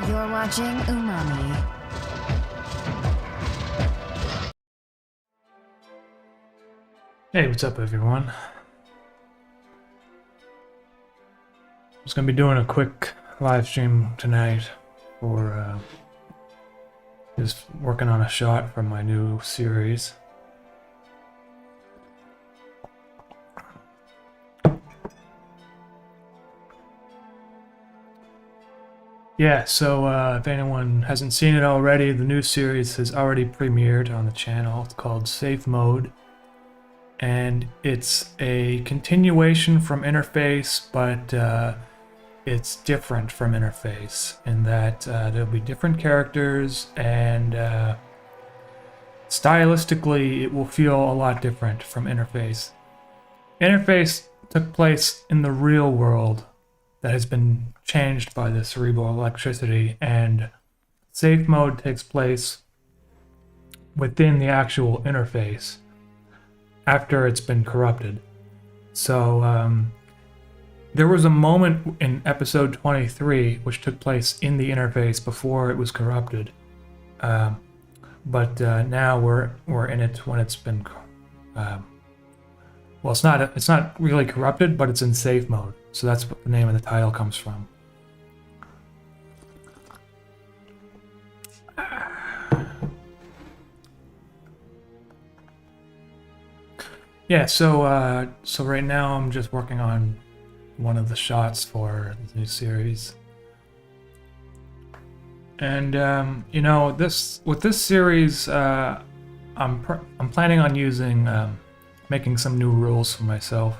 You're watching UMAMI. Hey, what's up everyone? I'm just gonna be doing a quick live stream tonight for just working on a shot from my new series. Yeah, so if anyone hasn't seen it already, the new series has already premiered on the channel. It's called Safe Mode. And it's a continuation from Interface, but it's different from Interface in that there'll be different characters, and stylistically it will feel a lot different from Interface. Interface took place in the real world that has been changed by the cerebral electricity, and Safe Mode takes place within the actual interface after it's been corrupted. So there was a moment in episode 23 which took place in the interface before it was corrupted, but now we're in it when it's been well, it's not really corrupted, but it's in safe mode, so that's what the name of the title comes from. Yeah, so right now I'm just working on one of the shots for the new series, and you know, with this series, I'm planning on using making some new rules for myself,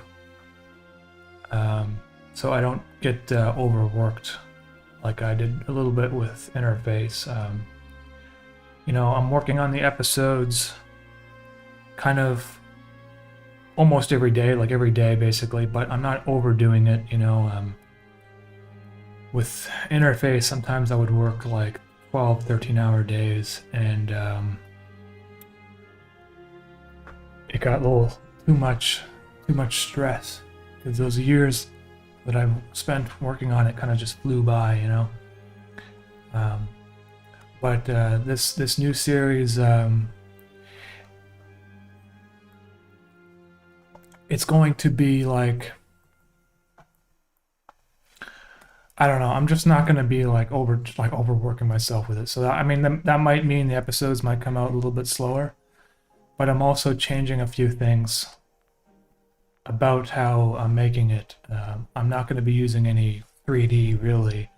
so I don't get overworked like I did a little bit with Interface. You know, I'm working on the episodes kind of almost every day, like every day basically, but I'm not overdoing it, you know. With Interface, sometimes I would work like 12, 13-hour days, and it got a little too much stress, because those years that I've spent working on it kind of just flew by, you know. But this new series, it's going to be like, I don't know, I'm just not going to be like overworking myself with it. So that, I mean, that might mean the episodes might come out a little bit slower, but I'm also changing a few things about how I'm making it. I'm not going to be using any 3D really.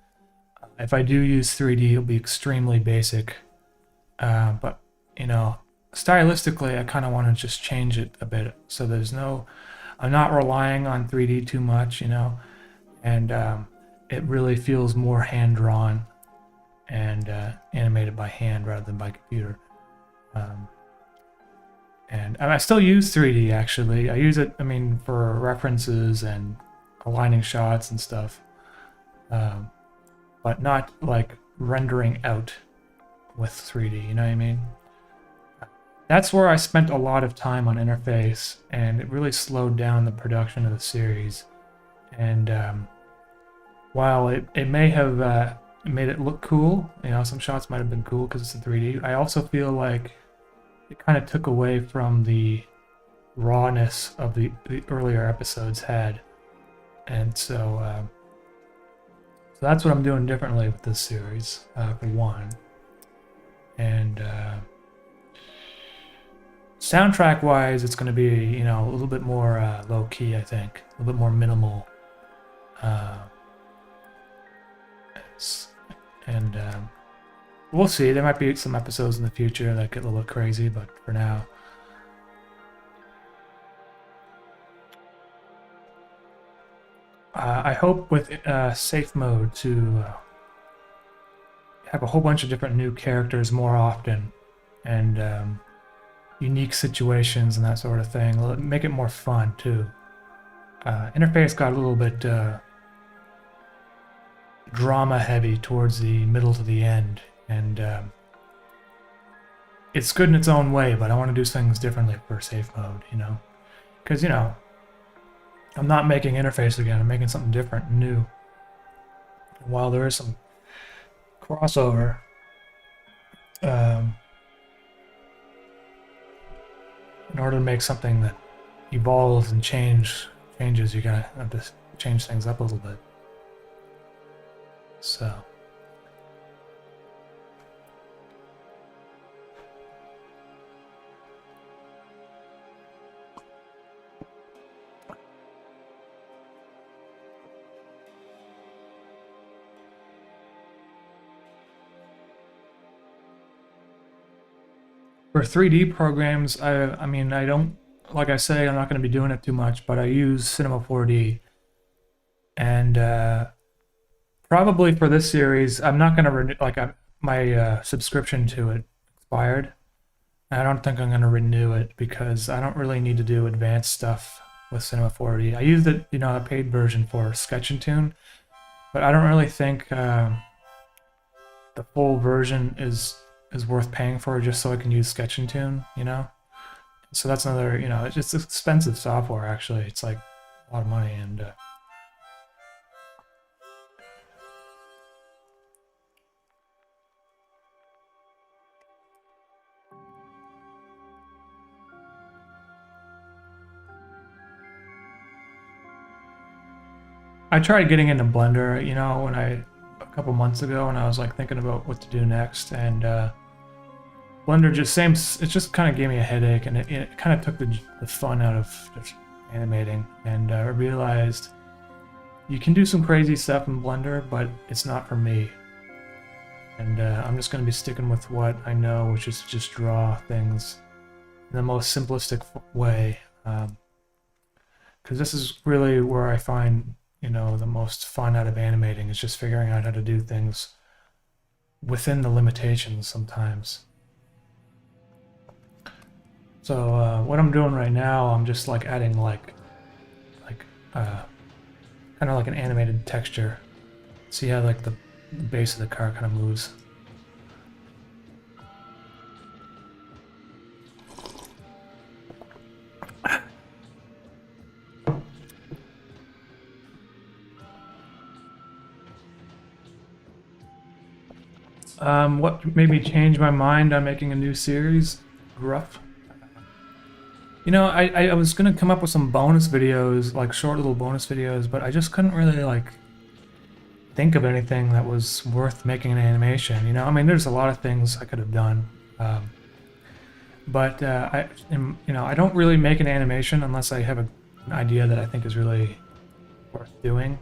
If I do use 3D, it'll be extremely basic, but you know, stylistically I kind of want to just change it a bit, so I'm not relying on 3D too much, you know, and it really feels more hand-drawn and animated by hand rather than by computer. And I still use 3D actually. I use it, I mean, for references and aligning shots and stuff, but not like rendering out with 3D, you know what I mean? That's where I spent a lot of time on Interface, and it really slowed down the production of the series. And while it may have made it look cool, you know, some shots might have been cool because it's in 3D, I also feel like it kind of took away from the rawness of the earlier episodes had. And so that's what I'm doing differently with this series, for one. And soundtrack wise, it's going to be, you know, a little bit more low key, I think, a little bit more minimal, and we'll see. There might be some episodes in the future that get a little crazy, but for now, I hope with safe mode to have a whole bunch of different new characters more often, and unique situations and that sort of thing. Make it more fun too. Interface got a little bit drama heavy towards the middle to the end, and it's good in its own way, but I want to do things differently for safe mode, you know? Because, you know, I'm not making interface again, I'm making something different and new. And while there is some crossover, in order to make something that evolves and changes, you gotta have to change things up a little bit. So. For 3D programs, I mean, I don't, like I say, I'm not going to be doing it too much, but I use Cinema 4D. And probably for this series, I'm not going to renew, like, my subscription to it expired. I don't think I'm going to renew it because I don't really need to do advanced stuff with Cinema 4D. I used it, you know, a paid version for Sketch and Tune, but I don't really think the full version is worth paying for just so I can use Sketch and Tune, you know? So that's another, you know, it's expensive software actually. It's like a lot of money, and I tried getting into Blender, you know, a couple months ago, and I was like thinking about what to do next, and Blender it just kind of gave me a headache, and it kind of took the fun out of just animating, and I realized you can do some crazy stuff in Blender, but it's not for me. And I'm just going to be sticking with what I know, which is just draw things in the most simplistic way, because this is really where I find, you know, the most fun out of animating, is just figuring out how to do things within the limitations sometimes. So what I'm doing right now, I'm just like adding kind of like an animated texture. See how like the base of the car kind of moves. What made me change my mind on making a new series? Gruff. You know, I was gonna come up with some bonus videos, like short little bonus videos, but I just couldn't really like think of anything that was worth making an animation. You know, I mean, there's a lot of things I could have done, but you know, I don't really make an animation unless I have an idea that I think is really worth doing.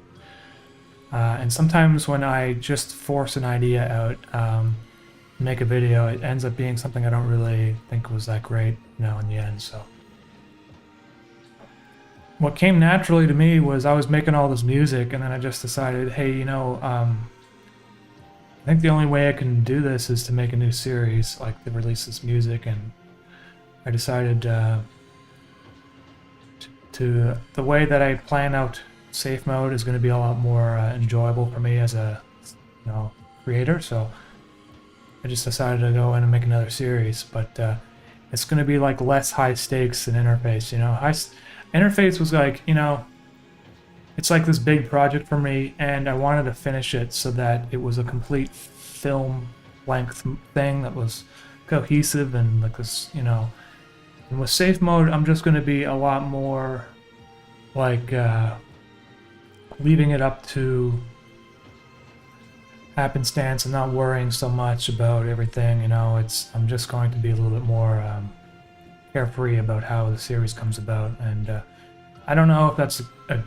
And sometimes when I just force an idea out, make a video, it ends up being something I don't really think was that great, you know, in the end. So what came naturally to me was I was making all this music, and then I just decided, hey, you know, I think the only way I can do this is to make a new series, like to release this music, and I decided to the way that I plan out safe mode is going to be a lot more enjoyable for me as a, you know, creator. So I just decided to go in and make another series, but it's going to be like less high stakes than interface. You know, interface was like, you know, it's like this big project for me, and I wanted to finish it so that it was a complete film length thing that was cohesive and like this, you know. And with safe mode, I'm just going to be a lot more like leaving it up to happenstance and not worrying so much about everything. You know, I'm just going to be a little bit more carefree about how the series comes about, and I don't know if that's a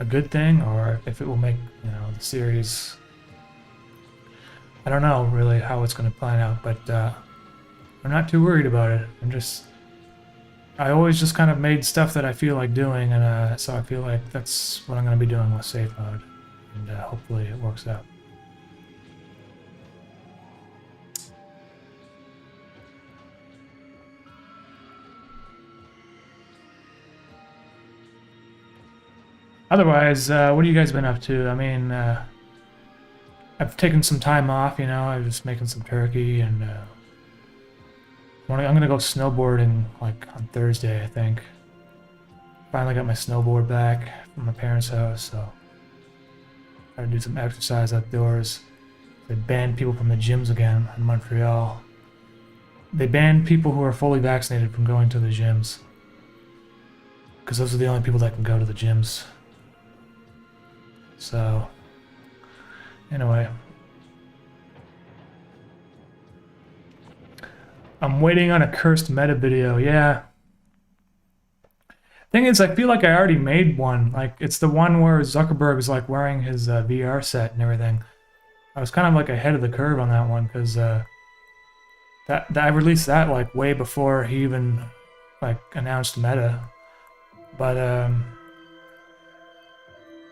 good thing, or if it will make, you know, the series, I don't know really how it's going to plan out, but I'm not too worried about it. I'm just I always just kind of made stuff that I feel like doing, and so I feel like that's what I'm going to be doing with safe mode, and hopefully it works out. Otherwise, what have you guys been up to? I mean, I've taken some time off, you know, I was just making some turkey, and I'm gonna go snowboarding like on Thursday, I think. Finally got my snowboard back from my parents' house, so gotta do some exercise outdoors. They banned people from the gyms again in Montreal. They banned people who are fully vaccinated from going to the gyms, because those are the only people that can go to the gyms. So, anyway. I'm waiting on a cursed meta video, yeah. Thing is, I feel like I already made one. Like, it's the one where Zuckerberg is like wearing his VR set and everything. I was kind of like ahead of the curve on that one, because that I released that like way before he even like announced Meta. But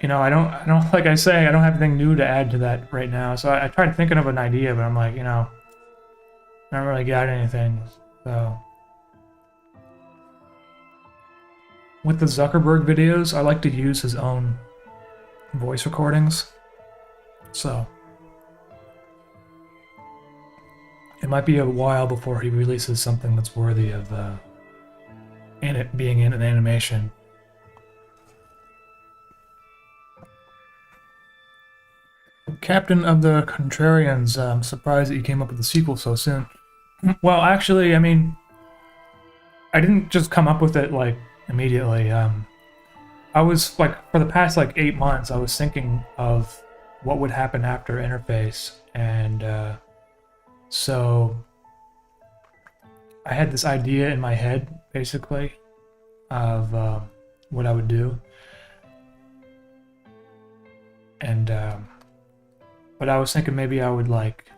you know, I don't like I say, I don't have anything new to add to that right now. So I tried thinking of an idea, but I'm like, you know, I don't really got anything. So with the Zuckerberg videos, I like to use his own voice recordings. So it might be a while before he releases something that's worthy of it being in an animation. Captain of the Contrarians, I'm surprised that you came up with the sequel so soon. Well, actually, I mean, I didn't just come up with it like immediately. I was like, for the past like 8 months, I was thinking of what would happen after Interface, and so I had this idea in my head, basically, of what I would do, and but I was thinking maybe I would like,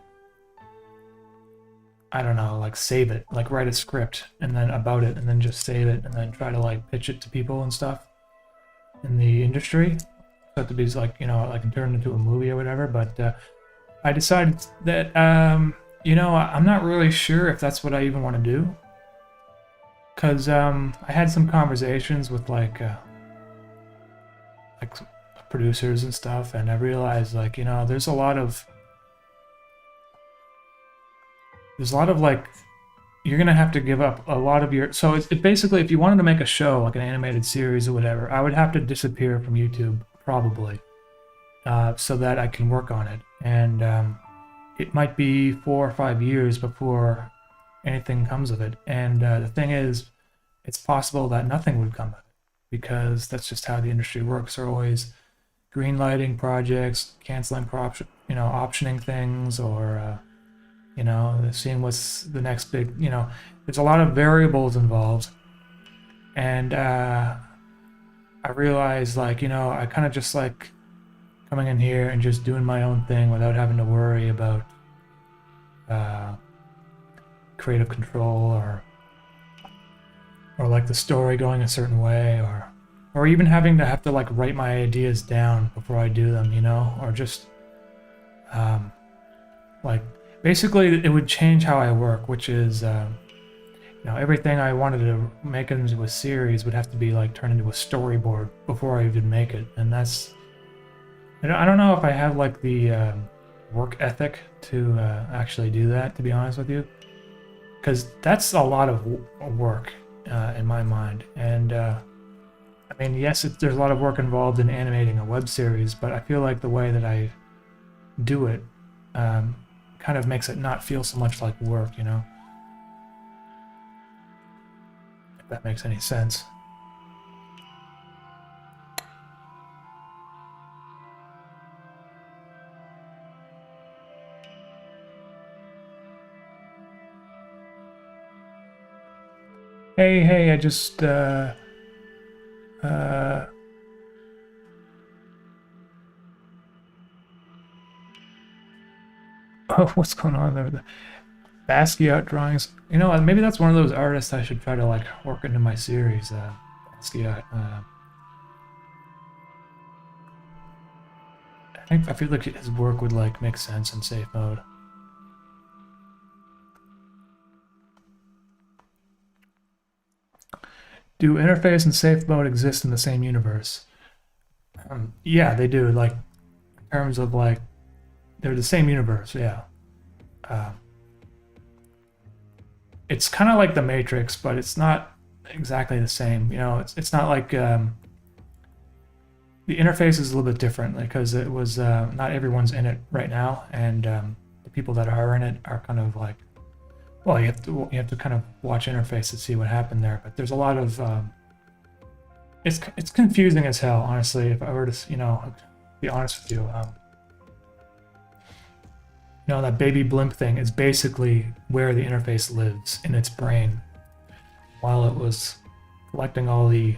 I don't know, like save it, like write a script and then about it, and then just save it, and then try to like pitch it to people and stuff in the industry. So to be like, you know, I can turn it into a movie or whatever. But I decided that you know, I'm not really sure if that's what I even want to do, because I had some conversations with like producers and stuff, and I realized, like, you know, there's a lot of like, you're gonna have to give up a lot of your, so it basically, if you wanted to make a show like an animated series or whatever, I would have to disappear from YouTube probably, so that I can work on it, and it might be 4 or 5 years before anything comes of it. And the thing is, it's possible that nothing would come of it, because that's just how the industry works. They're always greenlighting projects, canceling optioning things, or you know, seeing what's the next big, you know, there's a lot of variables involved. And I realized, like, you know, I kind of just like coming in here and just doing my own thing without having to worry about creative control, or like the story going a certain way, or even having to have to like write my ideas down before I do them, you know, or just like, basically it would change how I work, which is you know, everything I wanted to make into a series would have to be like turned into a storyboard before I even make it. And that's, I don't know if I have like the work ethic to actually do that, to be honest with you, because that's a lot of work in my mind. And I mean, yes, there's a lot of work involved in animating a web series, but I feel like the way that I do it kind of makes it not feel so much like work, you know? If that makes any sense. Hey, I just oh, what's going on there? Basquiat drawings. You know, maybe that's one of those artists I should try to like work into my series. Basquiat. I feel like his work would like make sense in safe mode. Do interface and safe mode exist in the same universe? Yeah, they do. Like in terms of like they're the same universe. Yeah. Uh, it's kind of like the Matrix, but it's not exactly the same. You know, it's not like the interface is a little bit different because it was not everyone's in it right now, and the people that are in it are kind of like, well, you have to kind of watch interface to see what happened there. But there's a lot of it's confusing as hell, honestly. If I were to, you know, be honest with you, you know, that baby blimp thing is basically where the interface lives in its brain, while it was collecting all the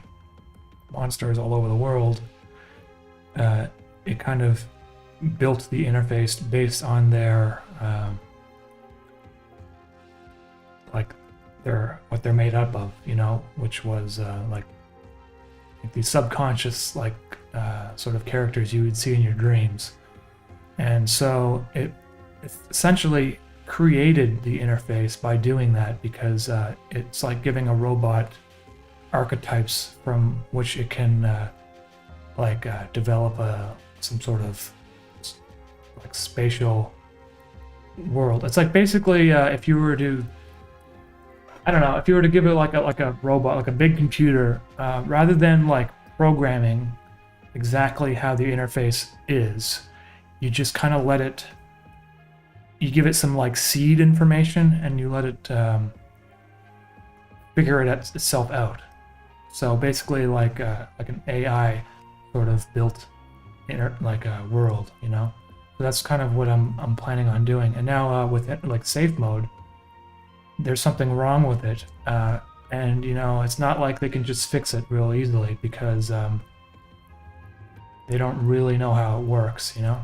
monsters all over the world. It kind of built the interface based on their like what they're made up of, you know, which was like these subconscious like sort of characters you would see in your dreams. And so it essentially created the interface by doing that, because it's like giving a robot archetypes from which it can develop some sort of like spatial world. It's like basically if you were to, I don't know, if you were to give it like a robot, like a big computer, rather than like programming exactly how the interface is, you just kind of let it, you give it some like seed information and you let it figure itself out. So basically like an AI sort of built like a world, you know. So that's kind of what I'm planning on doing. And now with it, like safe mode, there's something wrong with it, and you know, it's not like they can just fix it real easily, because they don't really know how it works, you know.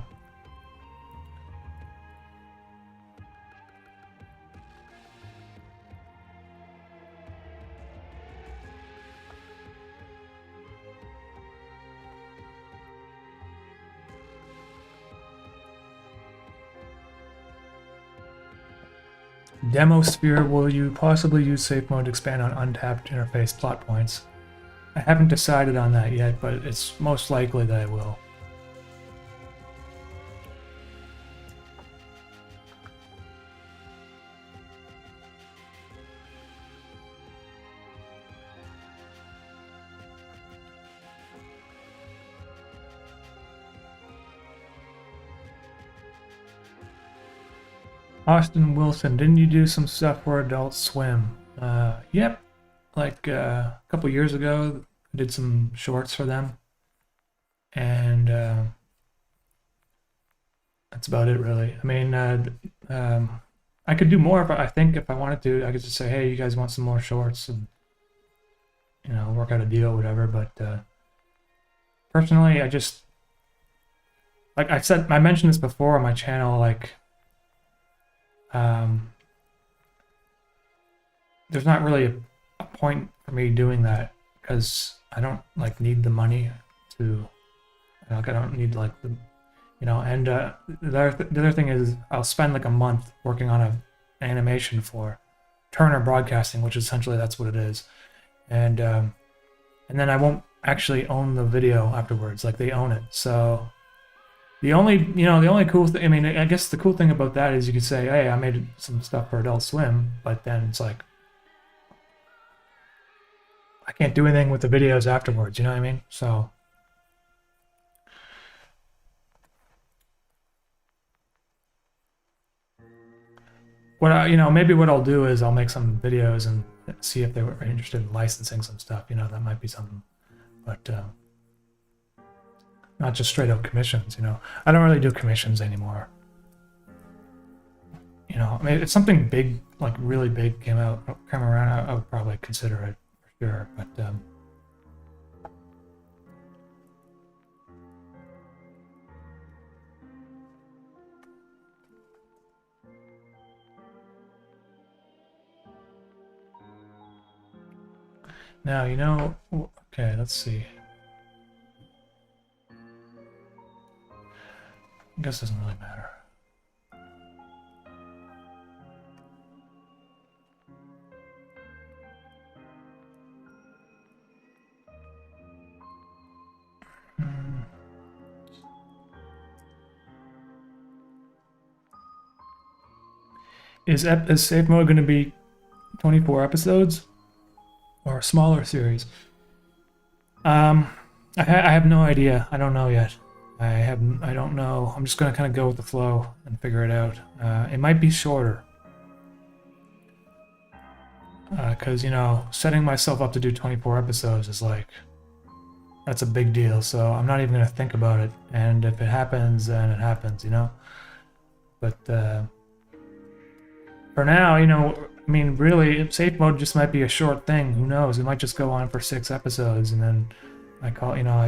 Demosphere, will you possibly use safe mode to expand on untapped interface plot points? I haven't decided on that yet, but it's most likely that I will. Austin Wilson, didn't you do some stuff for Adult Swim? Yep. Like a couple years ago, I did some shorts for them, and that's about it, really. I mean, I could do more if I think if I wanted to. I could just say, hey, you guys want some more shorts, and you know, work out a deal, whatever. But personally, I just, like I said, I mentioned this before on my channel, like there's not really a point for me doing that, because I don't like need the money to, like I don't need like the, you know. And the other thing is I'll spend like a month working on an animation for Turner Broadcasting, which essentially that's what it is, and then I won't actually own the video afterwards. Like they own it. So the only cool thing, I mean, I guess the cool thing about that is you could say, hey, I made some stuff for Adult Swim, but then it's like I can't do anything with the videos afterwards, you know what I mean? So maybe what I'll do is I'll make some videos and see if they were interested in licensing some stuff, you know. That might be something, but not just straight up commissions, you know. I don't really do commissions anymore. You know, I mean, if something big, like really big came around, I would probably consider it for sure, but Now, okay, let's see. I guess it doesn't really matter. Is Safe Mode going to be 24 episodes or a smaller series? I have no idea. I don't know yet. I don't know. I'm just gonna kind of go with the flow and figure it out. It might be shorter. Because setting myself up to do 24 episodes is like, that's a big deal. So I'm not even gonna think about it. And if it happens, then it happens, But for now, I mean, really, Safe Mode just might be a short thing. Who knows? It might just go on for 6 episodes, and then I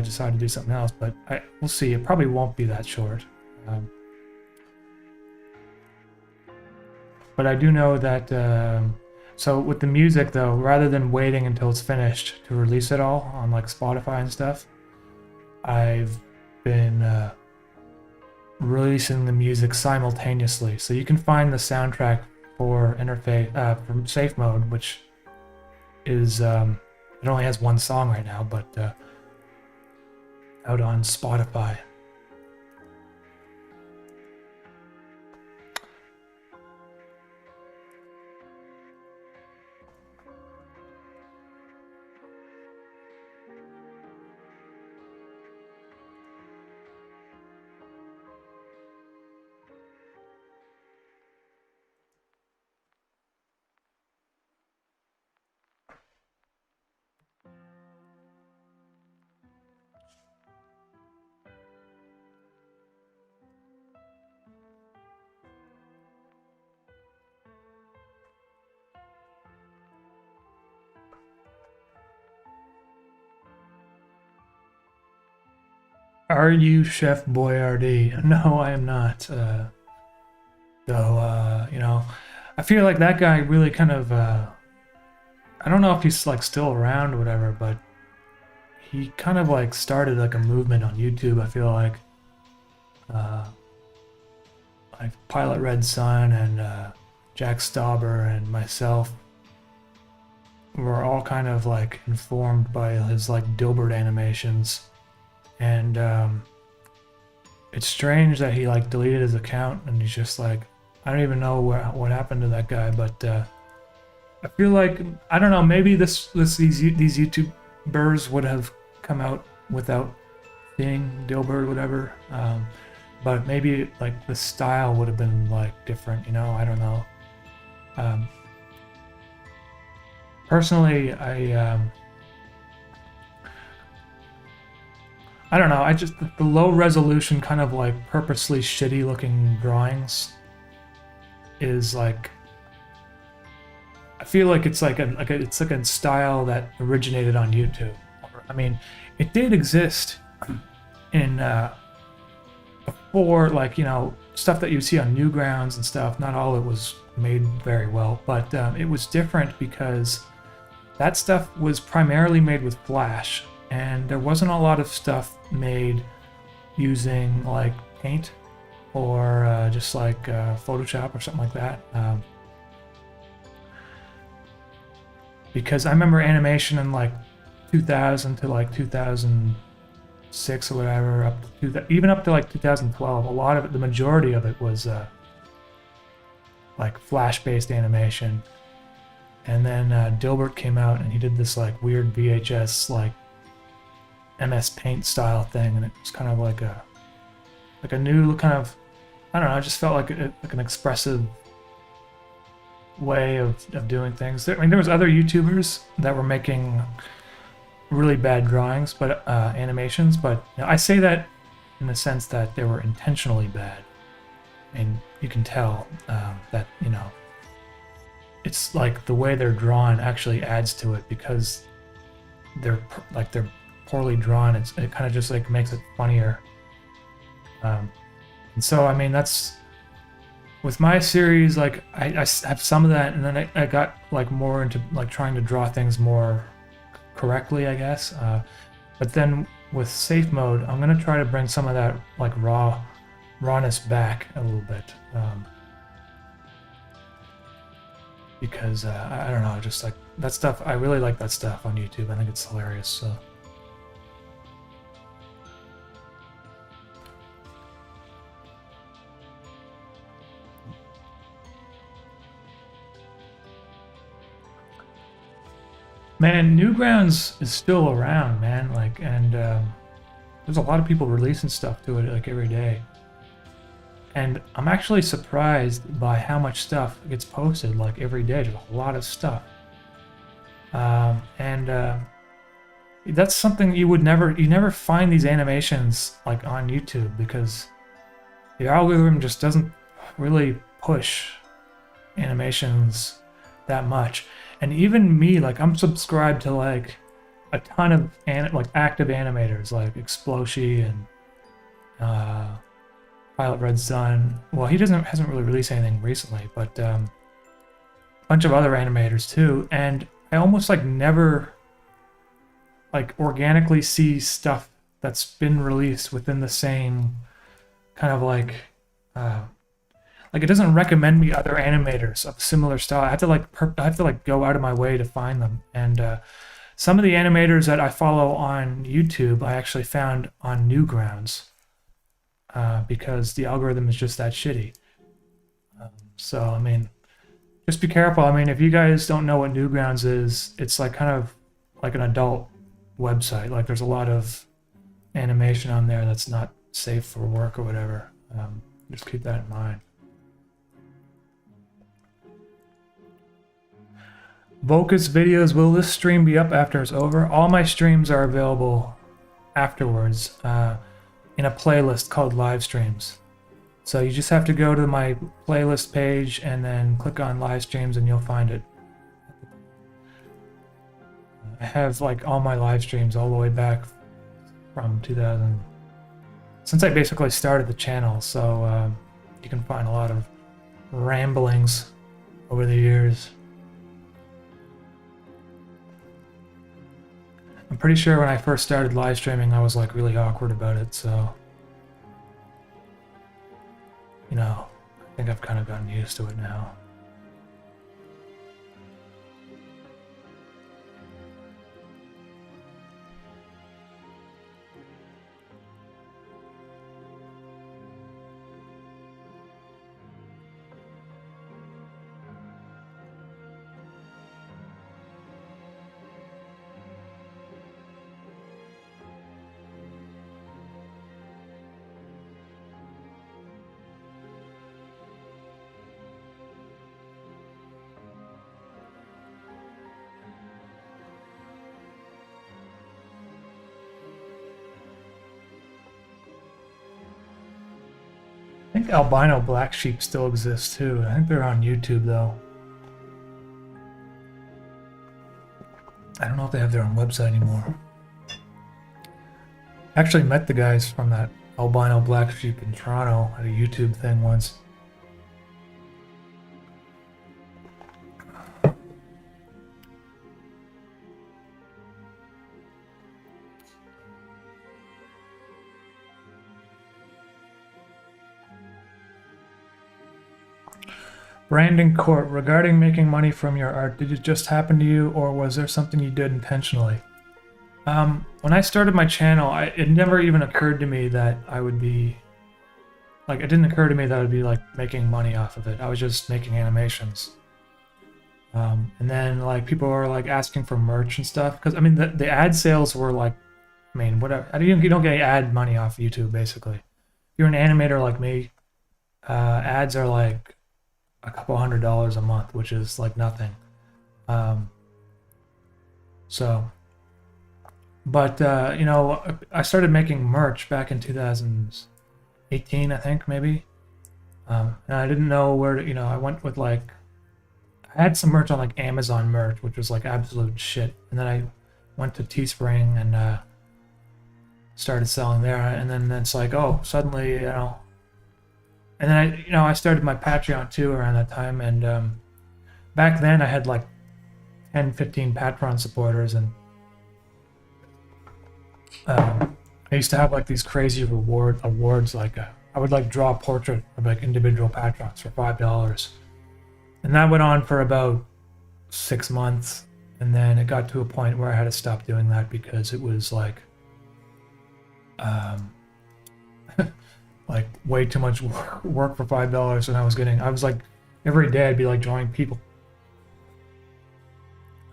decide to do something else. But we'll see. It probably won't be that short. But I do know that. So with the music, though, rather than waiting until it's finished to release it all on like Spotify and stuff, I've been releasing the music simultaneously. So you can find the soundtrack for from Safe Mode, which is it only has one song right now, but out on Spotify. Are you Chef Boyardee? No, I am not. Though, I feel like that guy really kind of, I don't know if he's like still around or whatever, but he kind of like started like a movement on YouTube. I feel like Pilot Red Sun and Jack Stauber and myself were all kind of like informed by his like Dilbert animations. And it's strange that he like deleted his account, and he's just like, I don't even know what happened to that guy. But I feel like, I don't know, maybe these YouTubers would have come out without seeing Dilbert or whatever. But maybe like the style would have been like different, I don't know. Personally, I don't know. I just the low resolution kind of like purposely shitty looking drawings is like, I feel like it's like a style that originated on YouTube. I mean, it did exist in before, like stuff that you see on Newgrounds and stuff. Not all it was made very well, but it was different because that stuff was primarily made with Flash. And there wasn't a lot of stuff made using like Paint or just like Photoshop or something like that. Because I remember animation in like 2000 to like 2006 or whatever, even up to like 2012. A lot of it, the majority of it was like Flash-based animation. And then Dilbert came out and he did this like weird VHS like MS Paint style thing, and it was kind of like a new kind of, I don't know, I just felt like an expressive way of doing things. I mean, there was other YouTubers that were making really bad drawings, but animations, but I say that in the sense that they were intentionally bad, and you can tell that it's like the way they're drawn actually adds to it because they're poorly drawn. It kind of just like makes it funnier. And so, I mean, that's with my series, like I have some of that, and then I got like more into like trying to draw things more correctly, I guess. But then with safe mode, I'm gonna try to bring some of that like rawness back a little bit, because I don't know, just like that stuff. I really like that stuff on YouTube. I think it's hilarious. So. Man, Newgrounds is still around, man. Like, and there's a lot of people releasing stuff to it like every day. And I'm actually surprised by how much stuff gets posted like every day. There's a lot of stuff. That's something you never find these animations like on YouTube, because the algorithm just doesn't really push animations that much. And even me, like, I'm subscribed to like a ton of like active animators like Exploshi and Pilot Red Sun. Well, he hasn't really released anything recently, but a bunch of other animators too. And I almost like never like organically see stuff that's been released within the same kind of like it doesn't recommend me other animators of similar style. I have to like go out of my way to find them. And some of the animators that I follow on YouTube, I actually found on Newgrounds, because the algorithm is just that shitty. So I mean, just be careful. I mean, if you guys don't know what Newgrounds is, it's like kind of like an adult website. Like there's a lot of animation on there that's not safe for work or whatever. Just keep that in mind. Vocus videos, will this stream be up after it's over? All my streams are available afterwards in a playlist called live streams. So you just have to go to my playlist page and then click on live streams and you'll find it. I have like all my live streams all the way back from 2000, since I basically started the channel. So you can find a lot of ramblings over the years. I'm pretty sure when I first started live streaming, I was like really awkward about it, so, you know, I think I've kind of gotten used to it now. I think albino black sheep still exists too. I think they're on YouTube though. I don't know if they have their own website anymore. I actually met the guys from that albino black sheep in Toronto at a YouTube thing once. Brandon Court, regarding making money from your art, did it just happen to you, or was there something you did intentionally? When I started my channel, it never even occurred to me that I would be, like, it didn't occur to me that I would be, like, making money off of it. I was just making animations. And then, like, people were, like, asking for merch and stuff. Because, I mean, the ad sales were, like, I mean, whatever. You don't get ad money off YouTube, basically. If you're an animator like me, ads are, like, a couple $100 a month, which is like nothing. You know, I started making merch back in 2018, I think, maybe. And I didn't know where to, you know, I went with like, I had some merch on like Amazon merch, which was like absolute shit. And then I went to Teespring and started selling there. And then it's like, oh, suddenly, you know, and then I started my Patreon too around that time, and back then I had like 10, 15 Patreon supporters, and I used to have like these crazy awards, like I would like draw a portrait of like individual patrons for $5, and that went on for about 6 months, and then it got to a point where I had to stop doing that because it was um, like way too much work for $5, and I was like every day I'd be like drawing people,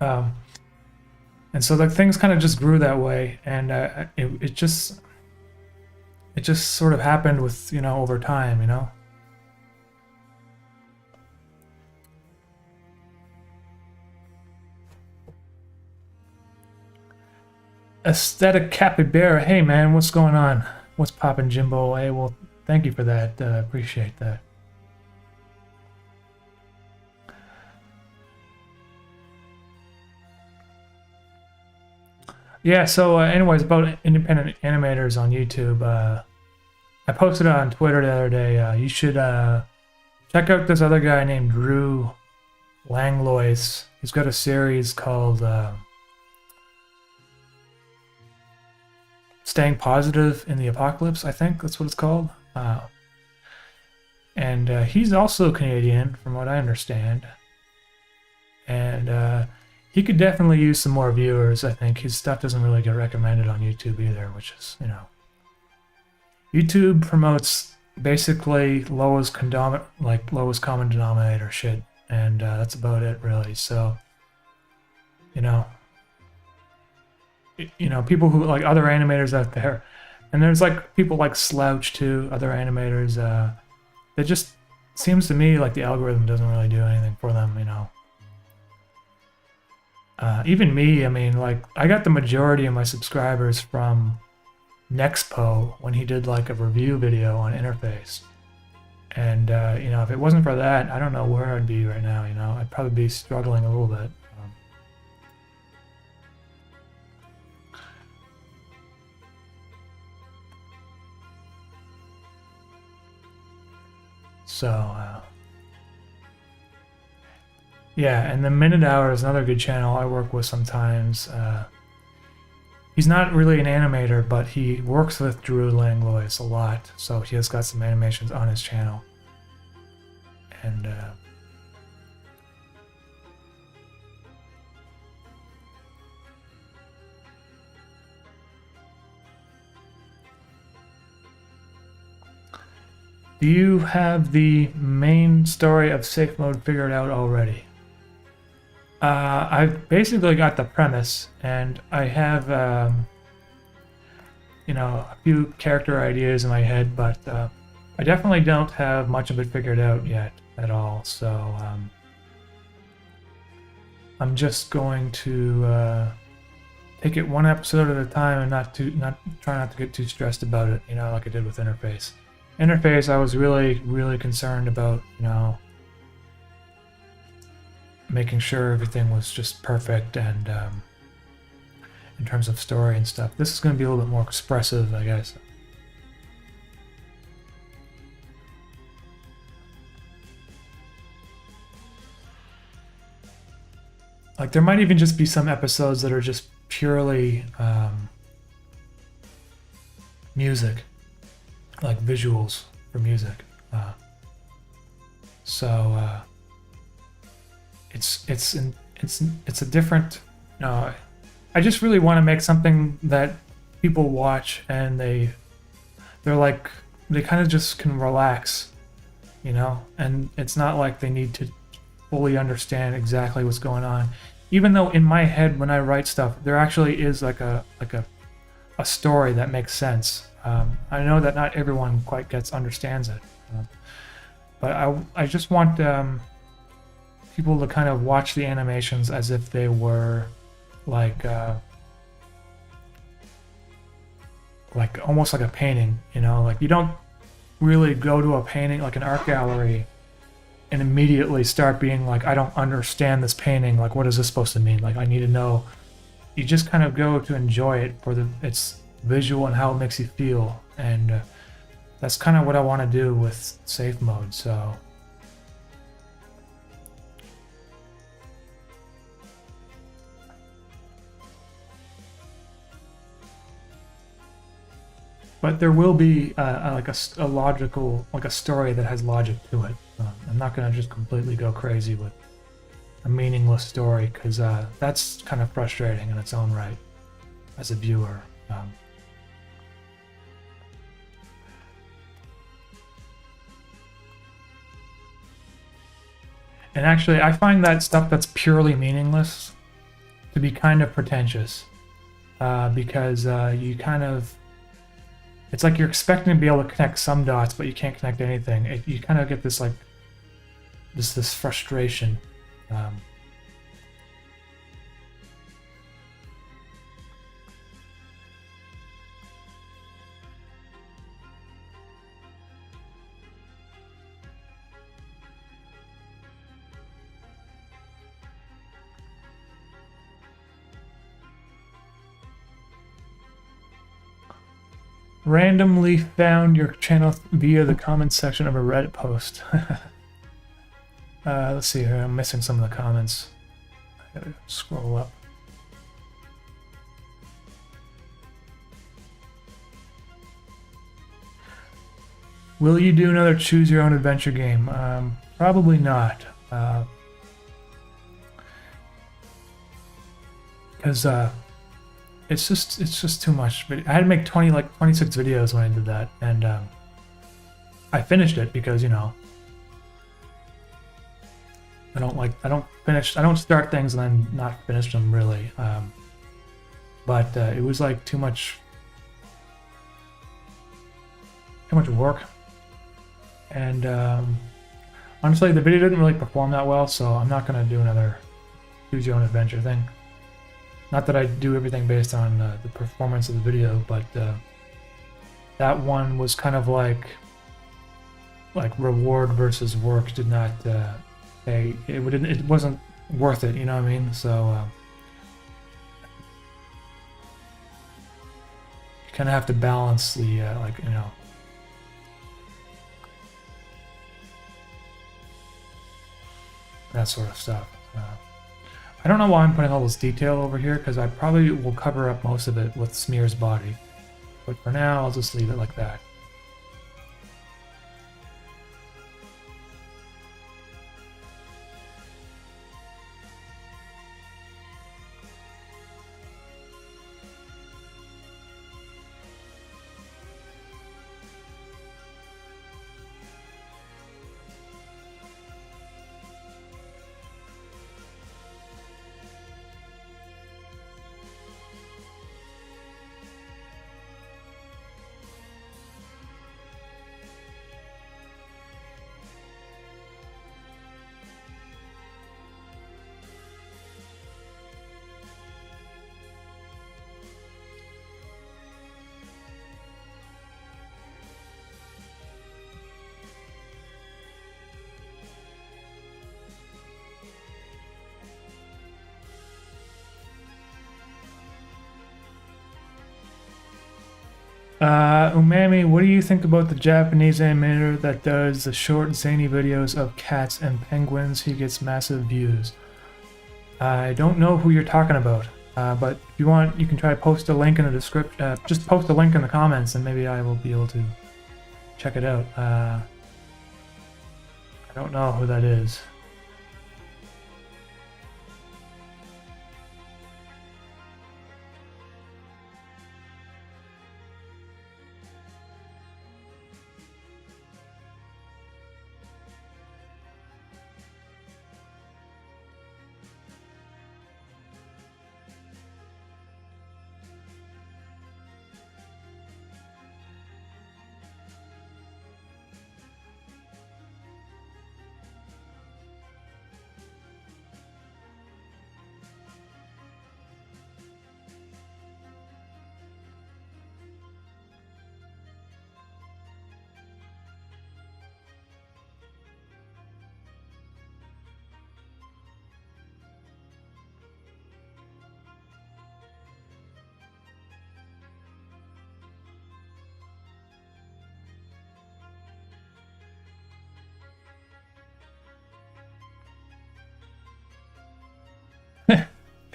um, and so like things kind of just grew that way, and it just sort of happened with over time, Aesthetic capybara. Hey man, what's going on? What's poppin', Jimbo? Hey, well, thank you for that. Appreciate that. Yeah. So, anyways, about independent animators on YouTube. I posted it on Twitter the other day. You should check out this other guy named Drew Langlois. He's got a series called "Staying Positive in the Apocalypse." I think that's what it's called. And he's also Canadian, from what I understand. And he could definitely use some more viewers. I think his stuff doesn't really get recommended on YouTube either, which is, YouTube promotes basically lowest common denominator shit, and that's about it, really. So, you know, people who like other animators out there, and there's like people like Slouch too, other animators. It just seems to me like the algorithm doesn't really do anything for them. Even me, I mean, like I got the majority of my subscribers from Nexpo when he did like a review video on Interface. And if it wasn't for that, I don't know where I'd be right now. I'd probably be struggling a little bit. Yeah, and the Minute Hour is another good channel I work with sometimes. He's not really an animator, but he works with Drew Langlois a lot, so he has got some animations on his channel. And do you have the main story of Safe Mode figured out already? I've basically got the premise, and I have, a few character ideas in my head, but I definitely don't have much of it figured out yet at all. So I'm just going to take it one episode at a time and not try not to get too stressed about it. Like I did with Interface. Interface, I was really concerned about, making sure everything was just perfect, and in terms of story and stuff. This is going to be a little bit more expressive, I guess. Like there might even just be some episodes that are just purely music, like visuals for music. So it's a different. I just really want to make something that people watch and they're like they kind of just can relax, and it's not like they need to fully understand exactly what's going on. Even though in my head when I write stuff, there actually is like a story that makes sense. I know that not everyone quite understands it, but I just want people to kind of watch the animations as if they were like almost like a painting. Like you don't really go to a painting like an art gallery and immediately start being like, I don't understand this painting, like what is this supposed to mean, like I need to know. You just kind of go to enjoy it for its visual and how it makes you feel, and that's kind of what I want to do with Safe Mode. So but there will be like a logical, like a story that has logic to it. I'm not gonna just completely go crazy with a meaningless story, because that's kind of frustrating in its own right as a viewer. And actually, I find that stuff that's purely meaningless to be kind of pretentious, because you kind of, it's like you're expecting to be able to connect some dots, but you can't connect anything. You kind of get this like this frustration. Randomly found your channel via the comments section of a Reddit post. Let's see here. I'm missing some of the comments. I gotta scroll up. Will you do another choose your own adventure game? Probably not. Because it's just too much. But I had to make 26 videos when I did that, and I finished it because, you know, I don't start things and then not finish them really. But it was like too much work, and honestly, the video didn't really perform that well, so I'm not gonna do another choose your own adventure thing. Not that I do everything based on the performance of the video, but that one was kind of like reward versus work. Did not it wasn't worth it, you know what I mean? So you kind of have to balance the like, you know, that sort of stuff. I don't know why I'm putting all this detail over here, because I probably will cover up most of it with Smear's body. But for now, I'll just leave it like that. UMAMI, what do you think about the Japanese animator that does the short, zany videos of cats and penguins? He gets massive views. I don't know who you're talking about, but if you want, you can try to post a link in the description. Just post a link in the comments, and maybe I will be able to check it out. I don't know who that is.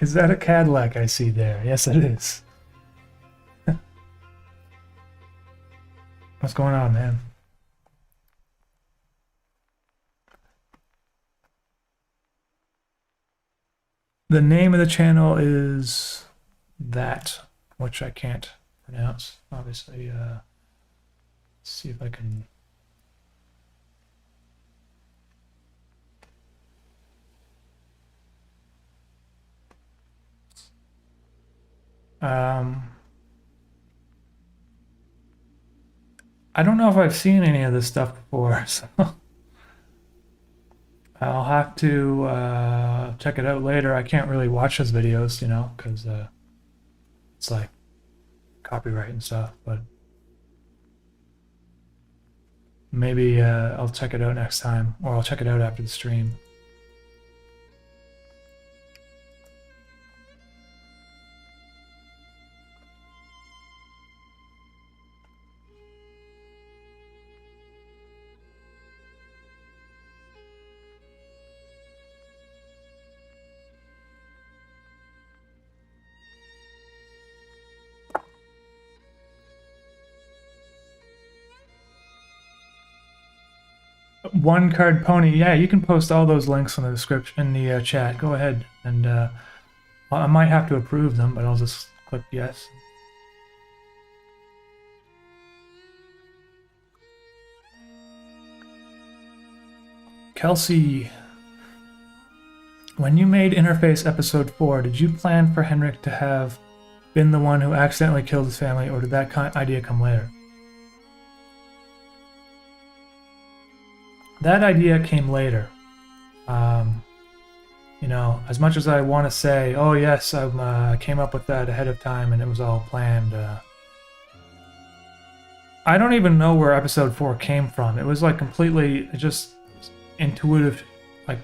Is that a Cadillac I see there? Yes, it is. What's going on, man? The name of the channel is that, which I can't pronounce. Obviously, let's see if I can. Um, I don't know if I've seen any of this stuff before, so I'll have to check it out later. I can't really watch his videos, you know, because it's like copyright and stuff, but maybe I'll check it out next time, or I'll check it out after the stream. One Card Pony, yeah, you can post all those links in the description in the chat. Go ahead, and I might have to approve them, but I'll just click yes. Kelsey, when you made Interface Episode 4, did you plan for Henrik to have been the one who accidentally killed his family, or did that idea come later? That idea came later. You know, as much as I want to say, oh yes, I came up with that ahead of time and it was all planned, I don't even know where Episode 4 came from. It was like completely just intuitive, like,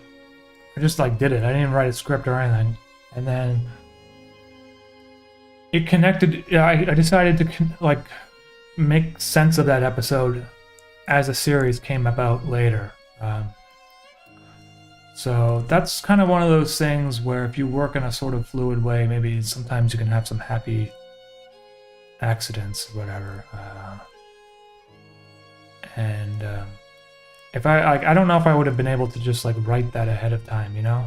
I just like did it. I didn't even write a script or anything. And then it connected, yeah, I decided to like make sense of that episode as a series came about later. So that's kind of one of those things where if you work in a sort of fluid way, maybe sometimes you can have some happy accidents or whatever. And if I don't know if I would have been able to just like write that ahead of time, you know?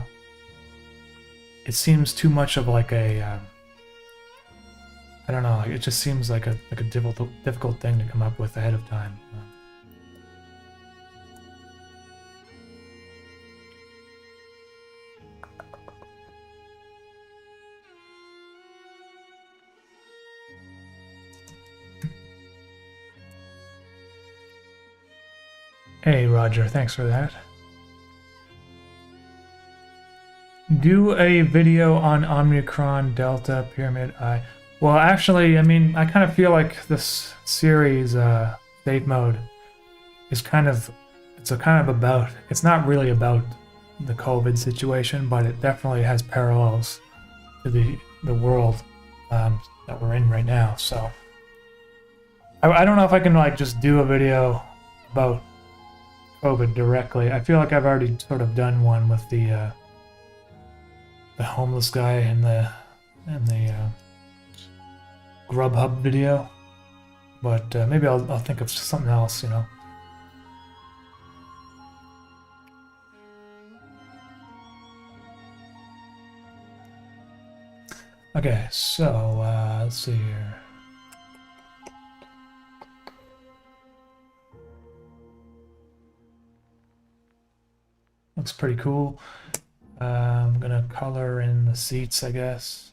It seems too much of like a, I don't know, like it just seems like a difficult thing to come up with ahead of time. Hey, Roger, thanks for that. Do a video on Omicron, Delta, Pyramid I. Well, actually, I mean, I kind of feel like this series, Safe Mode, is kind of, it's a kind of about, it's not really about the COVID situation, but it definitely has parallels to the world that we're in right now. So I don't know if I can like just do a video about COVID directly. I feel like I've already sort of done one with the homeless guy and the Grubhub video, but maybe I'll think of something else, you know. Okay, so let's see here. Looks pretty cool. I'm gonna color in the seats, I guess.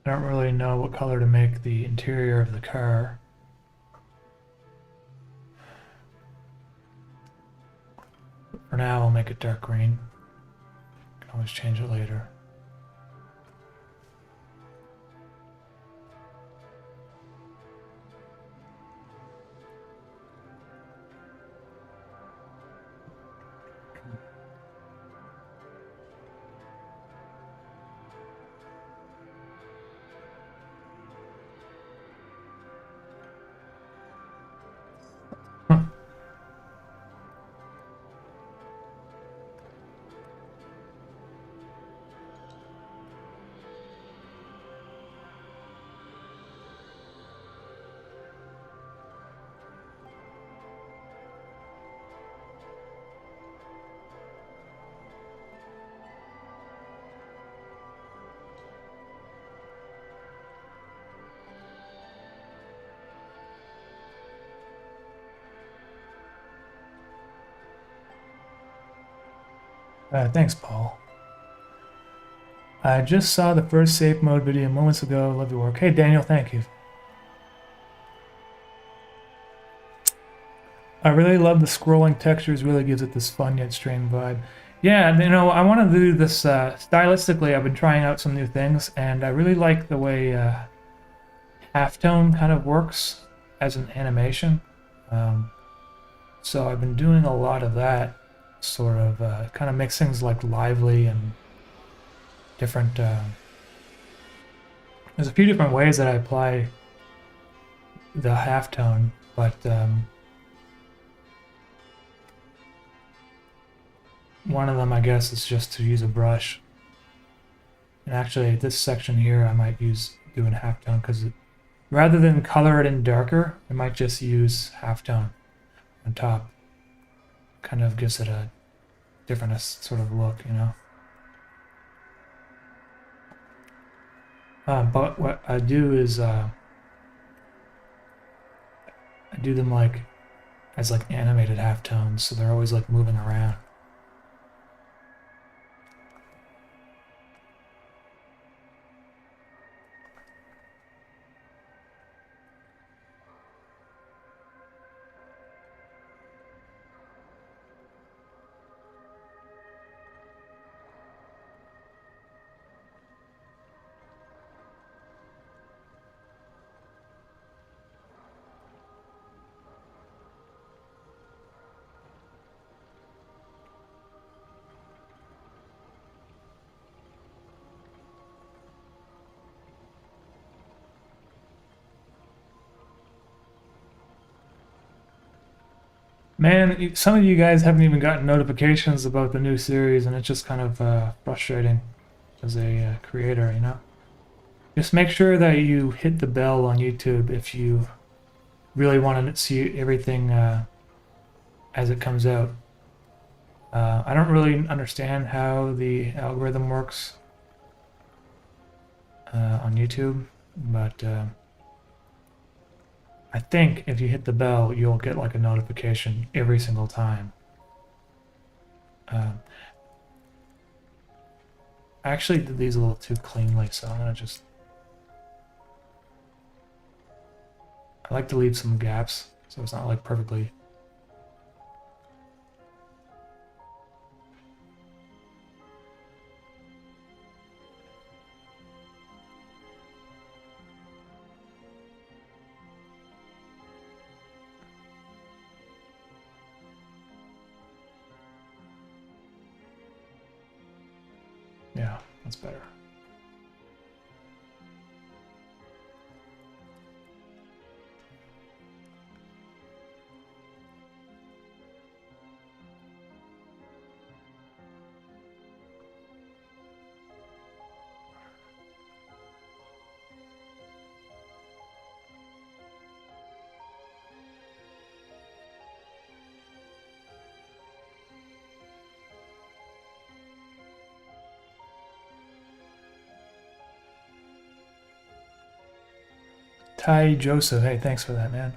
I don't really know what color to make the interior of the car. For now, I'll make it dark green. Can always change it later. Thanks, Paul. I just saw the first safe mode video moments ago. Love your work. Hey, Daniel, thank you. I really love the scrolling textures. Really gives it this fun yet strange vibe. Yeah, you know, I want to do this stylistically. I've been trying out some new things, and I really like the way halftone kind of works as an animation. So I've been doing a lot of that, sort of kind of makes things like lively and different. There's a few different ways that I apply the halftone, but one of them, I guess, is just to use a brush. And actually, this section here, I might use doing halftone because rather than color it in darker, I might just use halftone on top. Kind of gives it a different sort of look, you know. But what I do is I do them like as like animated halftones, so they're always like moving around. Man, some of you guys haven't even gotten notifications about the new series, and it's just kind of frustrating as a creator, you know? Just make sure that you hit the bell on YouTube if you really want to see everything as it comes out. I don't really understand how the algorithm works on YouTube, but I think if you hit the bell, you'll get like a notification every single time. I actually did these a little too cleanly, so I'm gonna just... I like to leave some gaps, so it's not like perfectly... Yeah, that's better. Ty Joseph, hey, thanks for that, man.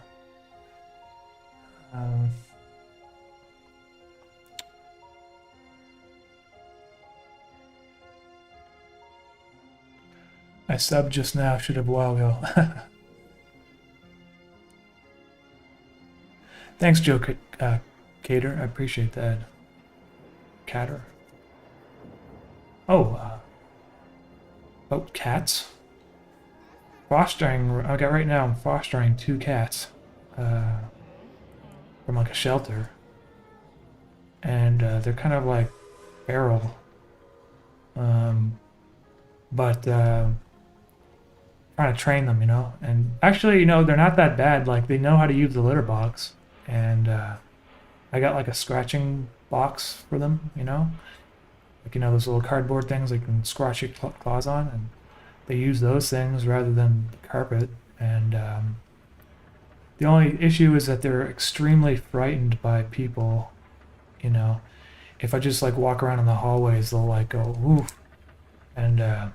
I subbed just now, should have a while ago. Thanks, Joe Cater. I appreciate that. Cater. Oh, about cats. Fostering. Okay, right now I'm fostering 2 cats from like a shelter, and they're kind of like feral. But trying to train them, and actually, they're not that bad. Like they know how to use the litter box, and I got like a scratching box for them, like those little cardboard things they can scratch your claws on, and they use those things rather than the carpet. And the only issue is that they're extremely frightened by people. If I just like walk around in the hallways, they'll like go woof, and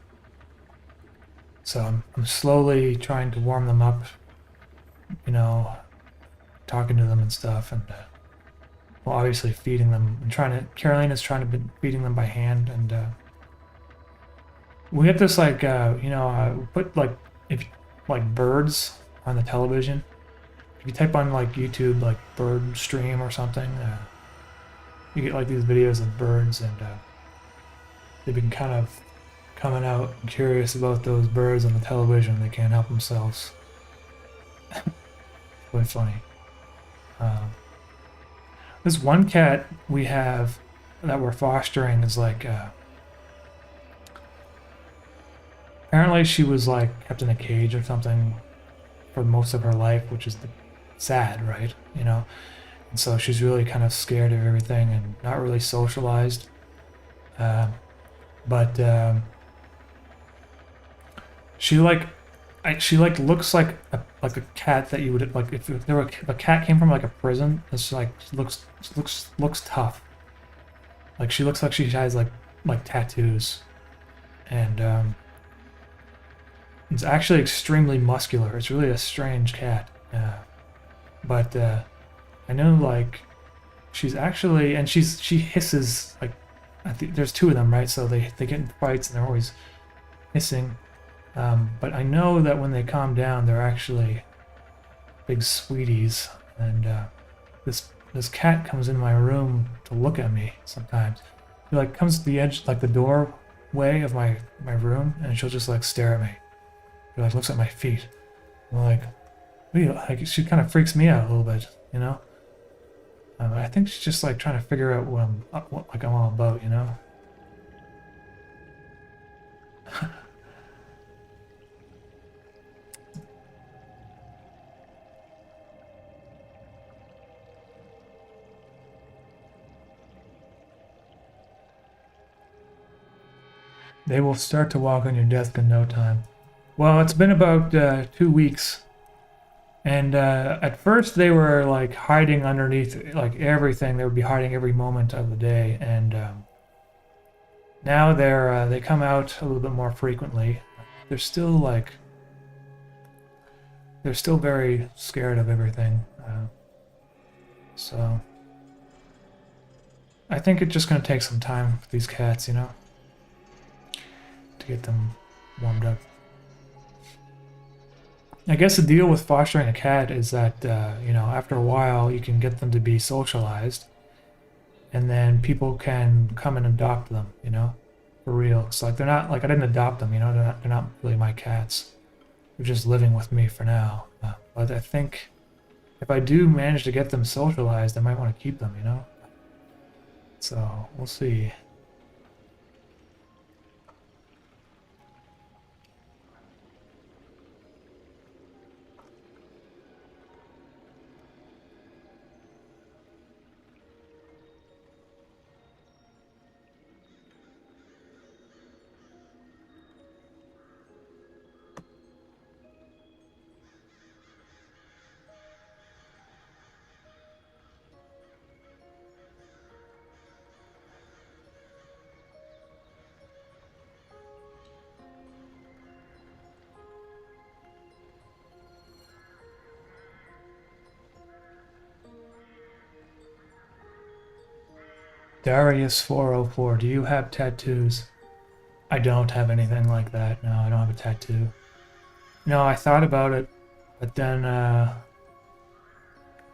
so I'm slowly trying to warm them up, talking to them and stuff, and well, obviously feeding them. Carolina's trying to be feeding them by hand, and we get this like, put like if like birds on the television. If you type on like YouTube like bird stream or something, you get like these videos of birds, and they've been kind of coming out and curious about those birds on the television. They can't help themselves. Really funny. This one cat we have that we're fostering is like apparently she was like kept in a cage or something for most of her life, which is sad, right? And so she's really kind of scared of everything and not really socialized. But she looks like a cat that you would like if a cat came from like a prison. It's like looks tough. Like she looks like she has like tattoos, and it's actually extremely muscular. It's really a strange cat. But I know like she's actually, and she hisses like, I think there's 2 of them, right? So they get in fights and they're always hissing. But I know that when they calm down, they're actually big sweeties. And this cat comes in my room to look at me sometimes. She like comes to the edge, like the doorway of my room, and she'll just like stare at me. She like looks at my feet. I'm like, like she kind of freaks me out a little bit, I think she's just like trying to figure out what I'm all about, They will start to walk on your desk in no time. Well, it's been about 2 weeks. And at first they were like hiding underneath like everything. They would be hiding every moment of the day. And now they come out a little bit more frequently. They're still very scared of everything. So I think it's just going to take some time for these cats, to get them warmed up. I guess the deal with fostering a cat is that, after a while you can get them to be socialized, and then people can come and adopt them, for real. It's like they're not, like I didn't adopt them, they're not really my cats. They're just living with me for now. But I think if I do manage to get them socialized, I might want to keep them, So, we'll see. Darius 404, do you have tattoos? I don't have anything like that. No, I don't have a tattoo. No, I thought about it, but then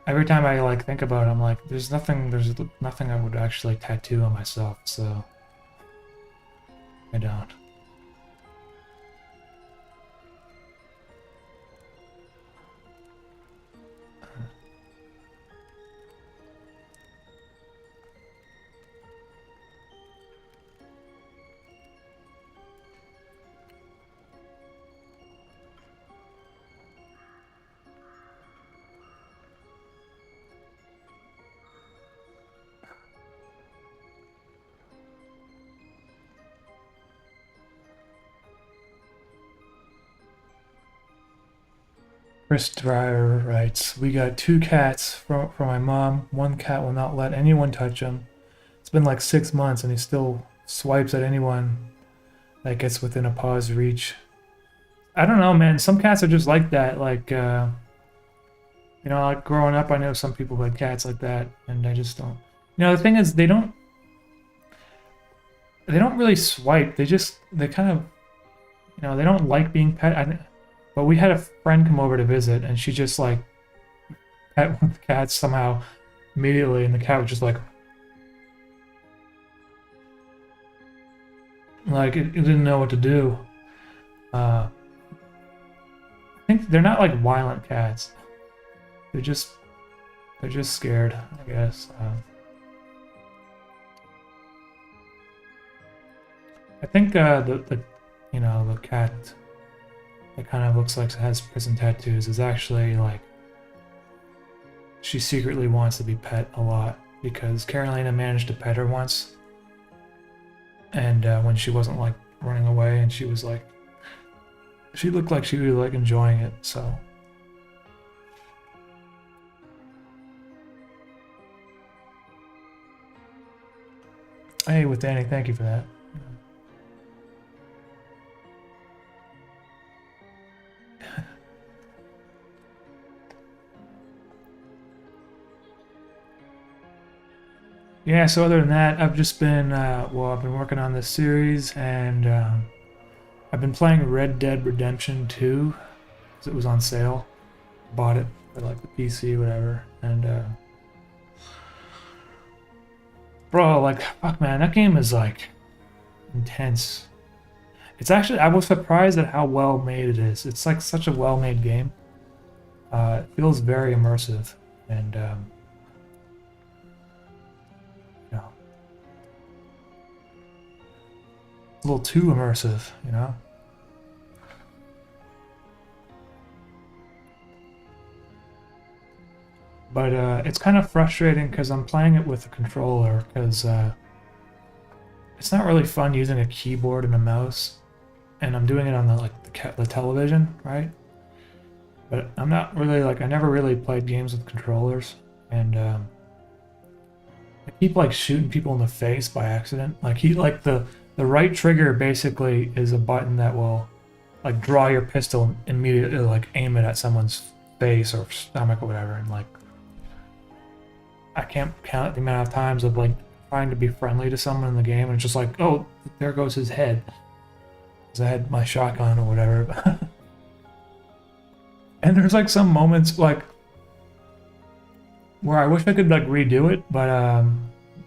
every time I like think about it, I'm like, there's nothing I would actually tattoo on myself, so I don't. Chris Dryer writes, "We got 2 cats from my mom. One cat will not let anyone touch him. It's been like 6 months and he still swipes at anyone that gets within a paw's reach." I don't know, man. Some cats are just like that. Like, like growing up, I know some people who had cats like that, and I just don't. The thing is, they don't really swipe. They kind of, they don't like being pet. But we had a friend come over to visit, and she just like pet one of the cats somehow immediately, and the cat was just like it didn't know what to do. I think they're not like violent cats. They're just scared, I guess. I think the cat that kind of looks like it has prison tattoos is actually like she secretly wants to be pet a lot, because Carolina managed to pet her once, and when she wasn't like running away, and she was like, she looked like she was like enjoying it. So hey, with Danny, thank you for that. Yeah, so other than that, I've just been, I've been working on this series, and I've been playing Red Dead Redemption 2, because it was on sale. Bought it for like the PC, whatever, and bro, like, fuck man, that game is like intense. It's actually, I was surprised at how well made it is. It's like such a well-made game. It feels very immersive, and a little too immersive, But it's kind of frustrating because I'm playing it with a controller, because it's not really fun using a keyboard and a mouse, and I'm doing it on the television, right? But I'm not really I never really played games with controllers, and I keep like shooting people in the face by accident. The right trigger basically is a button that will like draw your pistol and immediately like aim it at someone's face or stomach or whatever, and like I can't count the amount of times of like trying to be friendly to someone in the game and it's just like, oh, there goes his head, because I had my shotgun or whatever. And there's like some moments like where I wish I could like redo it, but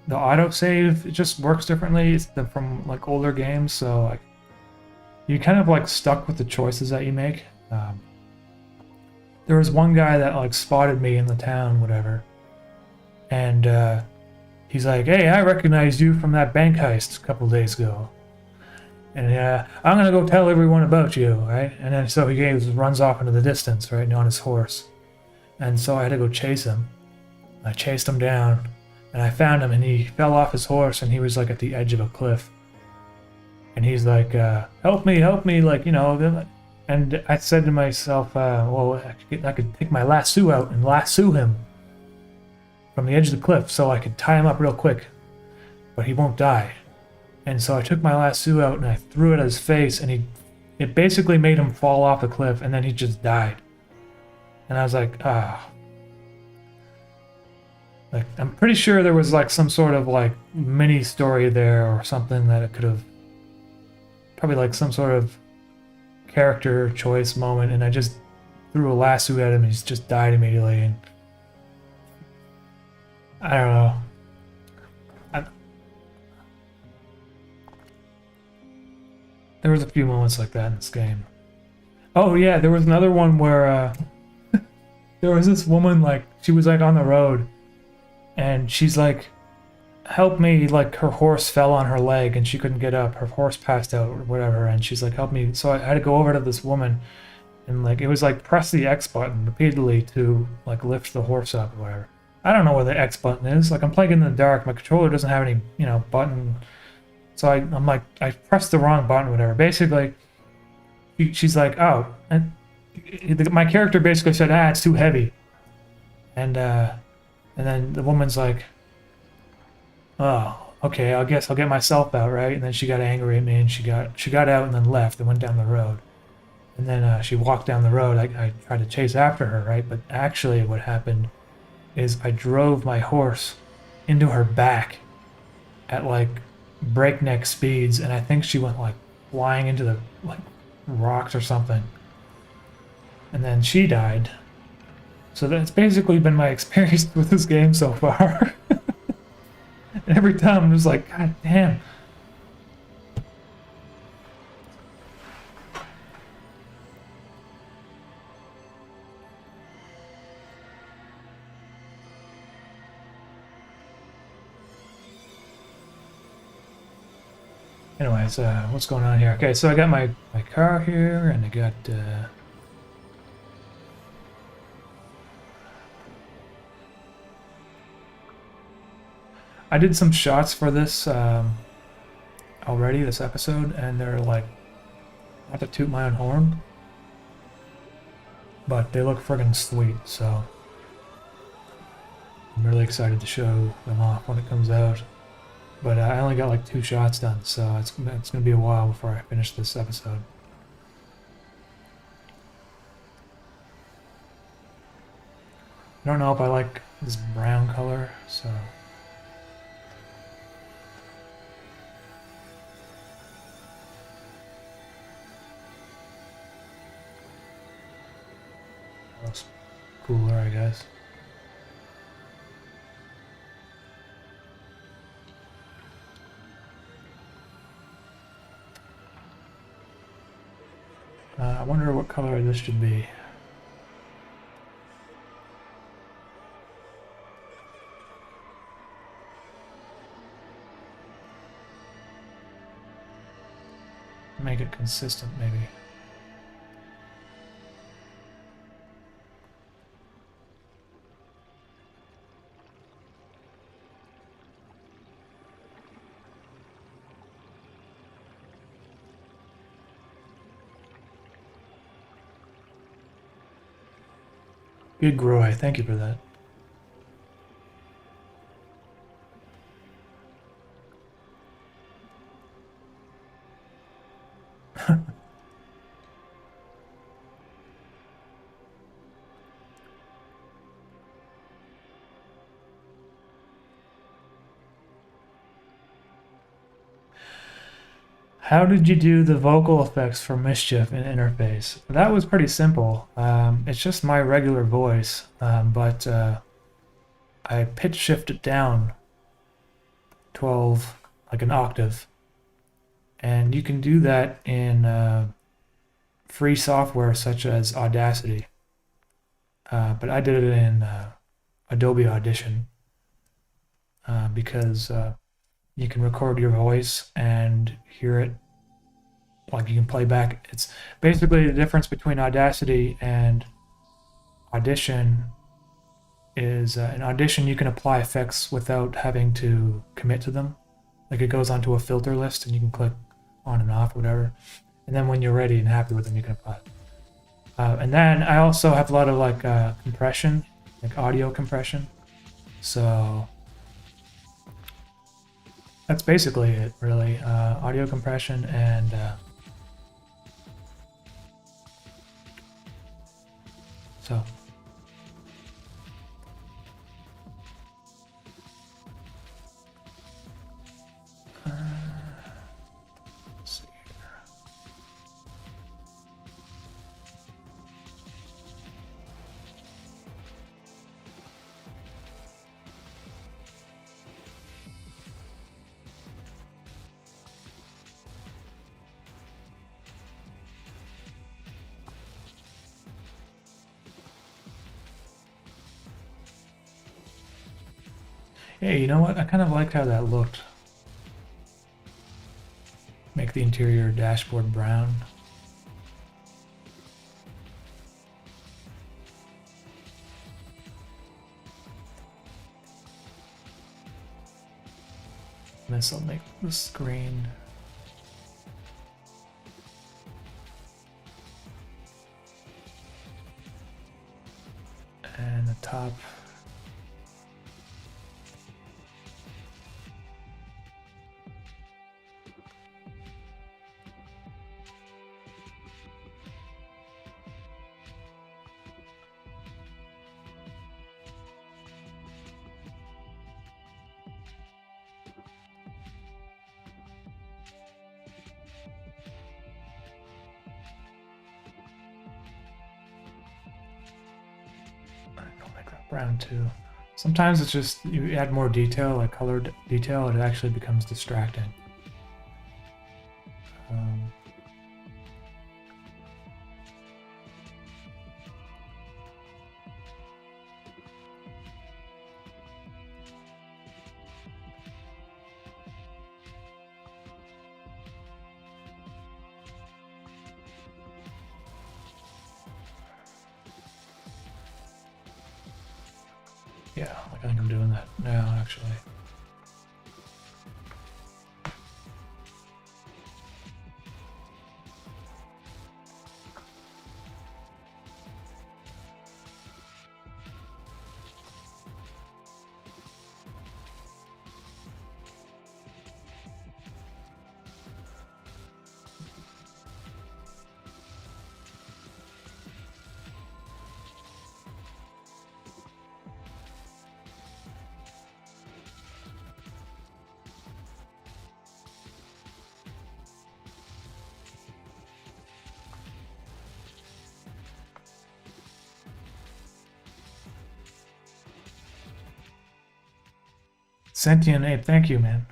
the autosave, it just works differently from like older games, so like you kind of like stuck with the choices that you make. There was one guy that like spotted me in the town, whatever, and he's like, "Hey, I recognized you from that bank heist a couple days ago, and I'm gonna go tell everyone about you, right?" And then so he runs off into the distance, right, on his horse, and so I had to go chase him. I chased him down. And I found him, and he fell off his horse, and he was like at the edge of a cliff. And he's like, help me, like, And I said to myself, well, I could take my lasso out and lasso him from the edge of the cliff so I could tie him up real quick. But he won't die. And so I took my lasso out, and I threw it at his face, and it basically made him fall off the cliff, and then he just died. And I was like, ah. Like, I'm pretty sure there was like some sort of like mini story there or something that it could have, probably like some sort of character choice moment, and I just threw a lasso at him and he just died immediately. And I don't know. There was a few moments like that in this game. Oh yeah, there was another one where there was this woman, like, she was like on the road and she's like, help me, like her horse fell on her leg and she couldn't get up, her horse passed out or whatever, and she's like, help me. So I had to go over to this woman and like it was like press the X button repeatedly to like lift the horse up or whatever. I don't know where the X button is. Like, I'm playing in the dark, my controller doesn't have any, you know, button. So I'm like, I pressed the wrong button or whatever. Basically she's like, oh, and my character basically said, ah, it's too heavy. And then the woman's like, oh, okay, I guess I'll get myself out, right? And then she got angry at me and she got out and then left and went down the road. And then she walked down the road. I tried to chase after her, right? But actually what happened is I drove my horse into her back at like breakneck speeds, and I think she went like flying into the like rocks or something. And then she died. So that's basically been my experience with this game so far. And every time I'm just like, God damn. Anyways, what's going on here? Okay, so I got my car here, and I got I did some shots for this already, this episode, and they're like, not to toot my own horn, but they look friggin' sweet, so I'm really excited to show them off when it comes out. But I only got like 2 shots done, so it's gonna be a while before I finish this episode. I don't know if I like this brown color, so... looks cooler, I guess. I wonder what color this should be. Make it consistent, maybe. Good Groy, thank you for that. How did you do the vocal effects for Mischief in Interface? That was pretty simple. It's just my regular voice, but I pitch shift it down 12, like an octave. And you can do that in free software such as Audacity. But I did it in Adobe Audition because you can record your voice and hear it, like you can play back. It's basically the difference between Audacity and Audition is in Audition you can apply effects without having to commit to them. Like, it goes onto a filter list and you can click on and off, whatever. And then when you're ready and happy with them, you can apply it. And then I also have a lot of like compression, like audio compression. So that's basically it, really. Audio compression and so. Let's see here. Hey, you know what? I kind of liked how that looked. Make the interior dashboard brown. This will make the screen. And the top. I'll make that brown too. Sometimes it's just you add more detail, like colored detail, it actually becomes distracting. Yeah, I think I'm doing that now, actually. Sentient Ape, thank you, man.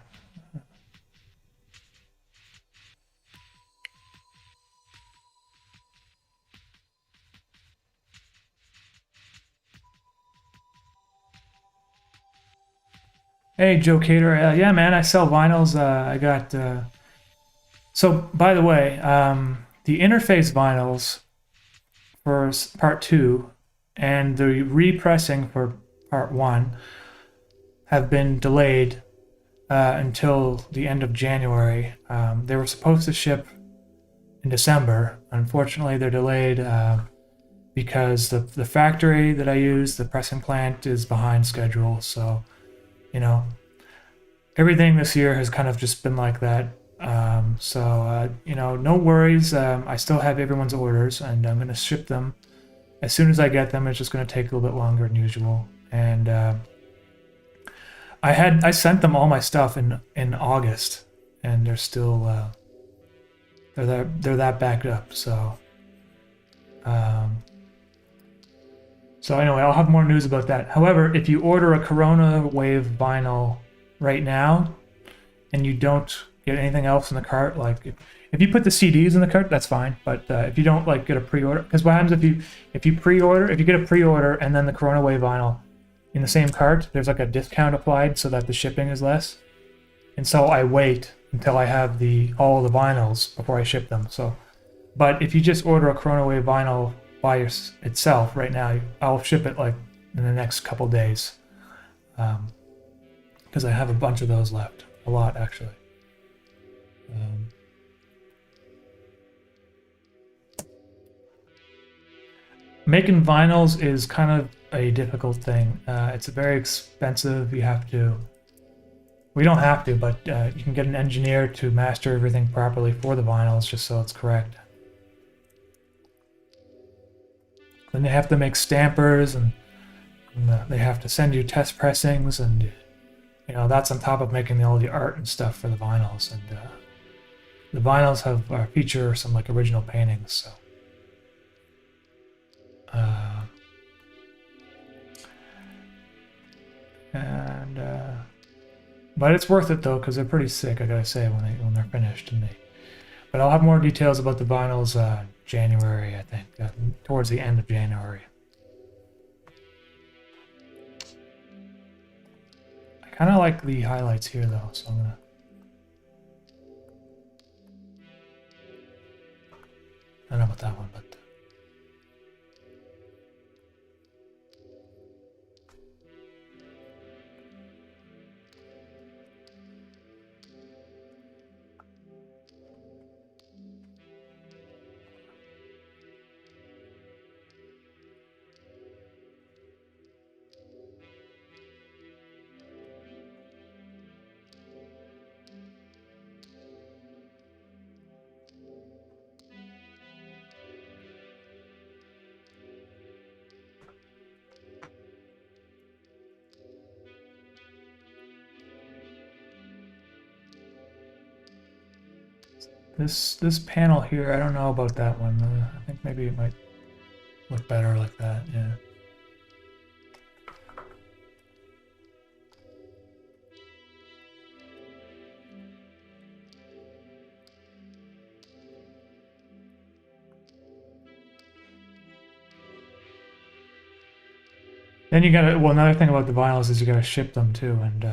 Hey, Joe Cater. Yeah, man, I sell vinyls. I got. So, by the way, the interface vinyls for part 2 and the repressing for part 1 have been delayed until the end of January. They were supposed to ship in December. Unfortunately, they're delayed because the factory that I use, the pressing plant, is behind schedule. So, you know, everything this year has kind of just been like that. You know, no worries. I still have everyone's orders, and I'm going to ship them as soon as I get them. It's just going to take a little bit longer than usual. And I sent them all my stuff in August, and they're still they're that backed up. So anyway, I'll have more news about that. However, if you order a Corona Wave vinyl right now, and you don't get anything else in the cart, like if you put the CDs in the cart, that's fine. But if you don't like get a pre-order, because what happens if you get a pre-order and then the Corona Wave vinyl in the same cart, there's like a discount applied so that the shipping is less. And so I wait until I have all the vinyls before I ship them. So, but if you just order a Corona Wave vinyl by itself right now, I'll ship it like in the next couple days, because I have a bunch of those left, a lot actually. Making vinyls is kind of a difficult thing. It's very expensive. We don't have to, but you can get an engineer to master everything properly for the vinyls just so it's correct. Then they have to make stampers, and they have to send you test pressings, and you know that's on top of making all the art and stuff for the vinyls. And the vinyls have feature some like original paintings, so. But it's worth it though, because they're pretty sick, I gotta say, when they're finished. But I'll have more details about the vinyls January, I think, towards the end of January. I kind of like the highlights here though, so I'm gonna. I don't know about that one, but. This panel here, I don't know about that one. I think maybe it might look better like that, yeah. Then you gotta, well, another thing about the vinyls is you gotta ship them too, and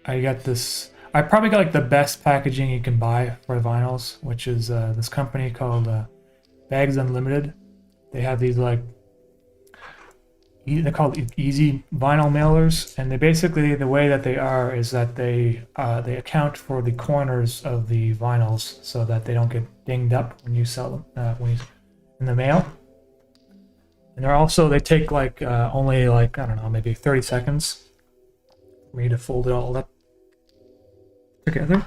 I got this, I probably got like the best packaging you can buy for vinyls, which is this company called Bags Unlimited. They have these like, they're called easy vinyl mailers, and they basically, the way that they are is that they account for the corners of the vinyls so that they don't get dinged up when you sell them, in the mail. And they're also, they take like only like, I don't know, maybe 30 seconds for me to fold it all up together.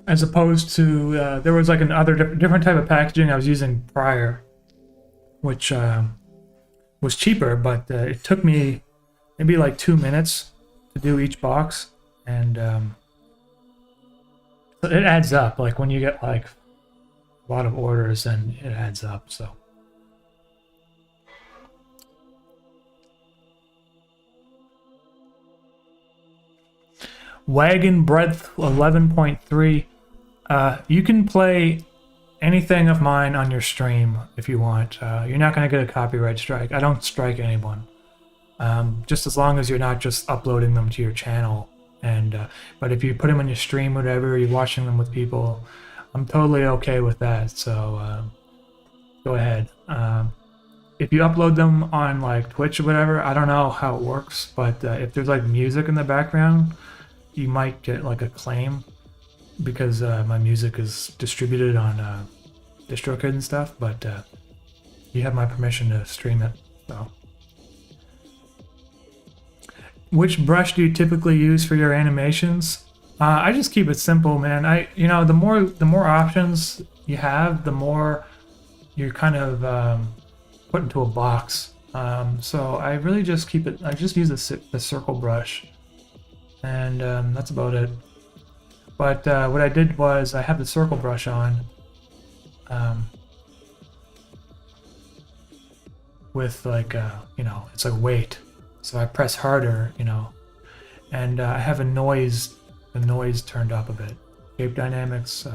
As opposed to, there was like another different type of packaging I was using prior, which was cheaper, but it took me maybe like 2 minutes to do each box. And it adds up. Like when you get like a lot of orders, then it adds up, so. Wagon Breadth 11.3. You can play anything of mine on your stream if you want. You're not going to get a copyright strike. I don't strike anyone. Just as long as you're not just uploading them to your channel. And but if you put them on your stream, whatever, you're watching them with people, I'm totally okay with that. So go ahead. If you upload them on like Twitch or whatever, I don't know how it works, but if there's like music in the background, you might get like a claim because my music is distributed on DistroKid and stuff, but you have my permission to stream it. So, which brush do you typically use for your animations? I just keep it simple, man. The more options you have, the more you're kind of put into a box. So I really just keep it. I just use the circle brush. And that's about it. But what I did was I have the circle brush on with like, it's like weight. So I press harder, and I have the noise turned up a bit. Shape dynamics,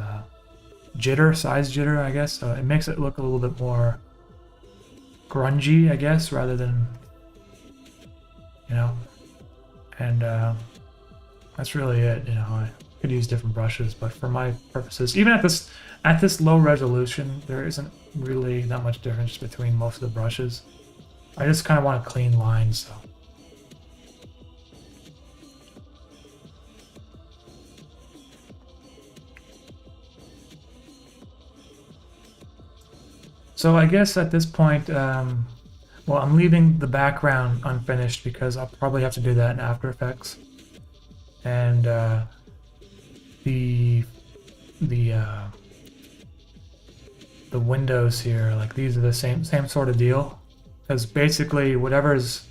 jitter, size jitter, I guess. So it makes it look a little bit more grungy, I guess, rather than, and that's really it. I could use different brushes, but for my purposes, even at this low resolution, there isn't really that much difference between most of the brushes. I just kind of want a clean line, so. So I guess at this point, well, I'm leaving the background unfinished because I'll probably have to do that in After Effects. And the windows here, like these are the same sort of deal, because basically whatever's,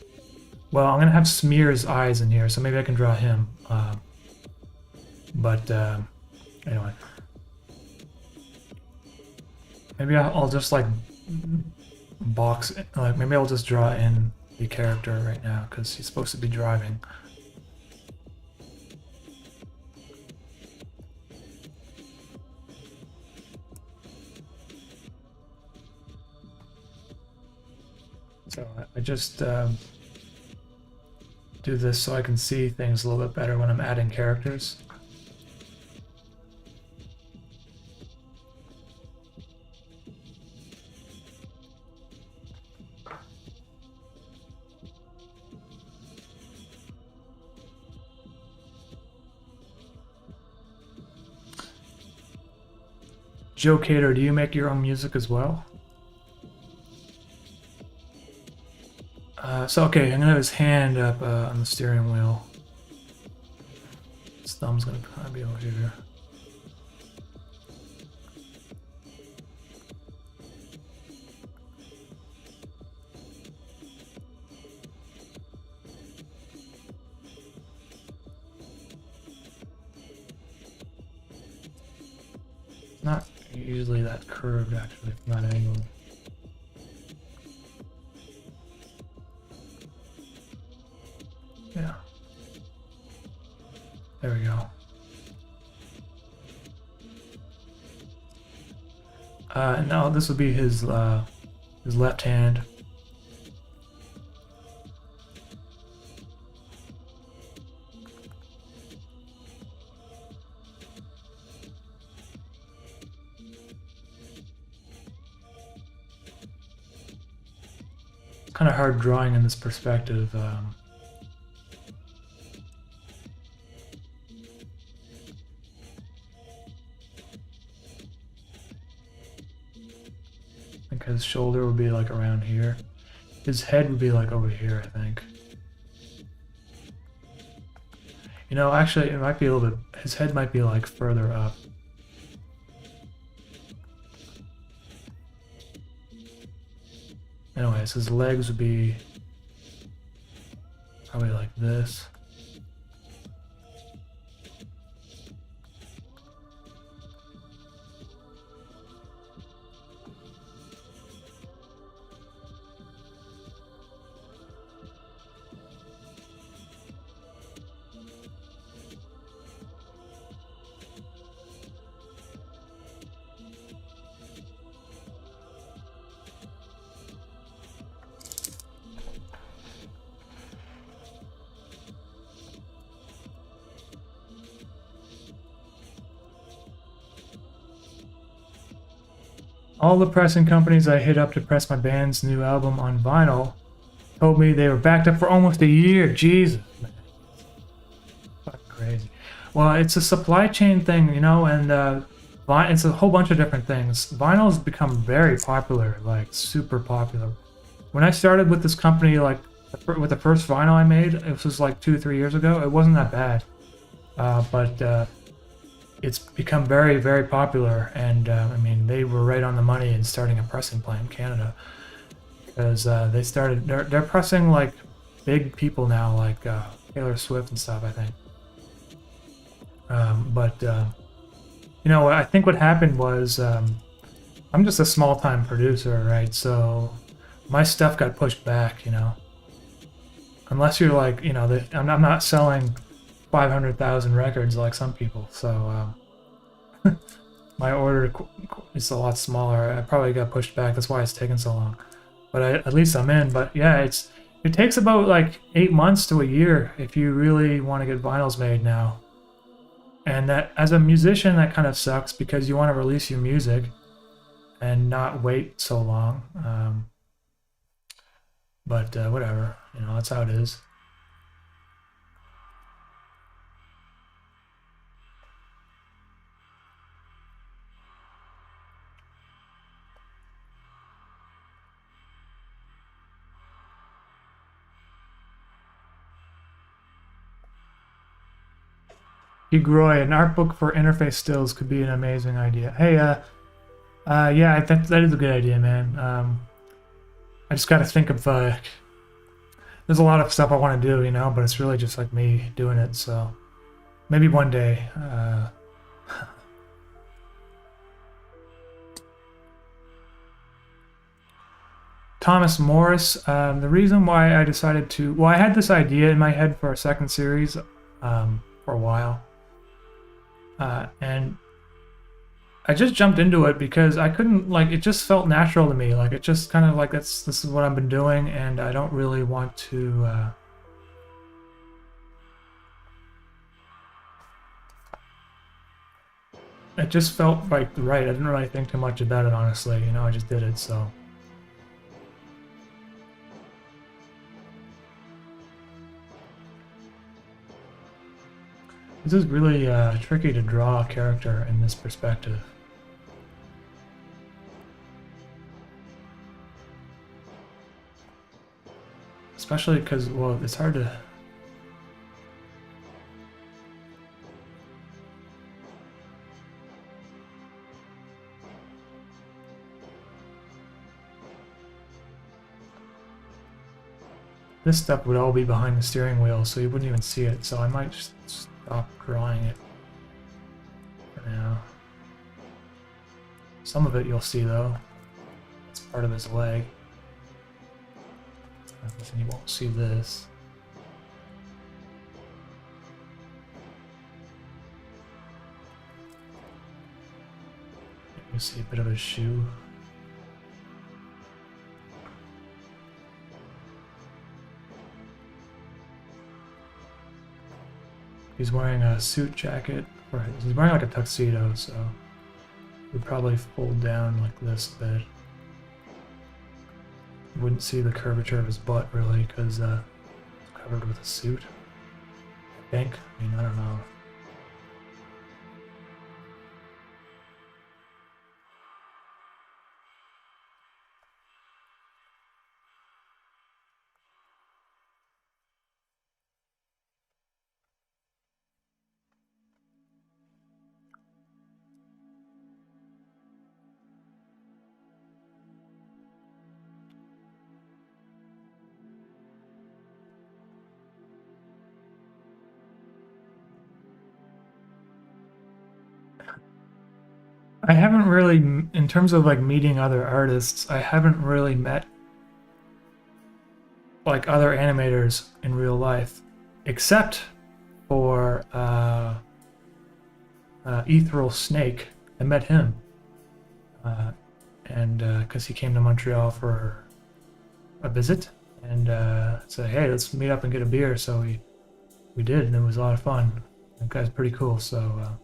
well, I'm gonna have Smear's eyes in here, so maybe I can draw him. But anyway, maybe I'll just like box, like maybe I'll just draw in the character right now because he's supposed to be driving. So I just do this so I can see things a little bit better when I'm adding characters. Joe Cater, do you make your own music as well? So okay, I'm gonna have his hand up on the steering wheel. His thumb's gonna kind of be over here. Not usually that curved actually, it's not angled. Yeah. There we go. Now this would be his left hand. It's kind of hard drawing in this perspective. I think his shoulder would be like around here. His head would be like over here, I think. You know, actually, it might be a little bit. His head might be like further up. Anyways, his legs would be probably like this. All the pressing companies I hit up to press my band's new album on vinyl told me they were backed up for almost a year. Jesus, man. Fucking crazy. Well, it's a supply chain thing, you know, and it's a whole bunch of different things. Vinyl's become very popular, like super popular. When I started with this company, like with the first vinyl I made, it was like 2 or 3 years ago. It wasn't that bad, but it's become very, very popular, and I mean, they were right on the money in starting a pressing plant in Canada, because they started. They're pressing like big people now, like Taylor Swift and stuff, I think. But you know, I think what happened was I'm just a small-time producer, right? So my stuff got pushed back, you know. Unless you're like, you know, I'm not selling 500,000 records like some people, so my order is a lot smaller. I probably got pushed back. That's why it's taken so long. But at least I'm in. But yeah, it takes about like 8 months to a year if you really want to get vinyls made now. And that, as a musician, that kind of sucks because you want to release your music and not wait so long. But whatever, you know, that's how it is. Groy, an art book for interface stills could be an amazing idea. Hey, yeah, that is a good idea, man. I just got to think of, there's a lot of stuff I want to do, you know, but it's really just like me doing it, so maybe one day. Thomas Morris, the reason why I decided to, well, I had this idea in my head for a second series for a while. And I just jumped into it because I couldn't, like, it just felt natural to me. Like, it just kind of like, this is what I've been doing, and I don't really want to it just felt like right. I didn't really think too much about it, honestly. You know, I just did it, so. This is really tricky to draw a character in this perspective. Especially because, well, it's hard to... This stuff would all be behind the steering wheel, so you wouldn't even see it, so I might just stop drawing it for now. Some of it you'll see, though. It's part of his leg. And you won't see this. You see a bit of his shoe. He's wearing a suit jacket, or he's wearing like a tuxedo, so it would probably fold down like this a bit. You wouldn't see the curvature of his butt really, because it's covered with a suit. I think. I mean, I don't know. I haven't really, in terms of like meeting other artists, I haven't really met like other animators in real life, except for Ethereal Snake. I met him, and because he came to Montreal for a visit, and said, "Hey, let's meet up and get a beer." So we did, and it was a lot of fun. That guy's pretty cool. So.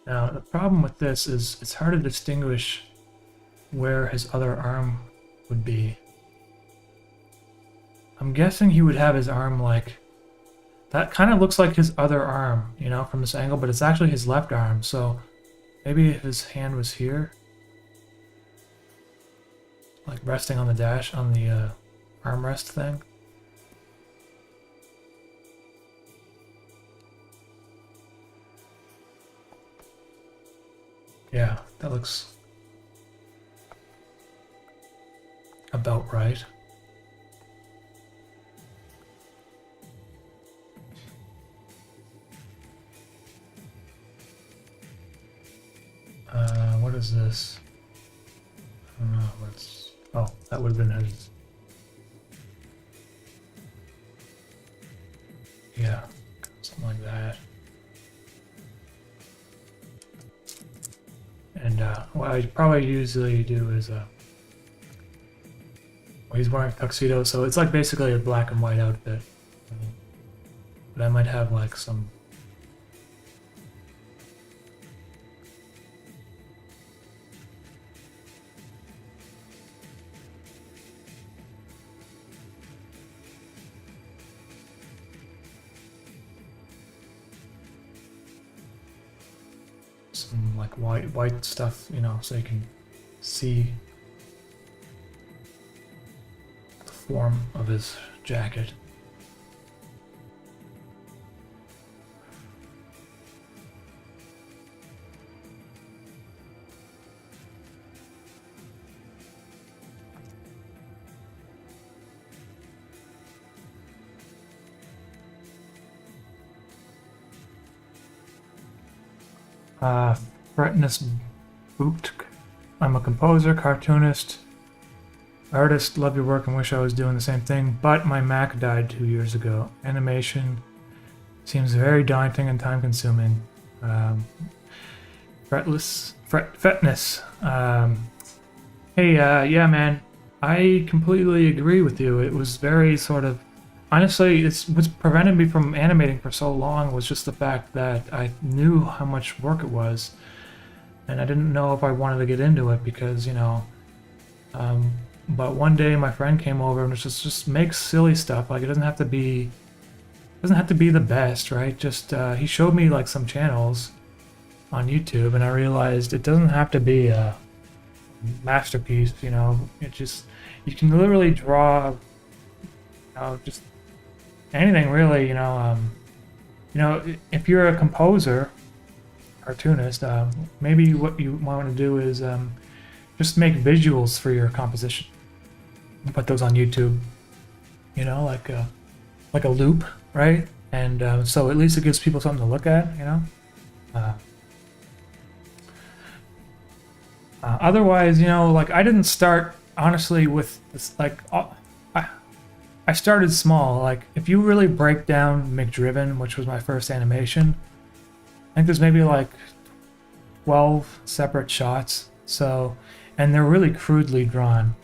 Now, the problem with this is it's hard to distinguish where his other arm would be. I'm guessing he would have his arm like... That kind of looks like his other arm, you know, from this angle, but it's actually his left arm, so maybe if his hand was here, like resting on the dash, on the armrest thing. Yeah, that looks about right. What is this? I don't know what's... Oh, that would have been his... Yeah, something like that. And what I probably usually do is... well, he's wearing a tuxedo, so it's like basically a black and white outfit. But I might have like some... some like white stuff, you know, so you can see the form of his jacket. Fretness Boot. I'm a composer, cartoonist, artist, love your work and wish I was doing the same thing, but my Mac died 2 years ago. Animation seems very daunting and time consuming. Fretness. Hey, yeah, man, I completely agree with you. It was very sort of, honestly, it's what's prevented me from animating for so long was just the fact that I knew how much work it was, and I didn't know if I wanted to get into it because, um, but one day my friend came over and was just make silly stuff. Like it doesn't have to be the best, right? Just he showed me like some channels on YouTube, and I realized it doesn't have to be a masterpiece. It just you can literally draw, just anything really. If you're a composer, cartoonist, maybe what you want to do is just make visuals for your composition. Put those on YouTube. Like a loop, right? And so at least it gives people something to look at. Uh, Otherwise, like I didn't start honestly with this. Like I started small. Like if you really break down McDriven, which was my first animation, I think there's maybe like 12 separate shots. So, and they're really crudely drawn.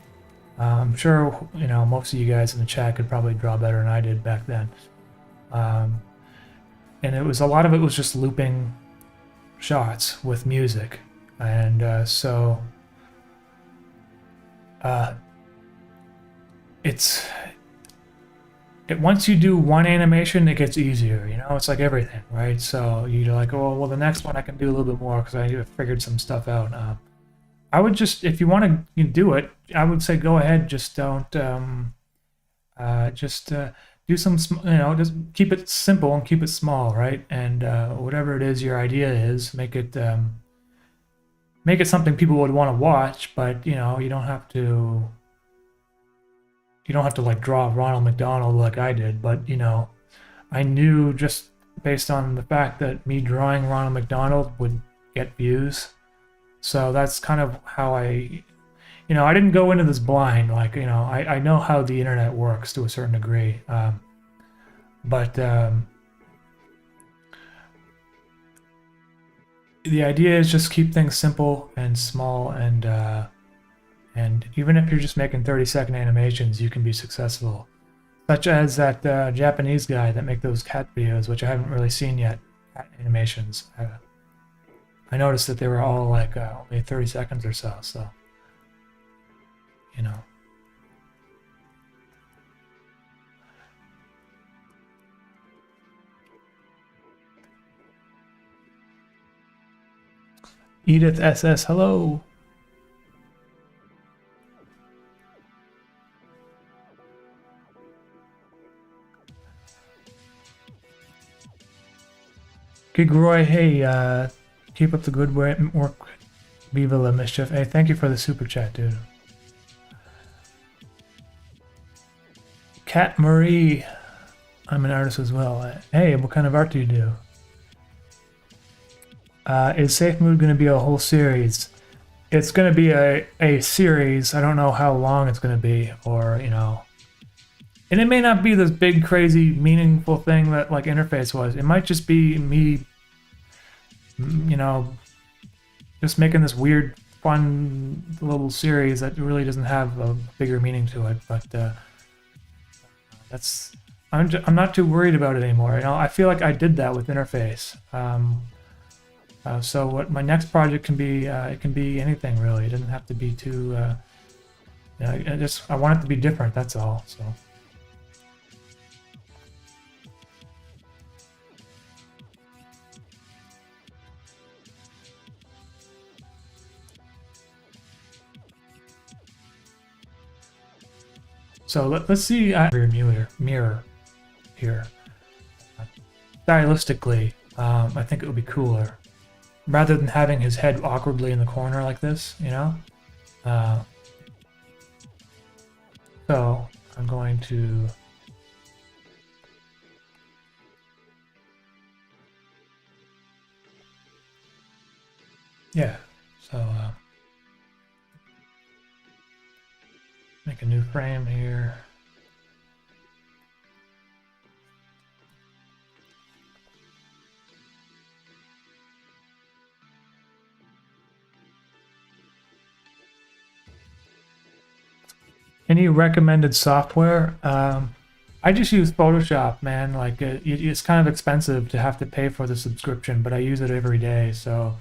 I'm sure most of you guys in the chat could probably draw better than I did back then. Um, and a lot of it was just looping shots with music, and uh, it's once you do one animation, it gets easier. It's like everything, right? So you're like, oh well, the next one I can do a little bit more because I figured some stuff out. I would just, if you want to do it, I would say go ahead. Just don't, just do some, just keep it simple and keep it small, right? And whatever it is your idea is, make it something people would want to watch. But you don't have to like draw Ronald McDonald like I did. But I knew just based on the fact that me drawing Ronald McDonald would get views. So that's kind of how I didn't go into this blind. Like, I know how the internet works to a certain degree. But the idea is just keep things simple and small, and even if you're just making 30-second animations, you can be successful. Such as that Japanese guy that make those cat videos, which I haven't really seen yet, cat animations. I noticed that they were all like only 30 seconds or so. So, you know. Edith SS, hello. Gigroy, hey, keep up the good work. Viva la Mischief. Hey, thank you for the super chat, dude. Kat Marie, I'm an artist as well. Hey, what kind of art do you do? Is Safe Mood going to be a whole series? It's going to be a series. I don't know how long it's going to be, or, and it may not be this big, crazy, meaningful thing that like Interface was. It might just be me, just making this weird, fun little series that really doesn't have a bigger meaning to it. But I'm not too worried about it anymore. I feel like I did that with Interface. So what my next project can be, it can be anything really. It doesn't have to be too. I want it to be different. That's all. So. So let's see mirror here. Stylistically, I think it would be cooler rather than having his head awkwardly in the corner like this. So I'm going to. Yeah. So make a new frame here. Any recommended software? I just use Photoshop, man. Like it's kind of expensive to have to pay for the subscription, but I use it every day. So,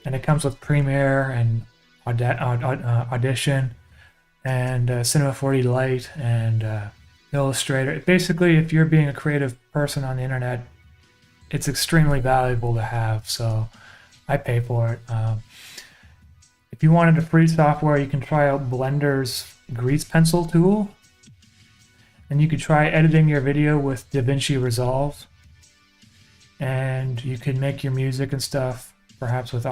and it comes with Premiere and Audition and Cinema 4D Lite and Illustrator. Basically, if you're being a creative person on the internet, it's extremely valuable to have. So, I pay for it. If you wanted a free software, you can try out Blender's Grease Pencil tool. And you could try editing your video with DaVinci Resolve. And you could make your music and stuff, perhaps with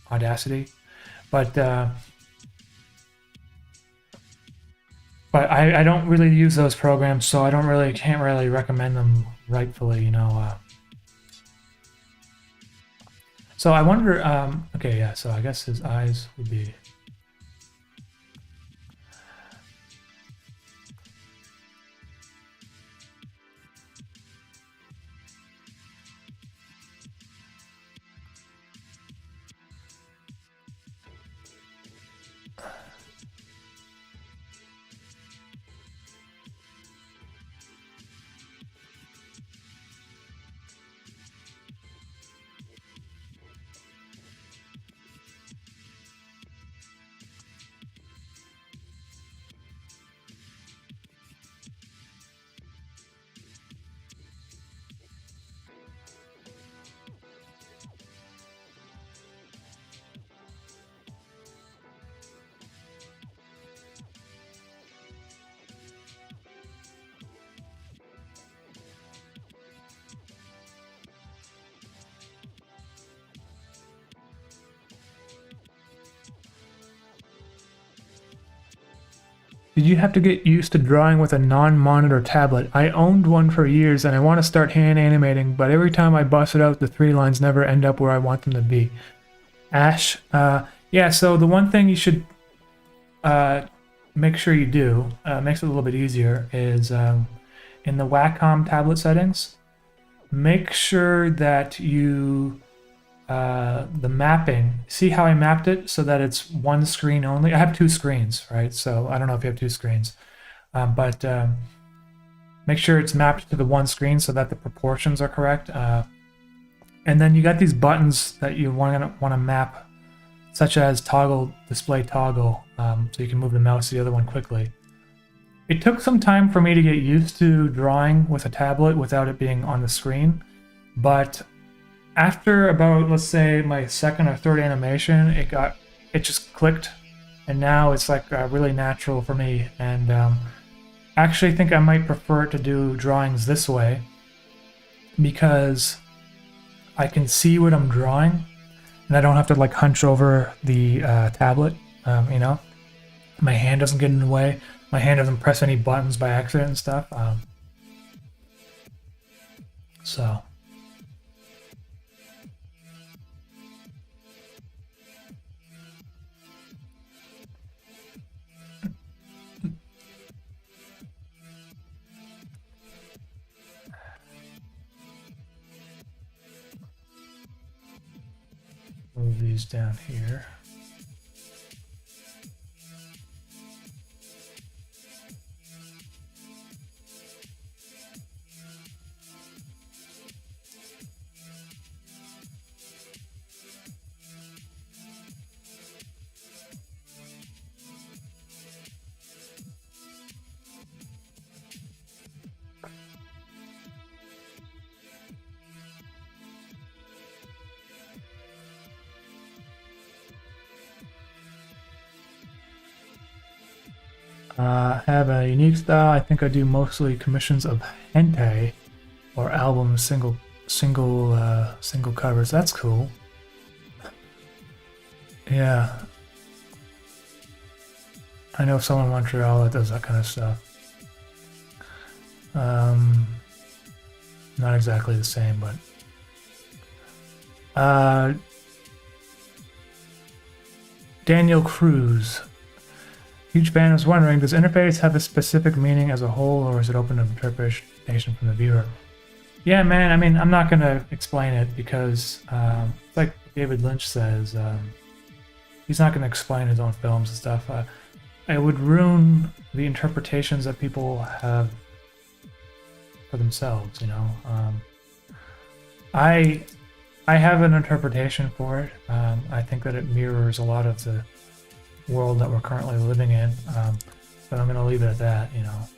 Audacity. But I don't really use those programs, so I can't really recommend them rightfully, you know. So I wonder, okay, yeah, so I guess his eyes would be... Did you have to get used to drawing with a non-monitor tablet? I owned one for years and I want to start hand animating, but every time I bust it out, the 3 lines never end up where I want them to be. Ash, yeah, so the one thing you should make sure you do, makes it a little bit easier, is in the Wacom tablet settings, make sure that you the mapping, see how I mapped it so that it's one screen only. I have 2 screens, right? So I don't know if you have 2 screens, but make sure it's mapped to the one screen so that the proportions are correct. And then you got these buttons that you want to map, such as toggle, display toggle, so you can move the mouse to the other one quickly. It took some time for me to get used to drawing with a tablet without it being on the screen, but after about, let's say, my 2nd or 3rd animation, it just clicked, and now it's like really natural for me. And actually, I think I might prefer to do drawings this way because I can see what I'm drawing, and I don't have to like hunch over the tablet. You know, my hand doesn't get in the way. My hand doesn't press any buttons by accident and stuff. So. Move these down here. Have a unique style. I think I do mostly commissions of hentai or albums, single covers. That's cool. Yeah, I know someone in Montreal that does that kind of stuff. Not exactly the same, but Daniel Cruz. Huge fan. Was wondering, does interface have a specific meaning as a whole, or is it open to interpretation from the viewer? Yeah, man. I mean, I'm not gonna explain it because, like David Lynch says, he's not gonna explain his own films and stuff. it would ruin the interpretations that people have for themselves, you know. I have an interpretation for it. I think that it mirrors a lot of the world that we're currently living in, but I'm going to leave it at that, you know.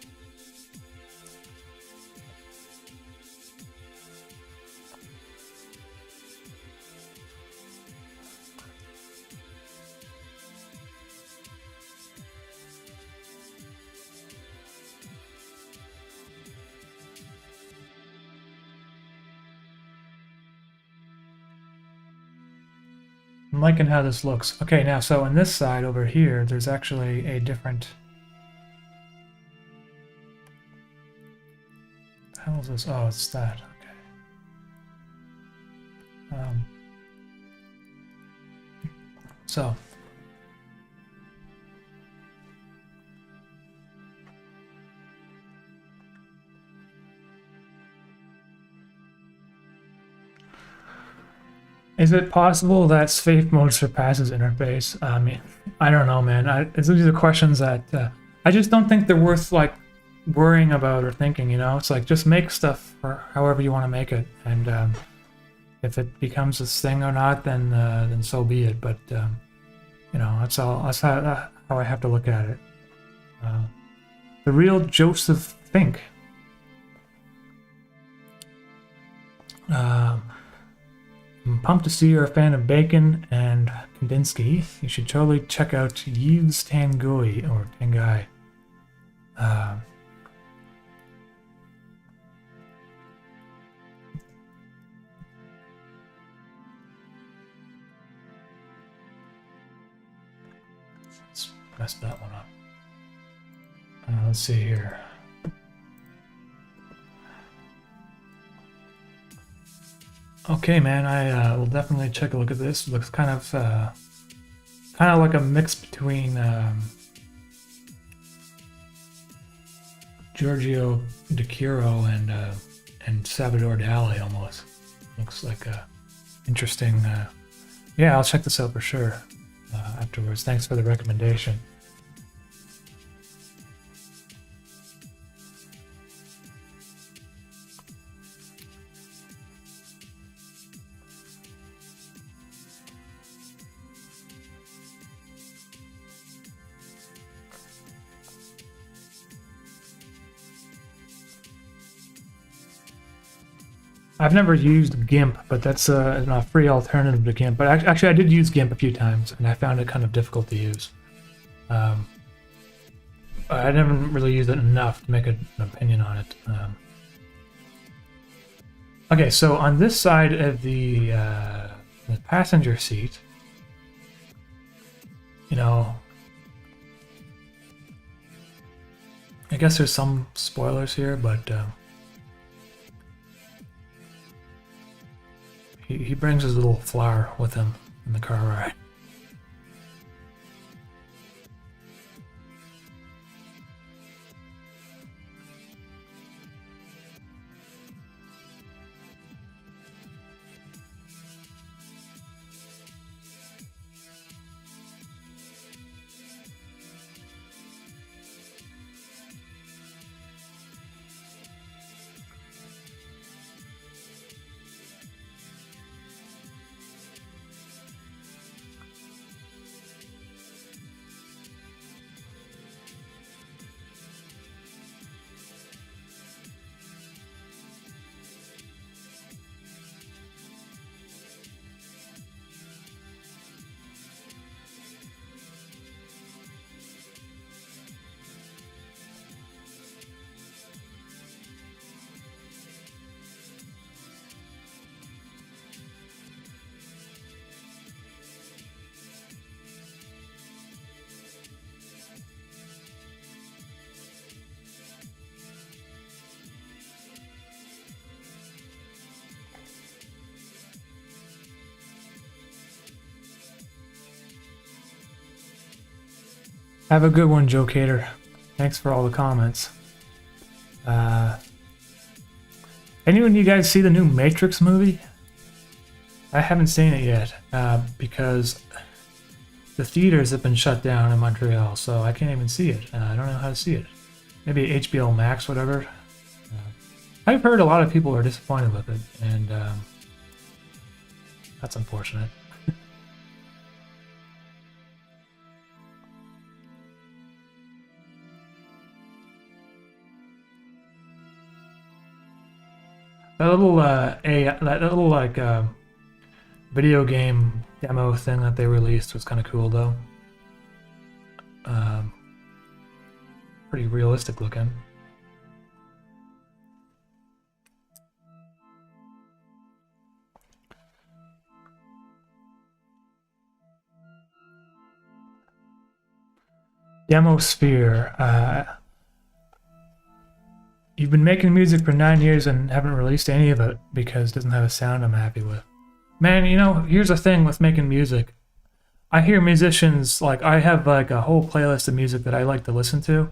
I'm liking how this looks. Okay, now, so on this side over here, there's actually a different... What the hell is this? Oh, it's that. Okay. So... Is it possible that safe mode surpasses interface? I mean, I don't know, man. These are questions that I just don't think they're worth like worrying about or thinking. You know, it's like just make stuff or however you want to make it, and if it becomes this thing or not, then so be it. But you know, that's all. That's how I have to look at it. The real Joseph Fink. I'm pumped to see you're a fan of bacon and Kandinsky. You should totally check out Yves Tanguy or Tanguy. Let's mess that one up. Let's see here. Okay, man, I will definitely check a look at this. It looks kind of like a mix between Giorgio de Chiro and Salvador Dali almost. Looks like a interesting. Yeah, I'll check this out for sure afterwards. Thanks for the recommendation. I've never used GIMP, but that's a free alternative to GIMP. But actually, I did use GIMP a few times, and I found it kind of difficult to use. I never really used it enough to make an opinion on it. Okay, so on this side of the passenger seat, you know, I guess there's some spoilers here, but he brings his little flower with him in the car ride. Have a good one, Joe Cater. Thanks for all the comments. Anyone you guys see the new Matrix movie? I haven't seen it yet because the theaters have been shut down in Montreal, so I can't even see it. I don't know how to see it. Maybe HBO Max, whatever. I've heard a lot of people are disappointed with it, and that's unfortunate. That little like video game demo thing that they released was kind of cool though. Pretty realistic looking. Demosphere. You've been making music for 9 years and haven't released any of it because it doesn't have a sound I'm happy with. Man, you know, here's the thing with making music. I hear musicians, like, I have like a whole playlist of music that I like to listen to,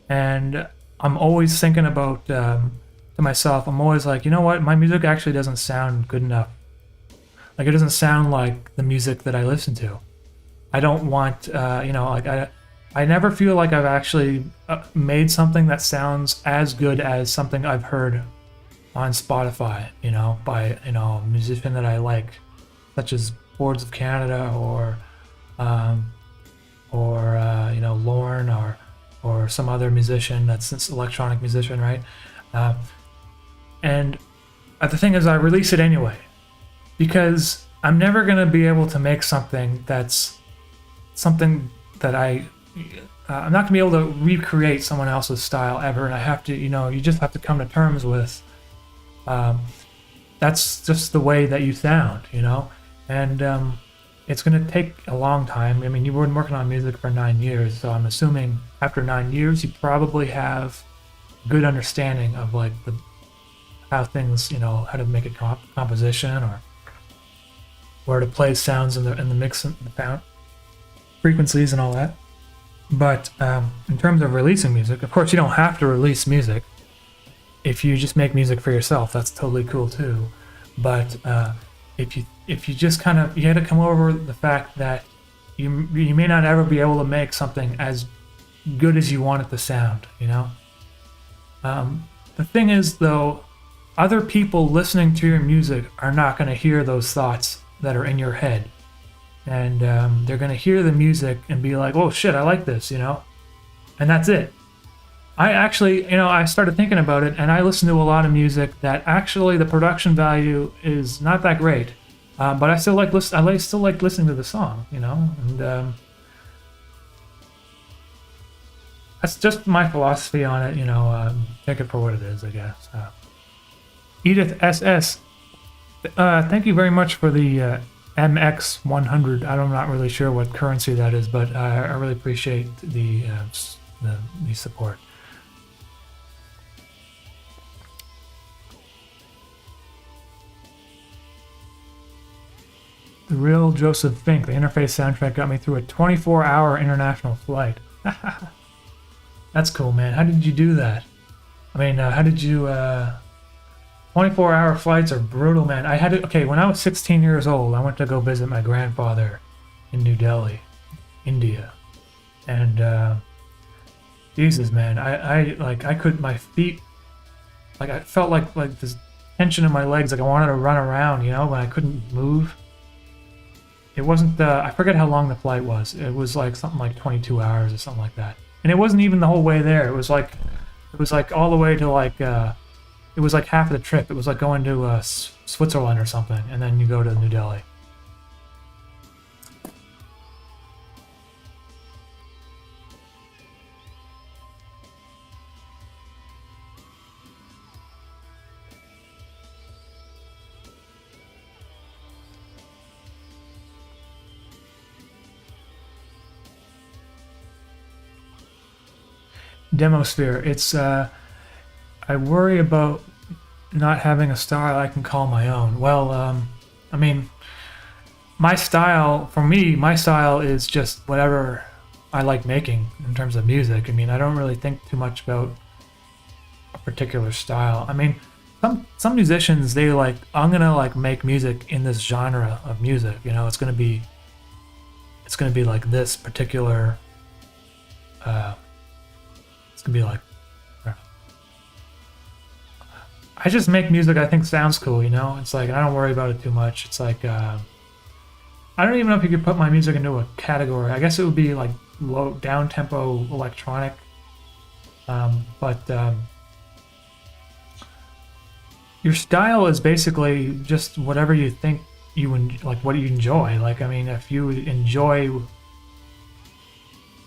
and I'm always thinking about, to myself, I'm always like, you know what, my music actually doesn't sound good enough. Like, it doesn't sound like the music that I listen to. I don't want, you know, like, I never feel like I've actually made something that sounds as good as something I've heard on Spotify, you know, by, you know, a musician that I like, such as Boards of Canada or you know, Lorne or some other musician that's this electronic musician, right? And the thing is, I release it anyway because I'm never gonna be able to make something that's something that I'm not gonna be able to recreate someone else's style ever, and I have to, you know, you just have to come to terms with that's just the way that you sound, you know, and it's gonna take a long time. I mean, you've been working on music for 9 years, so I'm assuming after 9 years you probably have good understanding of like how things, you know, how to make a composition or where to play sounds in the mix and the sound frequencies and all that. But in terms of releasing music, of course, you don't have to release music. If you just make music for yourself, that's totally cool too. But if you just kind of, you had to come over the fact that you may not ever be able to make something as good as you want it to sound, you know? The thing is, though, other people listening to your music are not going to hear those thoughts that are in your head. And they're going to hear the music and be like, oh shit, I like this, you know? And that's it. I actually, you know, I started thinking about it, and I listen to a lot of music that actually the production value is not that great. But I still like listening to the song, you know? And that's just my philosophy on it, you know. Take it for what it is, I guess. Edith SS, thank you very much for the MX100. I'm not really sure what currency that is, but I really appreciate the support. The real Joseph Fink, the interface soundtrack got me through a 24-hour international flight. That's cool, man. How did you do that? I mean, how did you... 24-hour flights are brutal, man. I had to... Okay, when I was 16 years old, I went to go visit my grandfather in New Delhi, India. And, Jesus, man. I couldn't... My feet... Like, I felt like this tension in my legs. Like, I wanted to run around, you know, but I couldn't move. It wasn't... I forget how long the flight was. It was, like, something like 22 hours or something like that. And it wasn't even the whole way there. It was like all the way to, like... It was like half of the trip. It was like going to Switzerland or something, and then you go to New Delhi. Demosphere. It's I worry about not having a style I can call my own. Well, I mean, my style is just whatever I like making in terms of music. I mean, I don't really think too much about a particular style. I mean, some musicians, they like, I'm gonna like make music in this genre of music, you know, it's gonna be it's going to be like this particular, it's going to be like, I just make music I think sounds cool, you know? It's like, I don't worry about it too much. It's like, I don't even know if you could put my music into a category. I guess it would be like low, down-tempo electronic. But your style is basically just whatever you think like what you enjoy. Like, I mean, if you enjoy,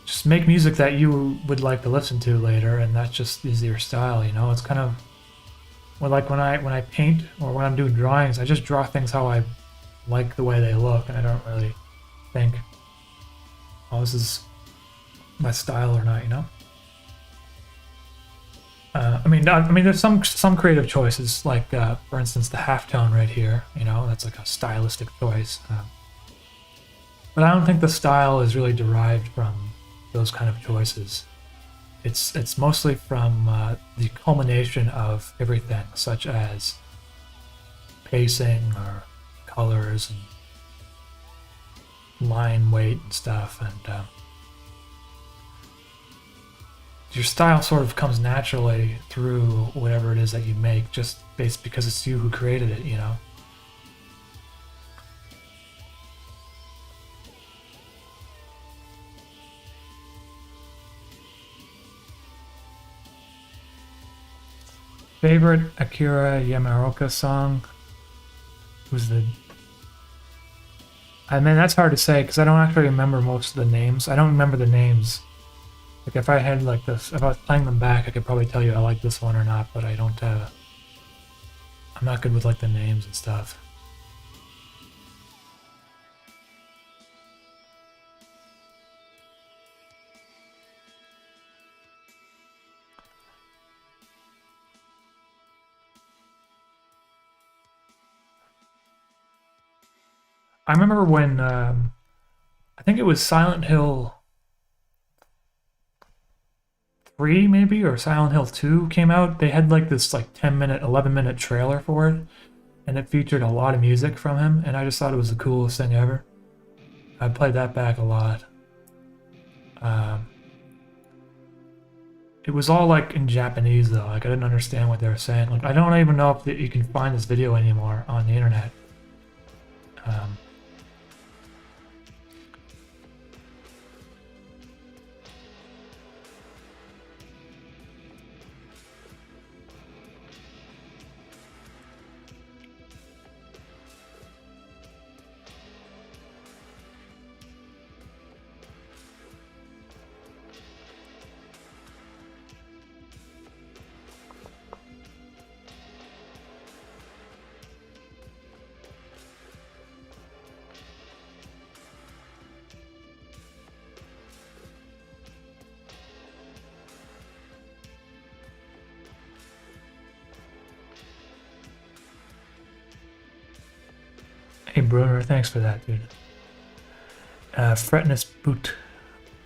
just make music that you would like to listen to later, and that just is your style, you know? It's kind of, well, like when I paint or when I'm doing drawings, I just draw things how I like the way they look, and I don't really think, oh, this is my style or not, you know? I mean, there's some creative choices, like for instance, the halftone right here. You know, that's like a stylistic choice. But I don't think the style is really derived from those kind of choices. It's mostly from the culmination of everything, such as pacing or colors and line weight and stuff, and your style sort of comes naturally through whatever it is that you make, just based because it's you who created it, you know? Favorite Akira Yamaoka song? Who's the... I mean, that's hard to say because I don't actually remember most of the names. I don't remember the names. Like, if I had like this, if I was playing them back, I could probably tell you I like this one or not, but I don't, I'm not good with like the names and stuff. I remember when, I think it was Silent Hill 3 maybe, or Silent Hill 2 came out. They had like this like 10-minute, 11-minute trailer for it, and it featured a lot of music from him, and I just thought it was the coolest thing ever. I played that back a lot. It was all like in Japanese though, like I didn't understand what they were saying. Like, I don't even know if you can find this video anymore on the internet. Hey Bruner, thanks for that, dude. Fretness boot.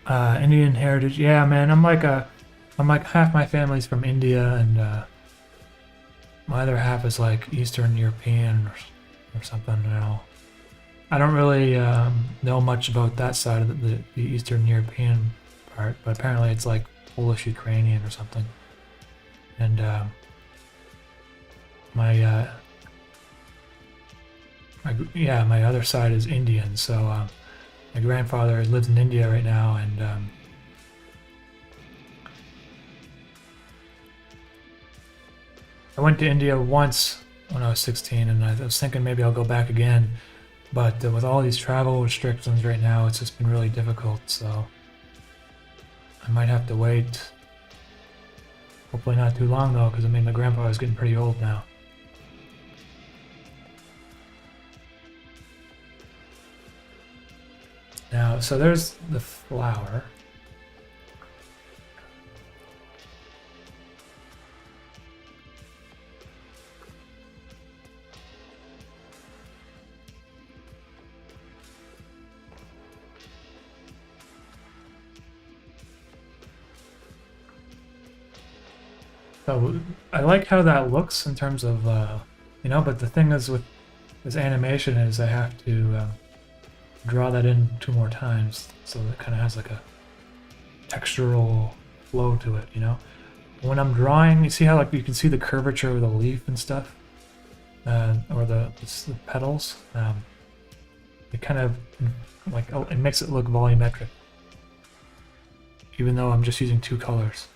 Indian heritage. Yeah, man, I'm like half my family's from India, and my other half is like Eastern European or something, you know. I don't really know much about that side of the Eastern European part, but apparently it's like Polish Ukrainian or something. And my other side is Indian, so my grandfather lives in India right now, and I went to India once when I was 16, and I was thinking maybe I'll go back again, but with all these travel restrictions right now, it's just been really difficult, so I might have to wait. Hopefully not too long though, because I mean my grandpa is getting pretty old now. Now, so there's the flower. So I like how that looks in terms of, you know, but the thing is with this animation is I have to draw that in 2 more times so that it kind of has like a textural flow to it, you know? When I'm drawing, you see how like you can see the curvature of the leaf and stuff, or the petals. It kind of like it makes it look volumetric, even though I'm just using 2 colors.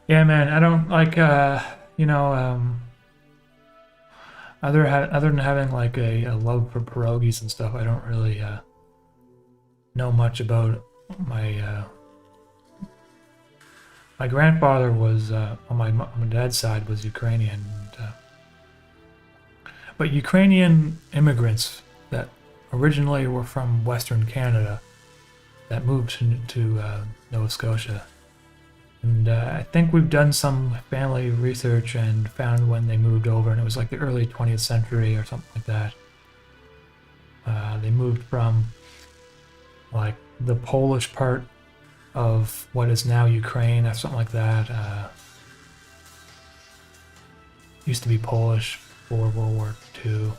Yeah, man, I don't like, you know, other than having like a love for pierogies and stuff, I don't really know much about my my grandfather was on my dad's side was Ukrainian, and, but Ukrainian immigrants that originally were from Western Canada that moved to Nova Scotia. And I think we've done some family research and found when they moved over, and it was like the early 20th century or something like that. They moved from like the Polish part of what is now Ukraine or something like that. Used to be Polish before World War II.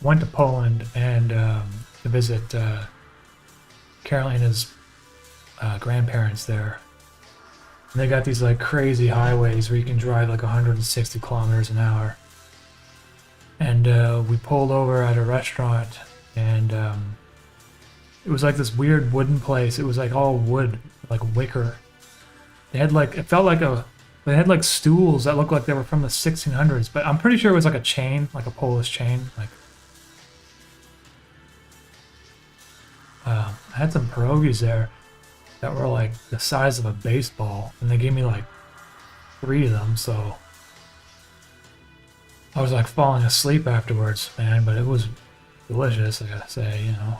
Went to Poland and to visit Carolina's grandparents there. And they got these like crazy highways where you can drive like 160 kilometers an hour. And we pulled over at a restaurant, and it was like this weird wooden place. It was like all wood, like wicker. They had like, it felt like they had like stools that looked like they were from the 1600s, but I'm pretty sure it was like a chain, like a Polish chain, like. I had some pierogies there that were like the size of a baseball, and they gave me like 3 of them, so I was like falling asleep afterwards, man, but it was delicious, I gotta say, you know.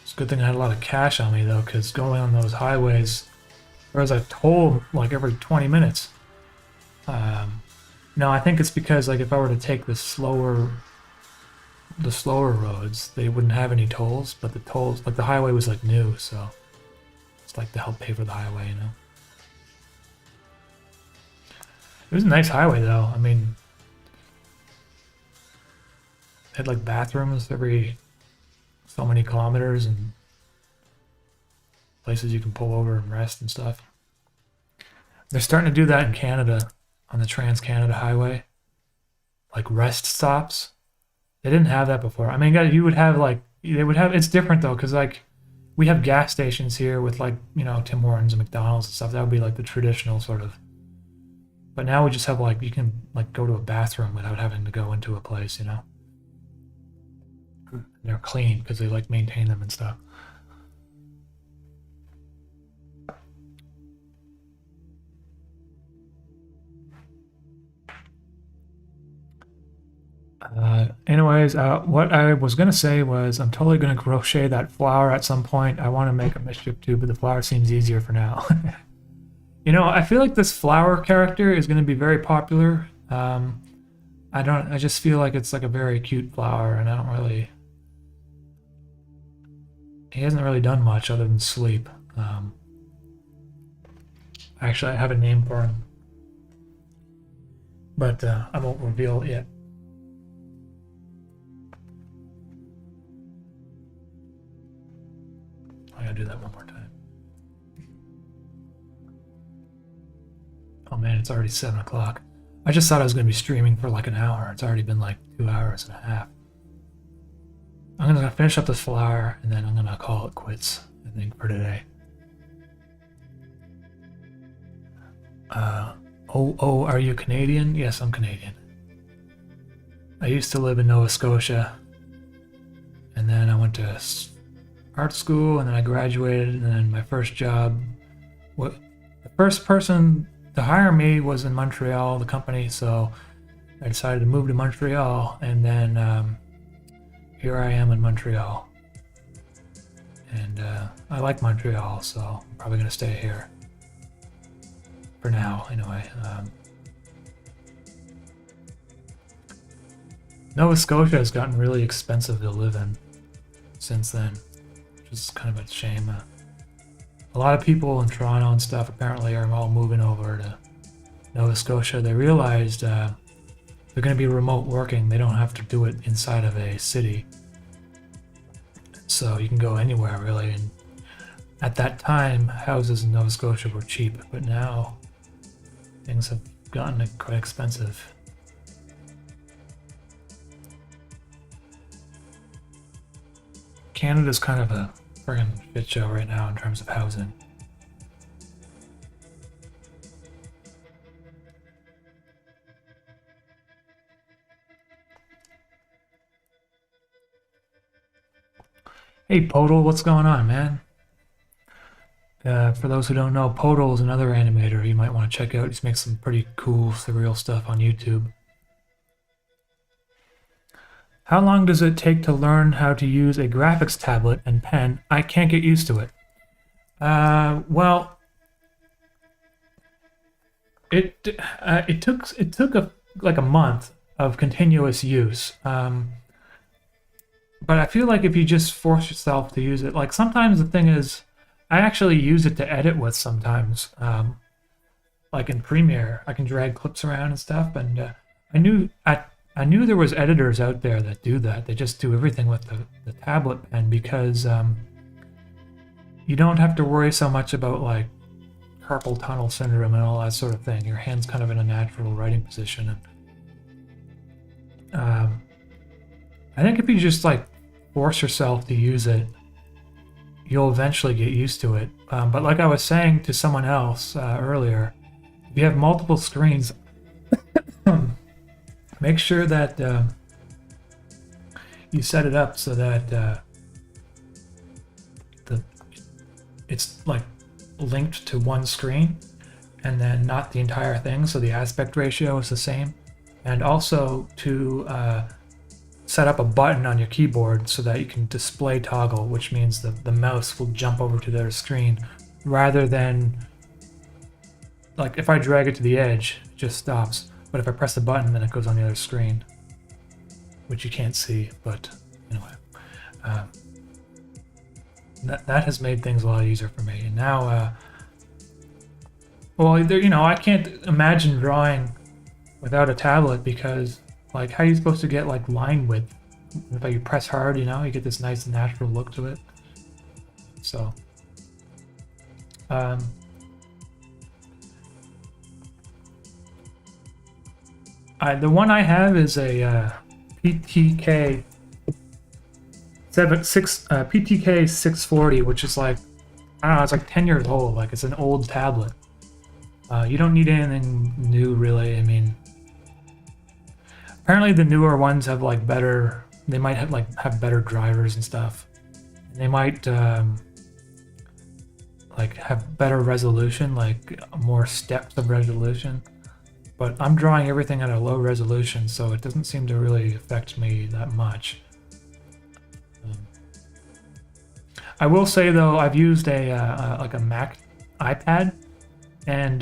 It's a good thing I had a lot of cash on me though, because going on those highways, there was a toll like every 20 minutes. No, I think it's because like if I were to take the slower roads, they wouldn't have any tolls, but the tolls, like the highway was like new, so it's like to help pay for the highway, you know. It was a nice highway though. I mean, it had like bathrooms every so many kilometers and places you can pull over and rest and stuff. They're starting to do that in Canada on the Trans-Canada Highway, like rest stops. They didn't have that before. I mean, you would have like, they would have, it's different though, because like we have gas stations here with like, you know, Tim Hortons and McDonald's and stuff. That would be like the traditional sort of. But now we just have like, you can like go to a bathroom without having to go into a place, you know. And they're clean because they like maintain them and stuff. Anyways, what I was gonna say was I'm totally gonna crochet that flower at some point. I want to make a mischief too, but the flower seems easier for now. You know, I feel like this flower character is gonna be very popular. I just feel like it's like a very cute flower, and I don't really. He hasn't really done much other than sleep. Actually, I have a name for him, but I won't reveal it yet. I gotta do that one more time. Oh man, it's already 7 o'clock. I just thought I was going to be streaming for like an hour. It's already been like 2 hours and a half. I'm going to finish up this flower and then I'm going to call it quits, I think, for today. Oh, are you Canadian? Yes, I'm Canadian. I used to live in Nova Scotia, and then I went to art school, and then I graduated, and then my first job, the first person to hire me was in Montreal, the company, so I decided to move to Montreal, and then here I am in Montreal. And I like Montreal, so I'm probably going to stay here. For now, anyway. Nova Scotia has gotten really expensive to live in since then, which is kind of a shame. A lot of people in Toronto and stuff apparently are all moving over to Nova Scotia. They realized they're going to be remote working. They don't have to do it inside of a city. So you can go anywhere, really. And at that time, houses in Nova Scotia were cheap, but now things have gotten quite expensive. Canada's kind of a friggin' shit show right now in terms of housing. Hey Podal, what's going on, man? For those who don't know, Podal is another animator you might want to check out. He makes some pretty cool, surreal stuff on YouTube. How long does it take to learn how to use a graphics tablet and pen? I can't get used to it. Well, it took like a month of continuous use. But I feel like if you just force yourself to use it, like sometimes the thing is, I actually use it to edit with sometimes. Like in Premiere, I can drag clips around and stuff. And I knew there was editors out there that do that. They just do everything with the tablet pen because you don't have to worry so much about like carpal tunnel syndrome and all that sort of thing. Your hand's kind of in a natural writing position. And I think if you just like force yourself to use it, you'll eventually get used to it. But like I was saying to someone else earlier, if you have multiple screens, make sure that you set it up so that it's like linked to one screen and then not the entire thing, so the aspect ratio is the same. And also to set up a button on your keyboard so that you can display toggle, which means the mouse will jump over to their screen rather than, like if I drag it to the edge, it just stops. But if I press the button, then it goes on the other screen, which you can't see. But anyway, that has made things a lot easier for me. And now, well, I can't imagine drawing without a tablet because, like, how are you supposed to get like line width? If you press hard, you get this nice natural look to it. So, the one I have is a PTK PTK 640, which is like, I don't know, it's like 10 years old. Like it's an old tablet. You don't need anything new, really. I mean, apparently the newer ones have like better. They might have better drivers and stuff. And they might like have better resolution, like more steps of resolution. But I'm drawing everything at a low resolution, so it doesn't seem to really affect me that much. I will say though, I've used a like a Mac iPad, and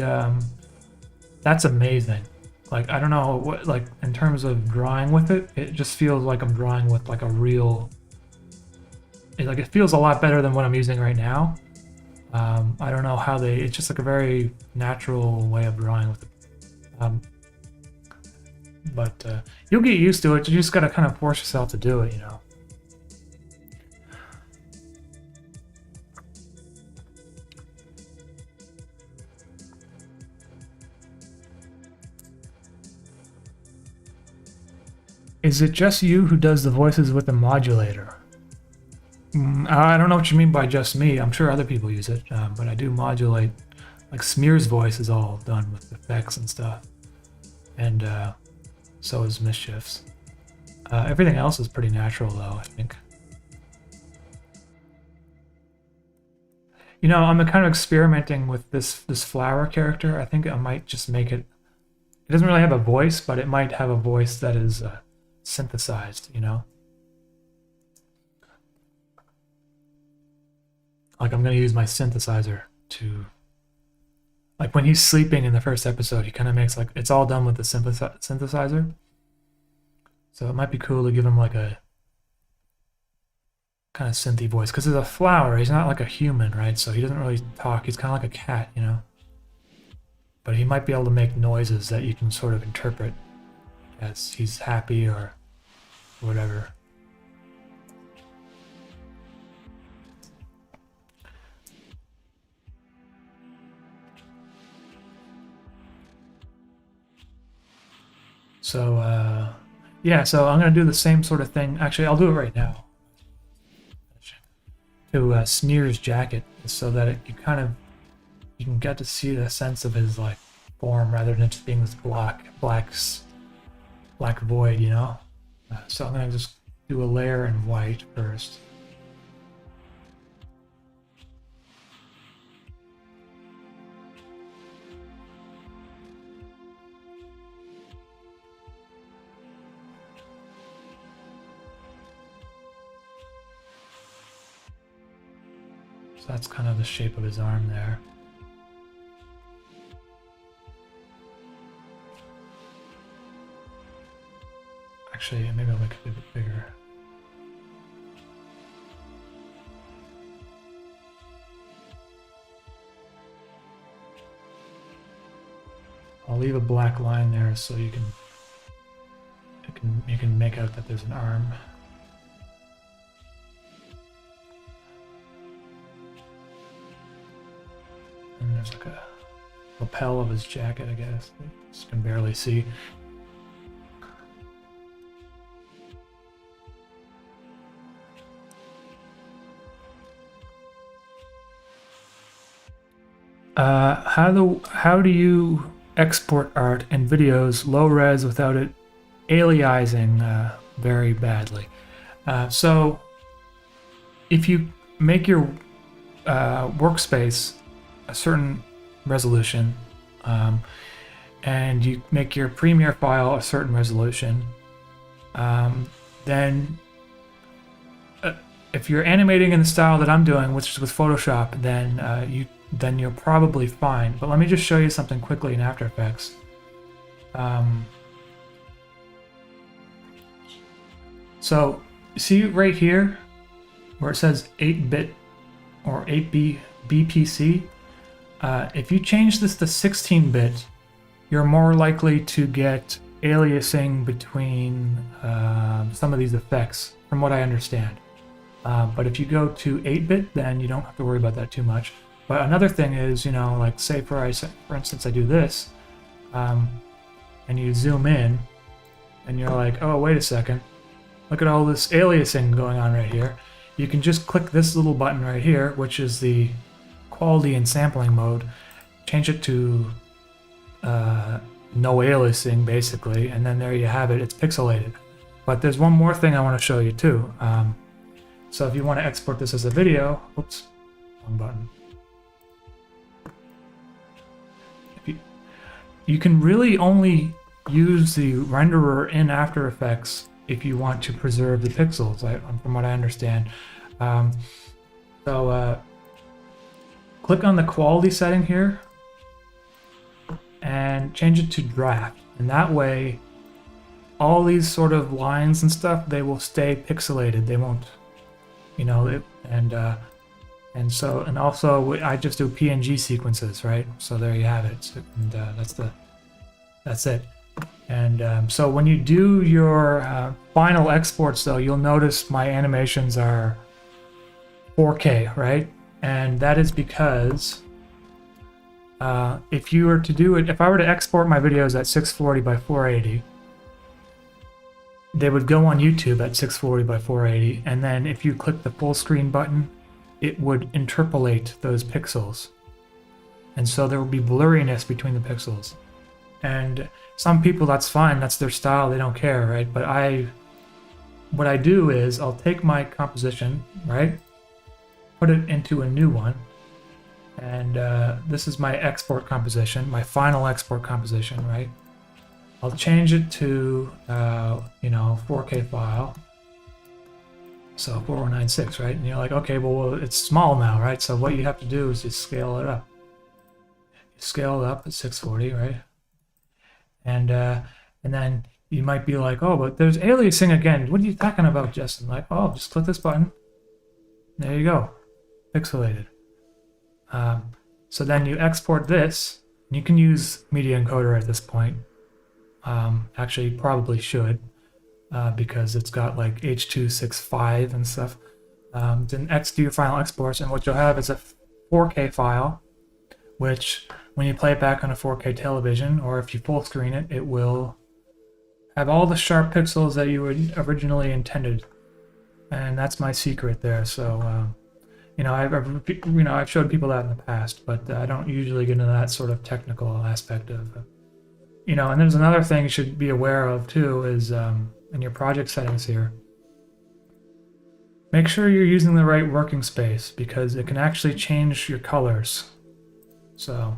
that's amazing. Like I don't know what, like in terms of drawing with it, it just feels like I'm drawing with like a real. It feels a lot better than what I'm using right now. I don't know how they. It's just like a very natural way of drawing with it. But you'll get used to it. You just gotta kind of force yourself to do it, Is it just you who does the voices with the modulator? I don't know what you mean by just me. I'm sure other people use it, but I do modulate. Like Smear's voice is all done with effects and stuff, and so is Mischief's. Everything else is pretty natural, though, I think. You know, I'm kind of experimenting with this flower character. I think I might just make it. It doesn't really have a voice, but it might have a voice that is synthesized. You know. Like I'm gonna use my synthesizer to, like when he's sleeping in the first episode, he kind of makes like, it's all done with the synthesizer. So it might be cool to give him like a kind of synthy voice, because he's a flower, he's not like a human, right? So he doesn't really talk, he's kind of like a cat, you know? But he might be able to make noises that you can sort of interpret as he's happy or whatever. So, yeah, so I'm going to do the same sort of thing. Actually, I'll do it right now. To Smear's jacket, so that you can get to see the sense of his like form rather than just being this black void, you know? So I'm going to just do a layer in white first. So that's kind of the shape of his arm there. Actually, maybe I'll make it a bit bigger. I'll leave a black line there so you can make out that there's an arm. And there's like a lapel of his jacket, I guess. You just can barely see. How do you export art and videos low res without it aliasing very badly? So if you make your workspace a certain resolution, and you make your Premiere file a certain resolution, then if you're animating in the style that I'm doing, which is with Photoshop, then you're probably fine. But let me just show you something quickly in After Effects. So see right here where it says 8-bit or 8B BPC. If you change this to 16-bit, you're more likely to get aliasing between some of these effects, from what I understand. But if you go to 8-bit, then you don't have to worry about that too much. But another thing is, you know, like say for instance I do this, and you zoom in, and you're like, oh, wait a second, look at all this aliasing going on right here. You can just click this little button right here, which is the quality and sampling mode, change it to no aliasing basically, and then there you have it, it's pixelated. But there's one more thing I want to show you too. So if you want to export this as a video, oops, wrong button. You can really only use the renderer in After Effects if you want to preserve the pixels, from what I understand. Click on the quality setting here and change it to draft, and that way all these sort of lines and stuff, they will stay pixelated. They won't, you know, and also I just do PNG sequences, right? So there you have it. So, and that's it. And so when you do your final exports, though, you'll notice my animations are 4K, right? And that is because if I were to export my videos at 640 by 480, they would go on YouTube at 640 by 480, and then if you click the full screen button, it would interpolate those pixels. And so there will be blurriness between the pixels. And some people, that's fine, that's their style, they don't care, right? But what I do is I'll take my composition, right? Put it into a new one. And this is my export composition, my final export composition, right? I'll change it to, 4K file. So 4096, right? And you're like, okay, well, it's small now, right? So what you have to do is just scale it up. You scale it up at 640, right? And then you might be like, oh, but there's aliasing again. What are you talking about, Justin? Like, oh, just click this button. There you go, pixelated. So then you export this. You can use Media Encoder at this point. Actually, you probably should, because it's got like H.265 and stuff. Then do your final exports, and what you'll have is a 4K file, which when you play it back on a 4K television, or if you full screen it, it will have all the sharp pixels that you would originally intended. And that's my secret there. So, I've showed people that in the past, but I don't usually get into that sort of technical aspect of, and there's another thing you should be aware of too, is in your project settings here, make sure you're using the right working space, because it can actually change your colors. So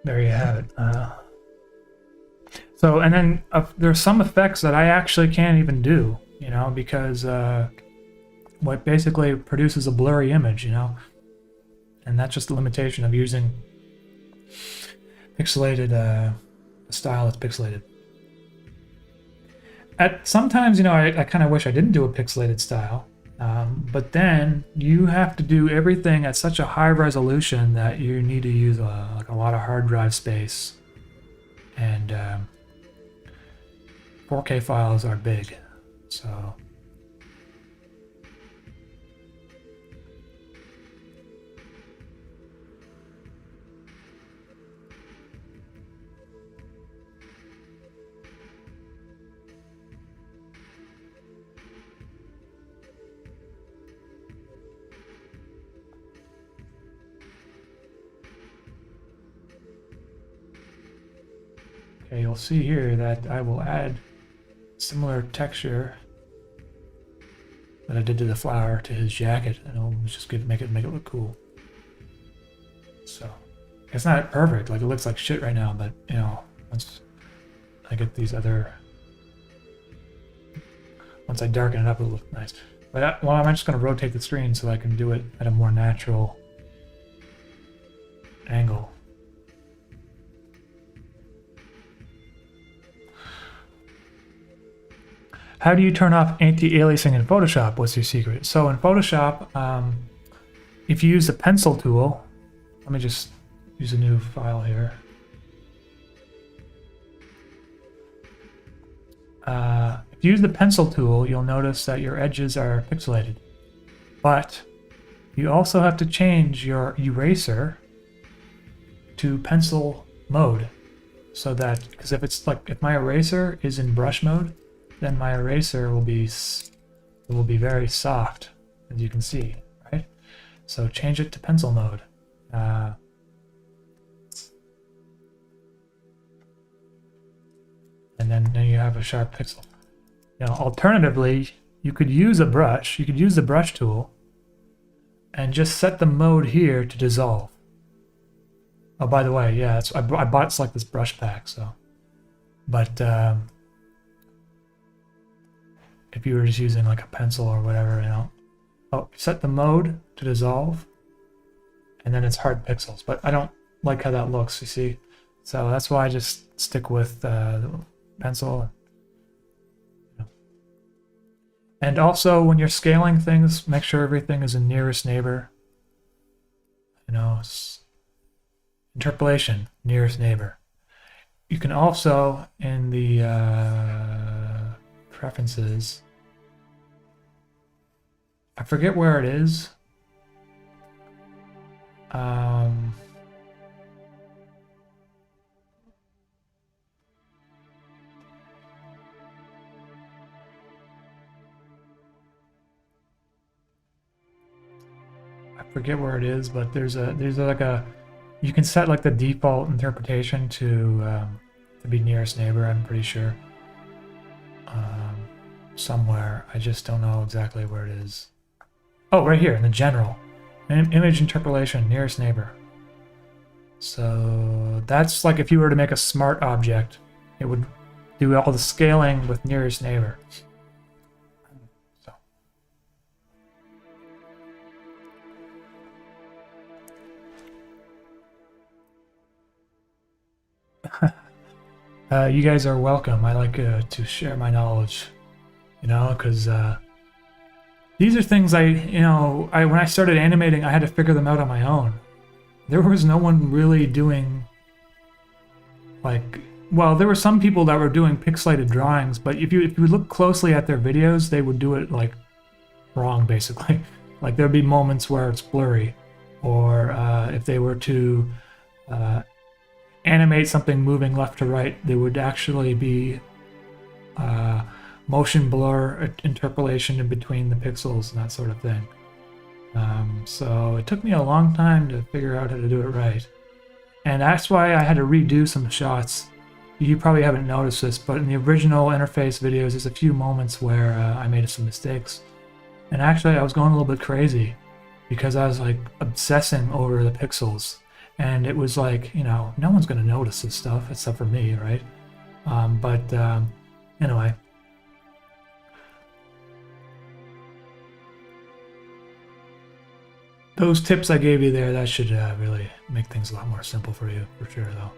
there you have it. And then there's some effects that I actually can't even do, because what basically produces a blurry image, and that's just the limitation of using pixelated style that's pixelated. Sometimes, I kind of wish I didn't do a pixelated style, but then you have to do everything at such a high resolution that you need to use a lot of hard drive space, and 4K files are big, so. Okay, you'll see here that I will add similar texture that I did to the flower to his jacket, and it'll just make it look cool. So it's not perfect, like it looks like shit right now, but once I get once I darken it up, it'll look nice. But I'm just going to rotate the screen so I can do it at a more natural angle. How do you turn off anti-aliasing in Photoshop? What's your secret? So in Photoshop, if you use the pencil tool, let me just use a new file here. If you use the pencil tool, you'll notice that your edges are pixelated. But you also have to change your eraser to pencil mode, so that, because if my eraser is in brush mode, then my eraser will be very soft, as you can see, right? So change it to pencil mode. And then you have a sharp pixel. Now, alternatively, you could use a brush. You could use the brush tool and just set the mode here to dissolve. Oh, by the way, yeah, I bought like this brush pack, so. But if you were just using like a pencil or whatever, set the mode to dissolve, and then it's hard pixels. But I don't like how that looks, you see. So that's why I just stick with the pencil. And also, when you're scaling things, make sure everything is in nearest neighbor. Interpolation, nearest neighbor. You can also, in the preferences, I forget where it is, Um, I forget where it is, but there's like a you can set like the default interpretation to be nearest neighbor. I'm pretty sure somewhere. I just don't know exactly where it is. Oh, right here in the general image interpolation nearest neighbor. So that's like if you were to make a smart object, it would do all the scaling with nearest neighbor. You guys are welcome. I like to share my knowledge, you know, because these are things when I started animating, I had to figure them out on my own. There was no one really doing, like, well, there were some people that were doing pixelated drawings, but if you look closely at their videos, they would do it like wrong, basically. Like there'd be moments where it's blurry, or if they were to animate something moving left to right, there would actually be motion blur interpolation in between the pixels and that sort of thing. So it took me a long time to figure out how to do it right. And that's why I had to redo some shots. You probably haven't noticed this, but in the original interface videos, there's a few moments where I made some mistakes. And actually, I was going a little bit crazy because I was like obsessing over the pixels. And it was like, no one's going to notice this stuff except for me, right? Anyway. Those tips I gave you there, that should really make things a lot more simple for you, for sure, though.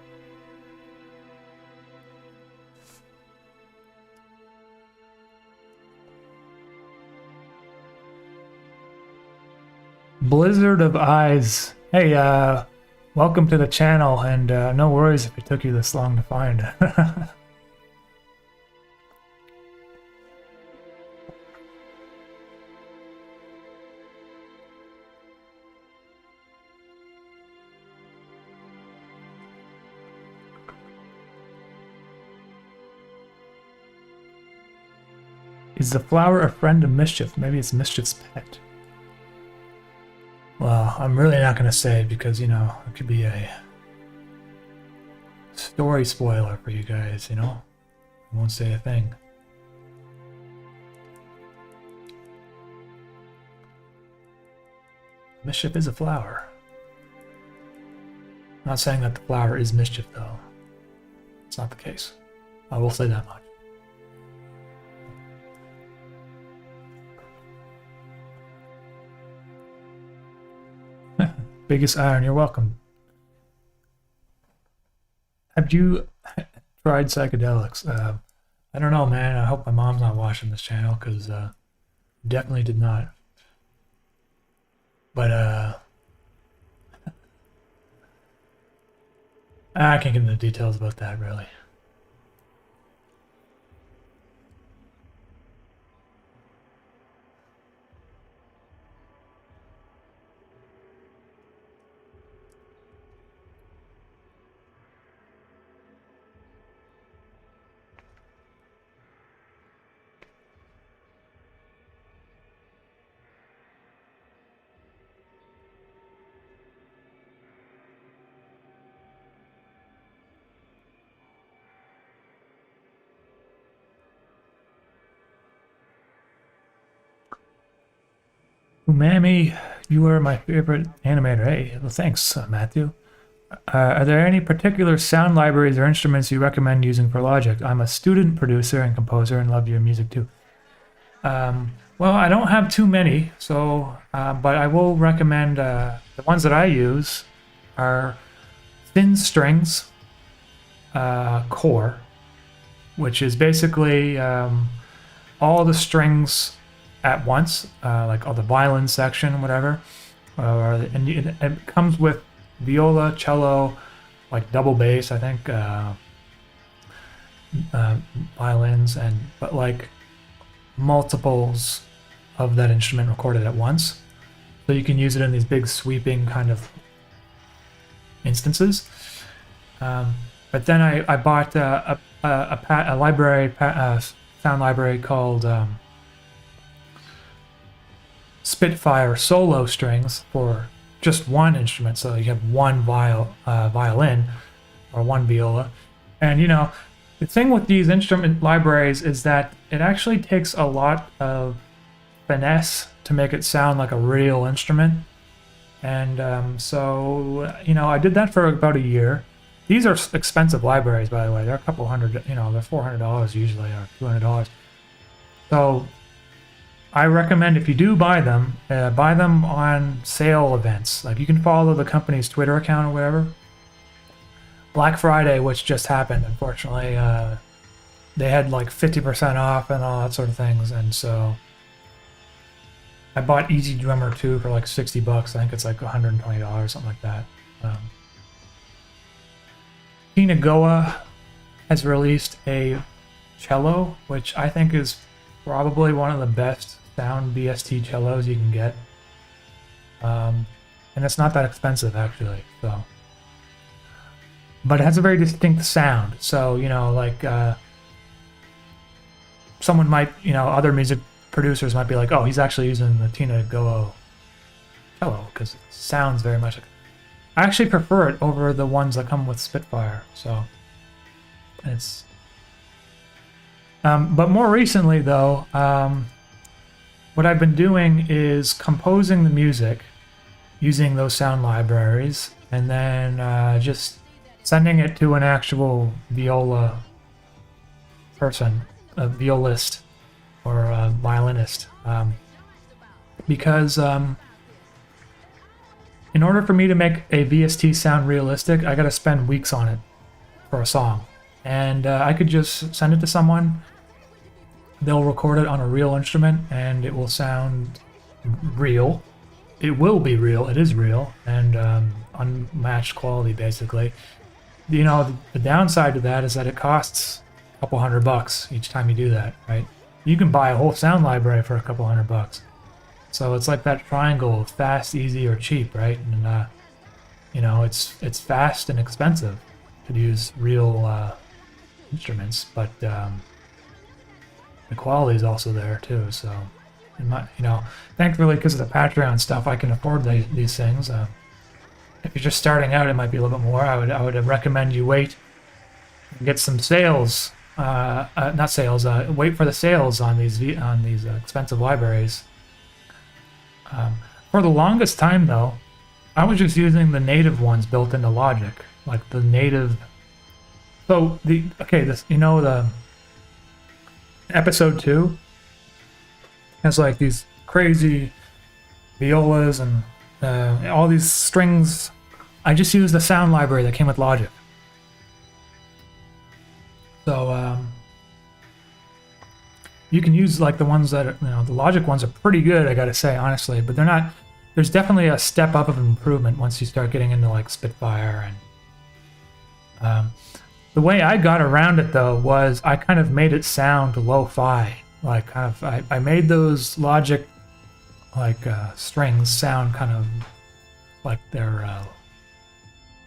Blizzard of Eyes. Hey, welcome to the channel, and no worries if it took you this long to find. Is the flower a friend of Mischief? Maybe it's Mischief's pet. Well, I'm really not going to say it because, it could be a story spoiler for you guys, I won't say a thing. Mischief is a flower. I'm not saying that the flower is Mischief, though. It's not the case. I will say that much. Biggest Iron, you're welcome. Have you tried psychedelics? I don't know, man. I hope my mom's not watching this channel, because definitely did not. But I can't get into the details about that, really. UMAMI, you are my favorite animator. Hey, well, thanks, Matthew. Are there any particular sound libraries or instruments you recommend using for Logic? I'm a student producer and composer and love your music too. Well, I don't have too many, so but I will recommend the ones that I use are Thin Strings Core, which is basically all the strings at once, like all the violin section, whatever. And it comes with viola, cello, like double bass, I think, violins, but like multiples of that instrument recorded at once. So you can use it in these big sweeping kind of instances. But then I bought a library, sound library called Spitfire Solo Strings for just one instrument. So you have one violin or one viola. And, you know, the thing with these instrument libraries is that it actually takes a lot of finesse to make it sound like a real instrument. And so, you know, I did that for about a year. These are expensive libraries, by the way. They're a couple hundred, you know, they're $400 usually, or $200. So I recommend, if you do buy them on sale events. Like, you can follow the company's Twitter account or whatever. Black Friday, which just happened, unfortunately, they had like 50% off and all that sort of things. And so I bought Easy Drummer 2 for like $60. I think it's like $120, something like that. Tina Goa has released a cello, which I think is probably one of the best sound VST cellos you can get. And it's not that expensive, actually. So, but it has a very distinct sound. So, you know, like someone might, you know, other music producers might be like, oh, he's actually using the Tina Goa cello because it sounds very much like. I actually prefer it over the ones that come with Spitfire. So it's. But more recently, though, what I've been doing is composing the music using those sound libraries, and then just sending it to an actual viola person, a violist or a violinist, because in order for me to make a VST sound realistic, I got to spend weeks on it for a song. And I could just send it to someone, they'll record it on a real instrument, and it will sound real. It will be real, it is real, and unmatched quality, basically. You know, the downside to that is that it costs a couple $100 each time you do that, right? You can buy a whole sound library for a couple $100. So it's like that triangle of fast, easy, or cheap, right? And you know, it's fast and expensive to use real instruments, but the quality is also there too. So, you know, thankfully, because of the Patreon stuff, I can afford these things. If you're just starting out, it might be a little bit more. I would recommend you wait and get some sales. Not sales. Wait for the sales on these expensive libraries. For the longest time, though, I was just using the native ones built into Logic, like the native. So this, you know, the episode 2 has like these crazy violas and all these strings. I just used the sound library that came with Logic. So you can use like the ones that are, you know, the Logic ones are pretty good, I gotta say, honestly, but they're not. There's definitely a step up of improvement once you start getting into like Spitfire. And the way I got around it, though, was I kind of made it sound lo-fi. Like, kind of, I made those Logic like strings sound kind of like they're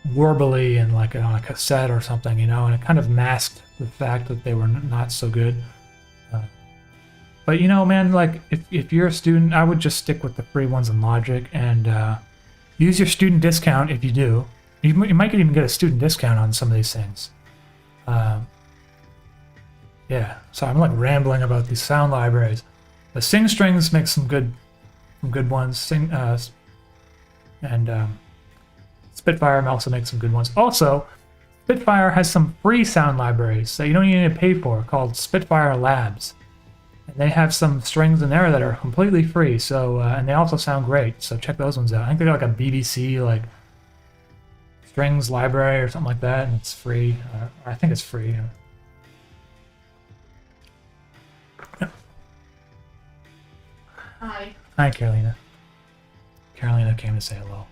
warbly and like on a cassette or something, you know, and it kind of masked the fact that they were not so good. But, you know, man, like, if you're a student, I would just stick with the free ones in Logic and use your student discount if you do. You might even get a student discount on some of these things. Yeah, so I'm like rambling about these sound libraries. The Sing Strings makes some good ones. Spitfire also makes some good ones. Also, Spitfire has some free sound libraries that you don't even need to pay for, called Spitfire Labs. And they have some strings in there that are completely free. So and they also sound great. So check those ones out. I think they got like a BBC like strings library or something like that, and it's free. I think it's free. Hi. Hi, Carolina. Carolina came to say hello.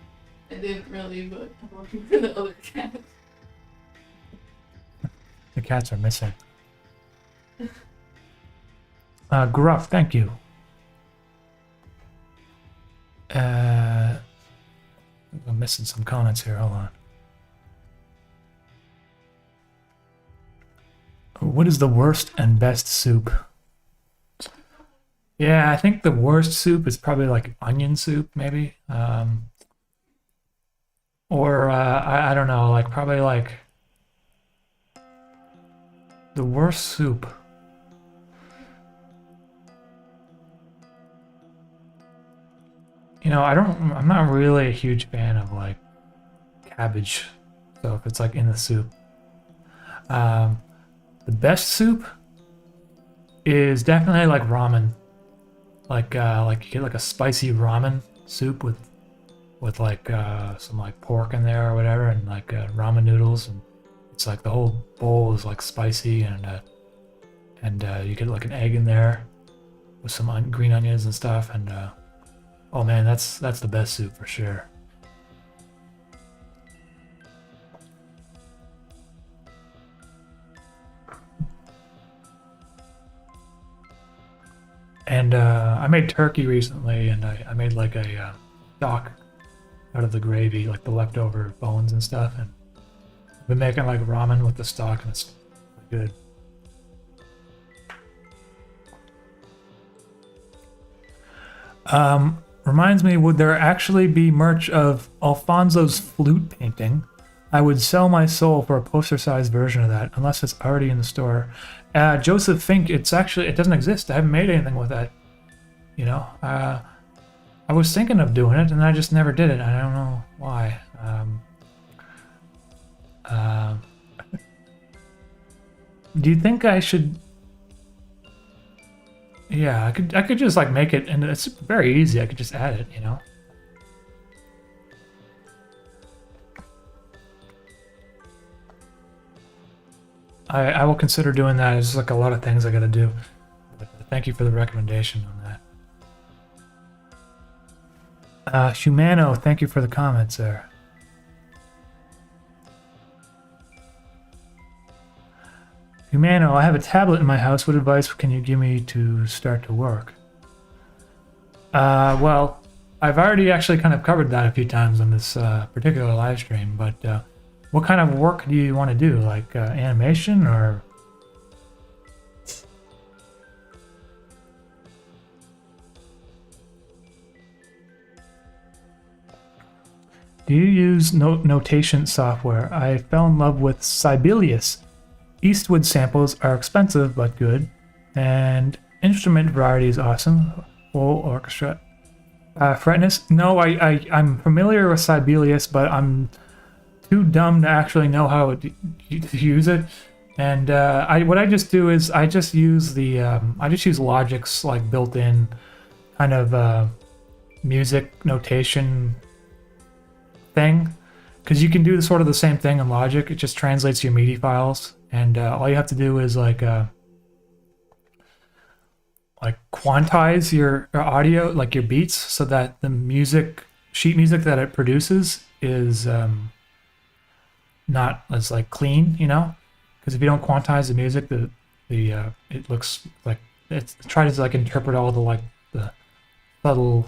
I didn't really, but I'm looking for the other cat. The cats are missing. Gruff, thank you. I'm missing some comments here. Hold on. What is the worst and best soup? Yeah, I think the worst soup is probably like onion soup, maybe. Or I don't know, like probably like the worst soup. You know, I'm not really a huge fan of like cabbage. So if it's like in the soup. The best soup is definitely like ramen. Like you get like a spicy ramen soup with like some like pork in there or whatever, and like ramen noodles, and it's like the whole bowl is like spicy, and you get like an egg in there with some green onions and stuff, and oh man, that's the best soup for sure. And I made turkey recently, and I made like a stock out of the gravy, like the leftover bones and stuff, and I've been making like ramen with the stock, and it's good. Reminds me, would there actually be merch of Alfonso's flute painting? I would sell my soul for a poster-sized version of that, unless it's already in the store. Joseph Fink, it doesn't exist. I haven't made anything with that. You know, I was thinking of doing it, and I just never did it. I don't know why. Do you think I should? Yeah, I could just like make it, and it's very easy. I could just add it, you know. I will consider doing that. It's like a lot of things I got to do. But thank you for the recommendation on that. Humano, thank you for the comments there. Humano, I have a tablet in my house. What advice can you give me to start to work? Well, I've already actually kind of covered that a few times on this particular live stream, but what kind of work do you want to do? Like animation or? Do you use notation software? I fell in love with Sibelius. Eastwood samples are expensive but good, and instrument variety is awesome. Full orchestra. Fretness? No, I'm familiar with Sibelius, but I'm too dumb to actually know how to use it. And what I just do is I just use Logic's like built-in kind of music notation thing, because you can do sort of the same thing in Logic. It just translates your MIDI files, and all you have to do is like quantize your audio, like your beats, so that the sheet music that it produces is not as like clean, you know. Because if you don't quantize the music, it looks like it tries to like interpret all the subtle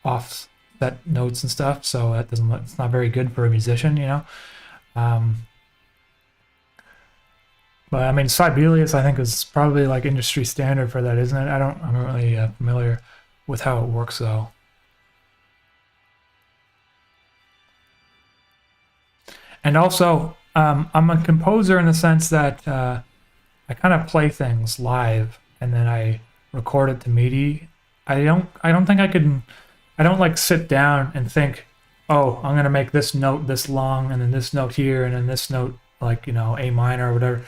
offset notes and stuff. So it's not very good for a musician, you know. But I mean, Sibelius, I think, is probably like industry standard for that, isn't it? I'm not really familiar with how it works though. And also, I'm a composer in the sense that I kind of play things live and then I record it to MIDI. I don't think I can. I don't like sit down and think, oh, I'm gonna make this note this long and then this note here and then this note like, you know, A minor or whatever.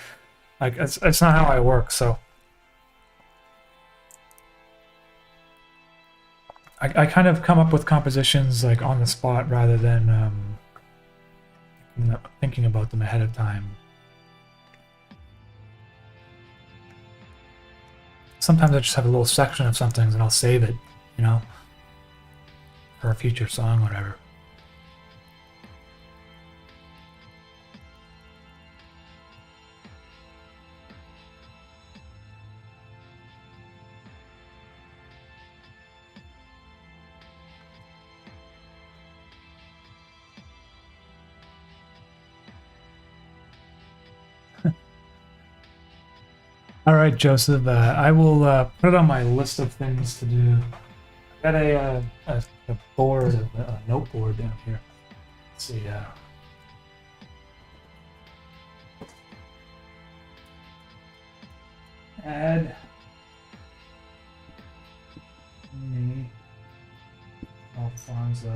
Like it's not how I work. So I kind of come up with compositions like on the spot rather than thinking about them ahead of time. Sometimes I just have a little section of something and I'll save it, you know, for a future song, whatever. All right, Joseph. I will put it on my list of things to do. I got a board, a note board down here. Let's see. Add me Alfonso.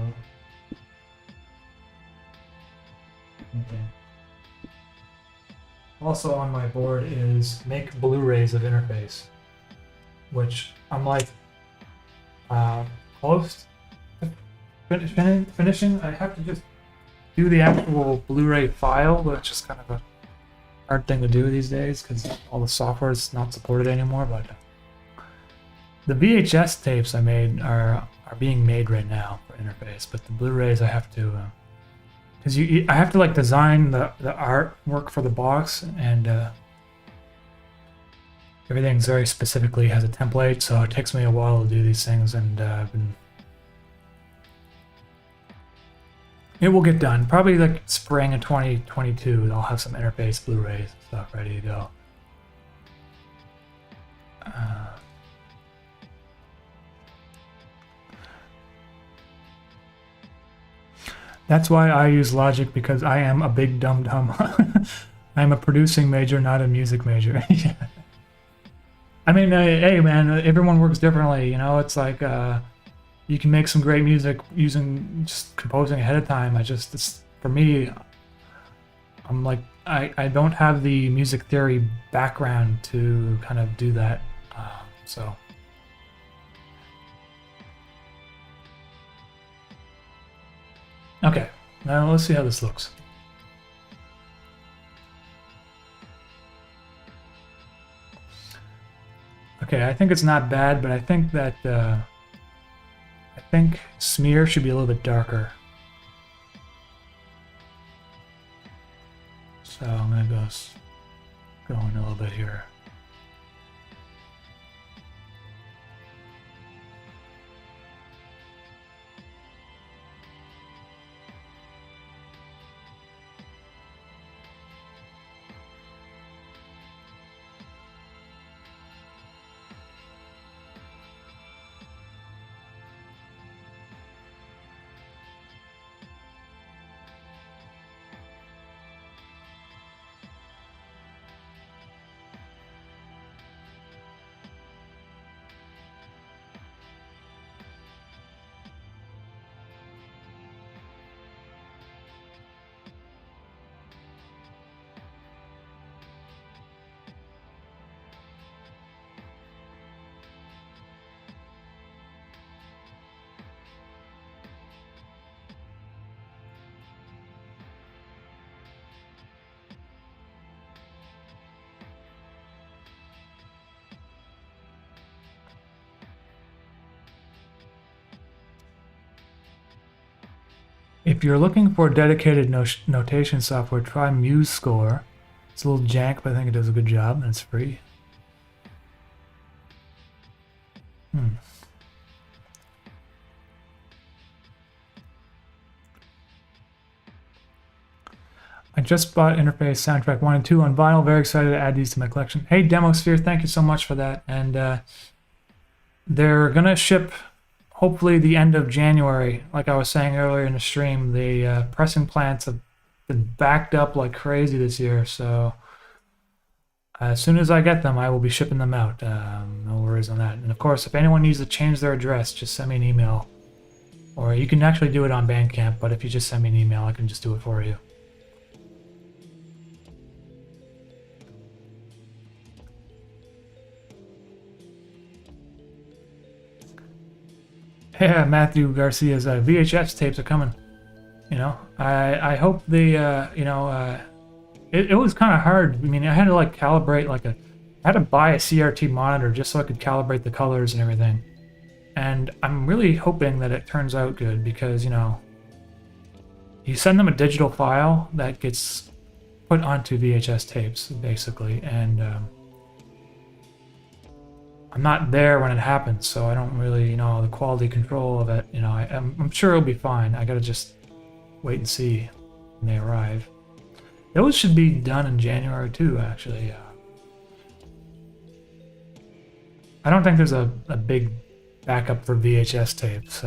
Okay. Also on my board is make Blu-rays of interface, which I'm like close to finishing. I have to just do the actual Blu-ray file, which is kind of a hard thing to do these days because all the software is not supported anymore. But the VHS tapes I made are being made right now for interface, but the Blu-rays I have to because I have to like design the artwork for the box, and everything's very specifically has a template, so it takes me a while to do these things, and it will get done probably like spring of 2022. I'll have some interface Blu-rays stuff ready to go. That's why I use Logic, because I am a big dum-dum. I'm a producing major, not a music major. I mean, hey man, everyone works differently, you know. It's like you can make some great music using just composing ahead of time. It's for me, I'm like I don't have the music theory background to kind of do that, so. Okay, now let's see how this looks. Okay, I think it's not bad, but I think that I think smear should be a little bit darker. So I'm gonna go in a little bit here. If you're looking for dedicated notation software, try MuseScore. It's a little jank, but I think it does a good job, and it's free. I just bought Interface Soundtrack 1 and 2 on vinyl. Very excited to add these to my collection. Hey, Demosphere, thank you so much for that. And they're going to ship hopefully the end of January. Like I was saying earlier in the stream, the pressing plants have been backed up like crazy this year. So as soon as I get them, I will be shipping them out. No worries on that. And of course, if anyone needs to change their address, just send me an email. Or you can actually do it on Bandcamp, but if you just send me an email, I can just do it for you. Yeah, Matthew Garcia's VHS tapes are coming. You know, I hope the it was kind of hard. I mean, I had to like calibrate I had to buy a CRT monitor just so I could calibrate the colors and everything. And I'm really hoping that it turns out good, because you know, you send them a digital file that gets put onto VHS tapes basically, and I'm not there when it happens, so I don't really, you know, the quality control of it. You know, I'm sure it'll be fine. I gotta just wait and see when they arrive. Those should be done in January too, actually. I don't think there's a big backup for VHS tapes.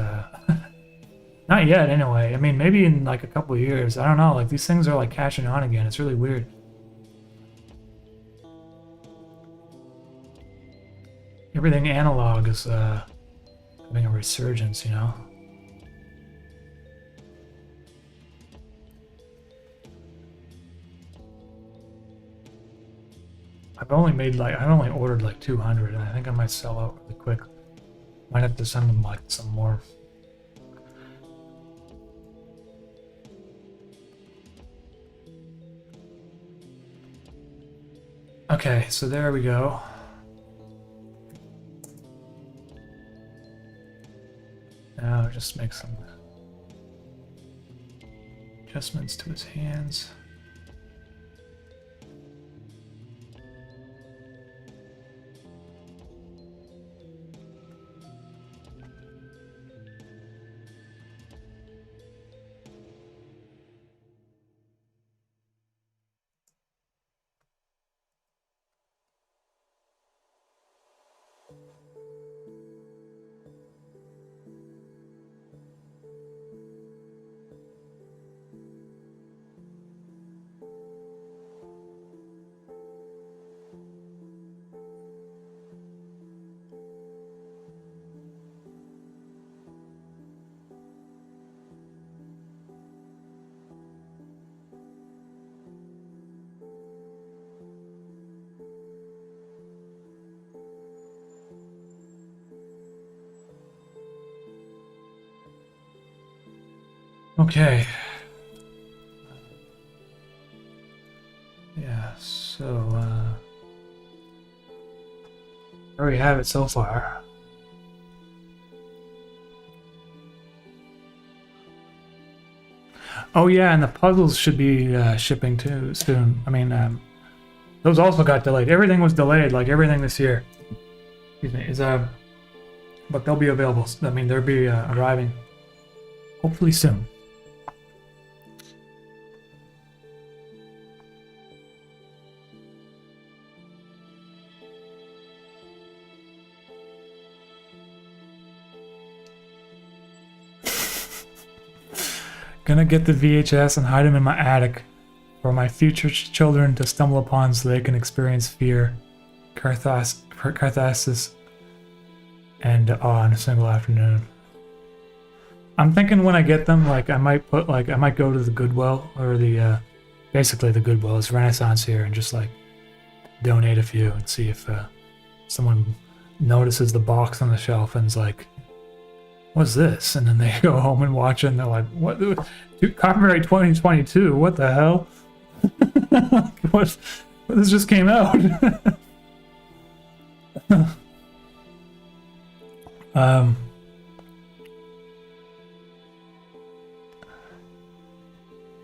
Not yet, anyway. I mean, maybe in like a couple of years. I don't know. Like, these things are like catching on again. It's really weird. Everything analog is having a resurgence, you know? I've only ordered like 200, and I think I might sell out really quick. Might have to send them like some more. Okay, so there we go. Now just make some adjustments to his hands. Okay. Yeah, so there we have it so far. Oh yeah, and the puzzles should be shipping too soon. I mean, those also got delayed. Everything was delayed, like everything this year. Excuse me. But they'll be available. I mean, they'll be arriving hopefully soon. Gonna get the VHS and hide them in my attic for my future children to stumble upon so they can experience fear, catharsis, and awe in a single afternoon. I'm thinking when I get them, like I might go to the Goodwill or the basically the Goodwill is Renaissance here and just like donate a few and see if someone notices the box on the shelf and is like, what's this? And then they go home and watch it and they're like, what? Dude, copyright 2022, what the hell? what this just came out.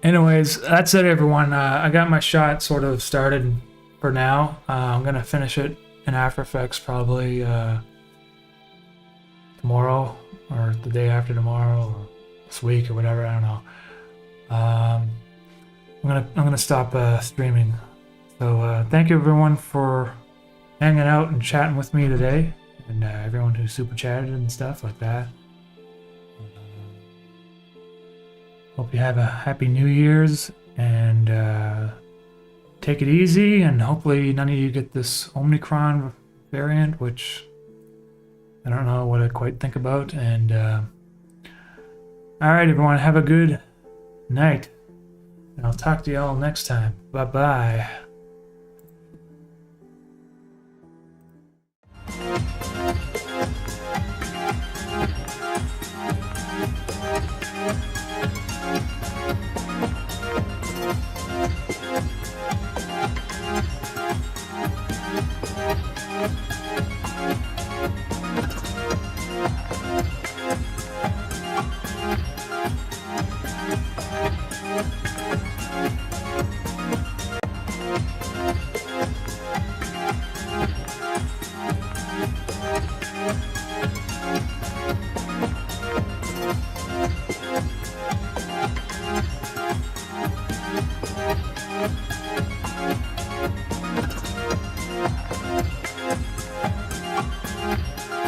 Anyways, that's it, everyone. I got my shot sort of started for now. I'm gonna finish it in After Effects probably tomorrow or the day after tomorrow or this week or whatever. I don't know. I'm gonna stop streaming. So thank you everyone for hanging out and chatting with me today, and everyone who super chatted and stuff like that. Hope you have a happy New Year's and take it easy, and hopefully none of you get this Omicron variant, which I don't know what I quite think about. And alright everyone, have a good night, and I'll talk to you all next time. Bye bye.